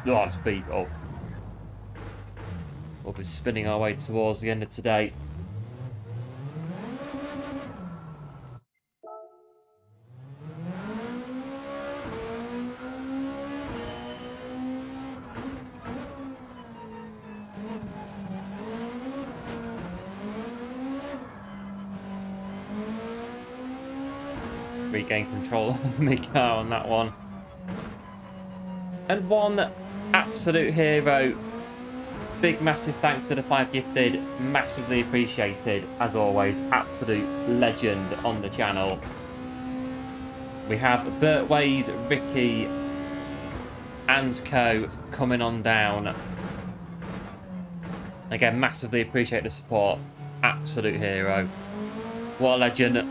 Oh, speed up. We'll be spinning our way towards the end of today. Regain control of my car on that one. And one absolute hero. Big massive thanks to the 5 gifted. Massively appreciated as always. Absolute legend on the channel. We have Bert Ways, Ricky, and Co coming on down. Again, massively appreciate the support. Absolute hero. What a legend.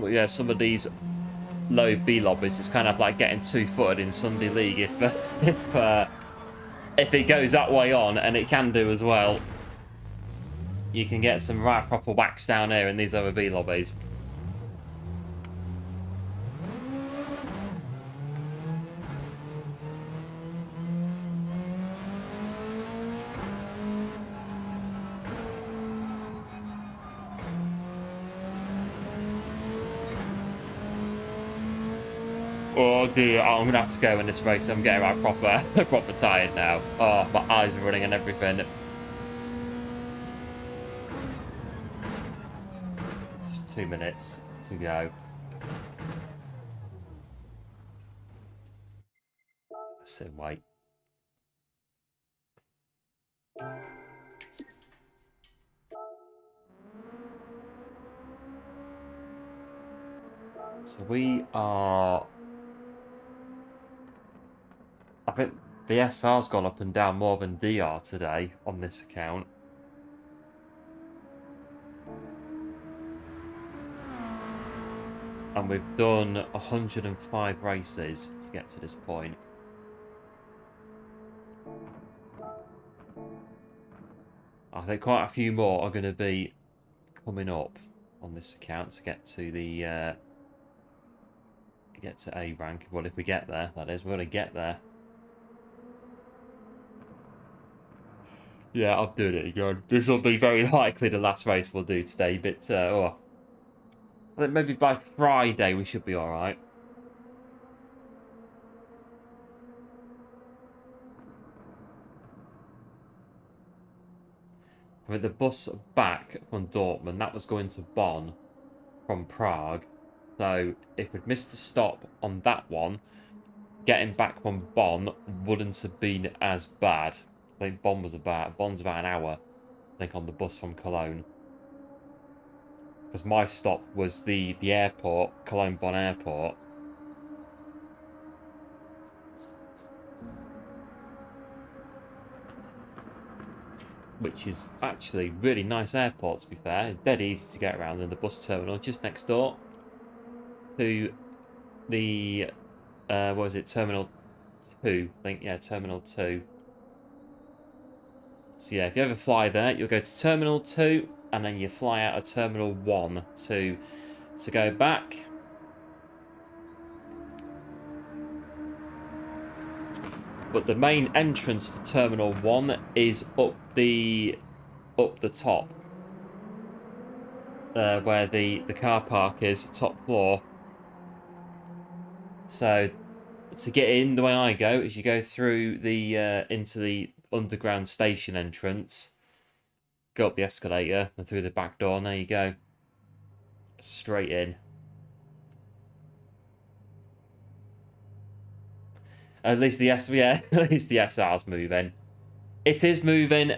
Well, yeah, some of these low B lobbies is kind of like getting two-footed in Sunday League if it goes that way on, and it can do as well. You can get some right proper whacks down here in these other B lobbies. Oh dear, I'm gonna have to go in this race. I'm getting right proper tired now. Oh, my eyes are running and everything. 2 minutes to go. Sit and wait. So we are... I think the SR's gone up and down more than DR today on this account. And we've done 105 races to get to this point. I think quite a few more are going to be coming up on this account to get to the get to A rank. Well, if we get there, that is, we're going to get there. Yeah, I'm doing it again. This will be very likely the last race we'll do today, but I think maybe by Friday we should be all right. I mean, the bus back from Dortmund, that was going to Bonn from Prague. So if we'd missed the stop on that one, getting back from Bonn wouldn't have been as bad. I think Bonn's about an hour, I think, on the bus from Cologne. Because my stop was the airport, Cologne-Bonn Airport. Which is actually really nice airport, to be fair. It's dead easy to get around in the bus terminal just next door to the, what was it, Terminal 2, I think, yeah, Terminal 2. So yeah, if you ever fly there, you'll go to Terminal 2, and then you fly out of Terminal 1 to go back. But the main entrance to Terminal 1 is up the top. Where the car park is, top floor. So to get in, the way I go is you go through the into the underground station entrance, go up the escalator and through the back door, and there you go, straight in. At least the at least the SR's moving. It is moving.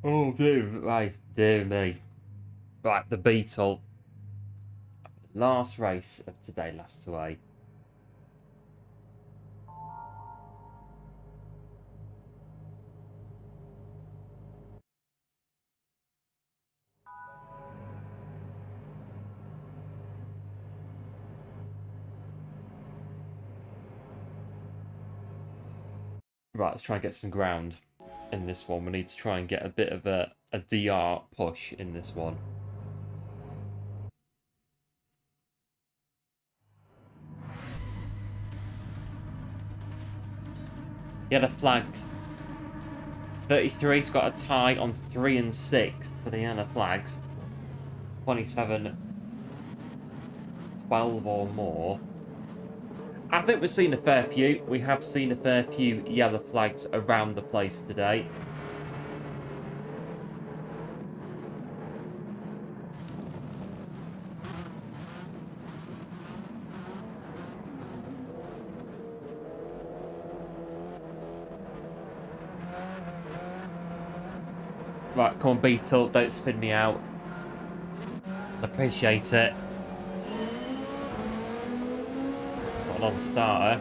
Oh, dear me. Right, the Beetle. Last race of today, last away. Right, let's try and get some ground in this one. We need to try and get a bit of a DR push in this one. Yellow flags. 33's got a tie on 3 and 6 for the yellow flags. 27, 12 or more. I think we've seen a fair few. We have seen a fair few yellow flags around the place today. Right, come on, Beetle, don't spin me out. I appreciate it. Got a non-starter.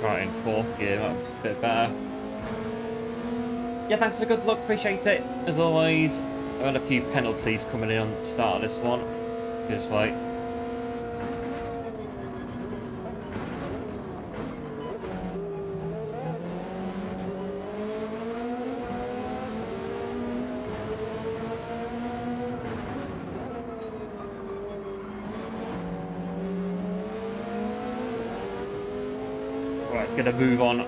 Try in 4th gear, a bit better. Yeah, thanks for good luck, appreciate it. As always, I've had a few penalties coming in on the start of this one. Just wait. Right, it's going to move on.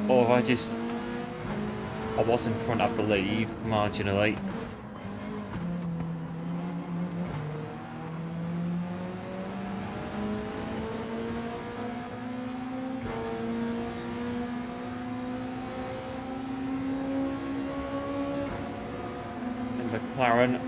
Or I was in front, I believe, marginally. And McLaren.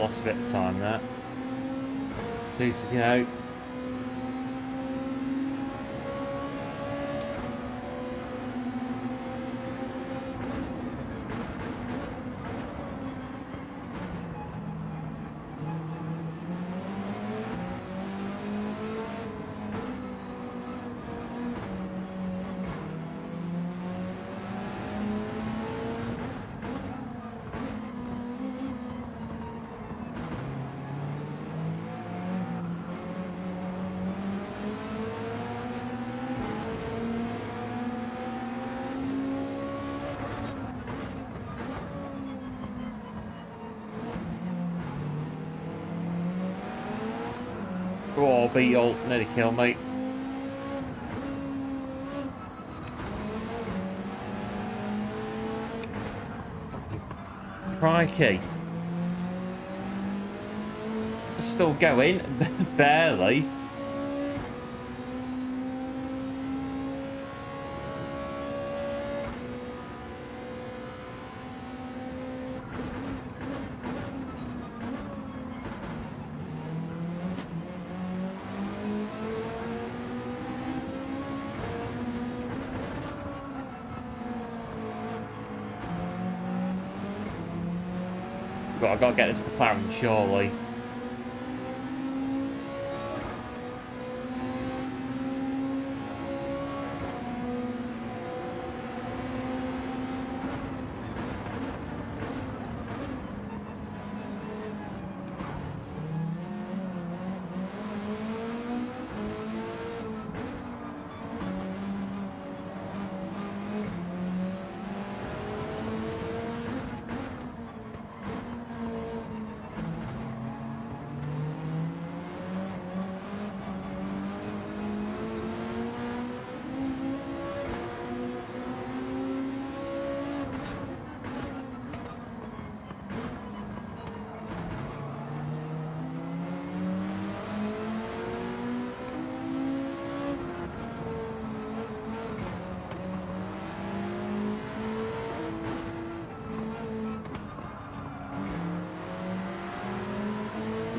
lost a bit of time there. 2 to go. Oh, Beetle, nearly killed me. Crikey. Still going, barely. But I've got to get this McLaren, surely.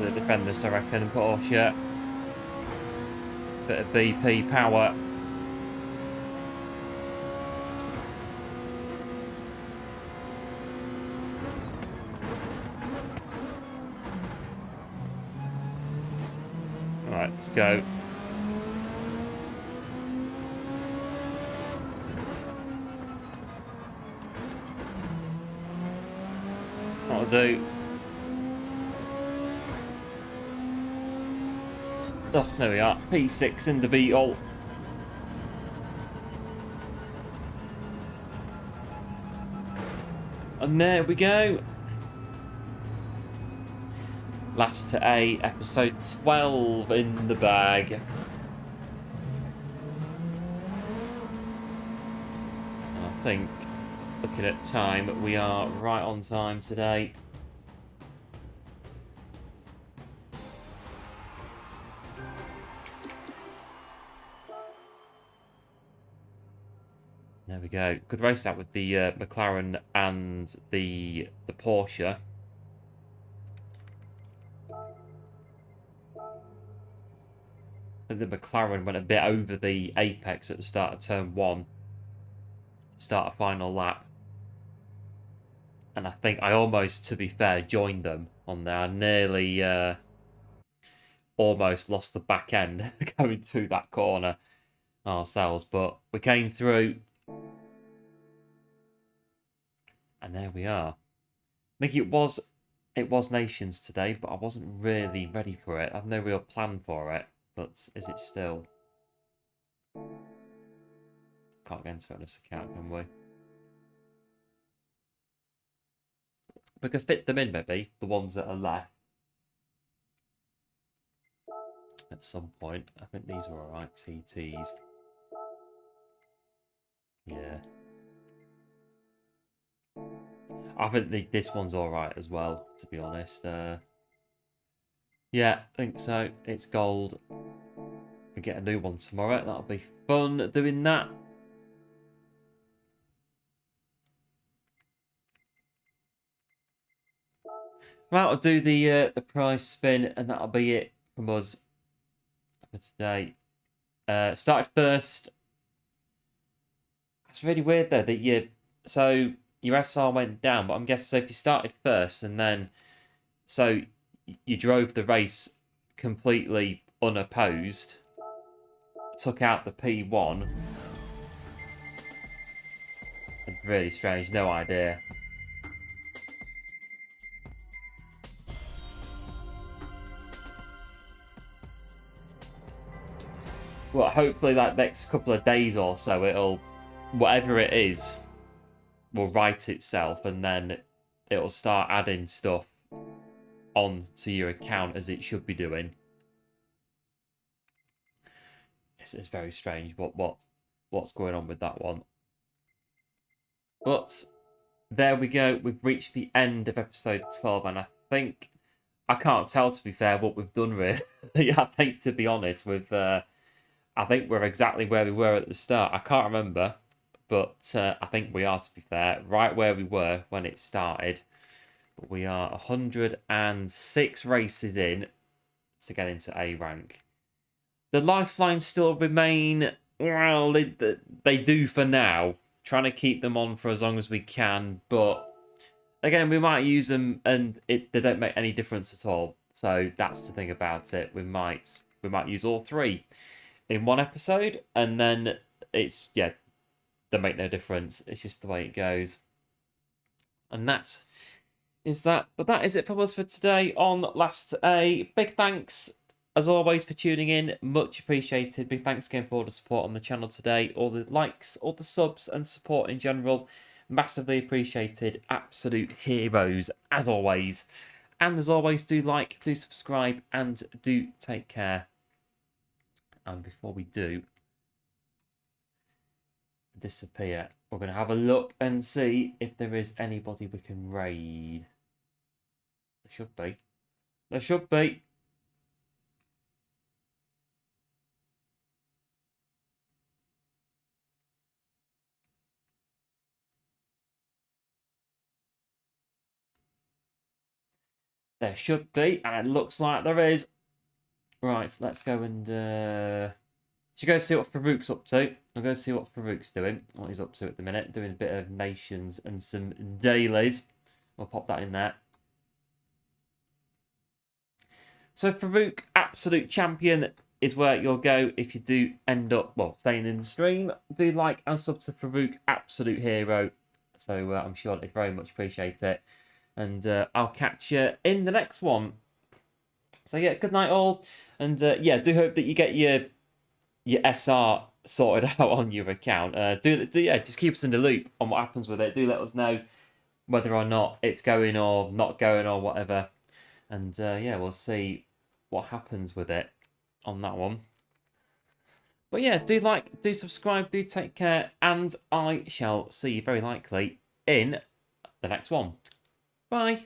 The defenders, I reckon, Porsche. Bit of BP power. Alright, let's go. That'll do. Oh, there we are. P6 in the Beetle. And there we go. Last to A, episode 12 in the bag. I think, looking at time, we are right on time today. There we go. Good race out with the McLaren and the Porsche. I think the McLaren went a bit over the apex at the start of turn 1. Start a final lap. And I think I almost, to be fair, joined them on there. I nearly almost lost the back end going through that corner ourselves. But we came through. And there we are. I think it was Nations today, but I wasn't really ready for it. I have no real plan for it, but is it still? Can't get into it on this account, can we? We could fit them in, maybe, the ones that are left. At some point. I think these were alright, TTs. Yeah. I think this one's alright as well, to be honest. Yeah, I think so. It's gold. We get a new one tomorrow. That'll be fun doing that. Well, I'll do the prize spin, and that'll be it from us for today. Started first. It's really weird though that your SR went down, but I'm guessing so if you started first and then you drove the race completely unopposed, took out the P1. It's really strange, no idea. Well, hopefully that next couple of days or so, it'll, whatever it is, will right itself, and then it'll start adding stuff onto your account as it should be doing. It's very strange what's going on with that one. But there we go. We've reached the end of episode 12, and I think I can't tell, to be fair, what we've done really. I think, to be honest, I think we're exactly where we were at the start. I can't remember, but I think we are, to be fair, right where we were when it started. But we are 106 races in to get into A rank. The lifelines still remain, well, they do for now. Trying to keep them on for as long as we can, but again, we might use them and they don't make any difference at all. So that's the thing about it. We might use all three in one episode, and then it's, yeah, they make no difference. It's just the way it goes. And that is that. But that is it for us for today on Last A. Big thanks, as always, for tuning in. Much appreciated. Big thanks again for all the support on the channel today. All the likes, all the subs, and support in general. Massively appreciated. Absolute heroes, as always. And as always, do like, do subscribe, and do take care. And before we do disappear, we're going to have a look and see if there is anybody we can raid. There should be. There should be. There should be, and it looks like there is. Right, so let's go and should go see what Farouk's up to. I'll go see what Farouk's doing, what he's up to at the minute, doing a bit of nations and some dailies. I'll pop that in there. So Farouk, absolute champion, is where you'll go if you do end up, well, staying in the stream. Do like and sub to Farouk, absolute hero. So I'm sure they very much appreciate it. And I'll catch you in the next one. So yeah, good night all. And yeah, do hope that you get your SR sorted out on your account. Yeah, just keep us in the loop on what happens with it. Do let us know whether or not it's going or not going or whatever. And yeah, we'll see what happens with it on that one. But yeah, do like, do subscribe, do take care, and I shall see you very likely in the next one. Bye.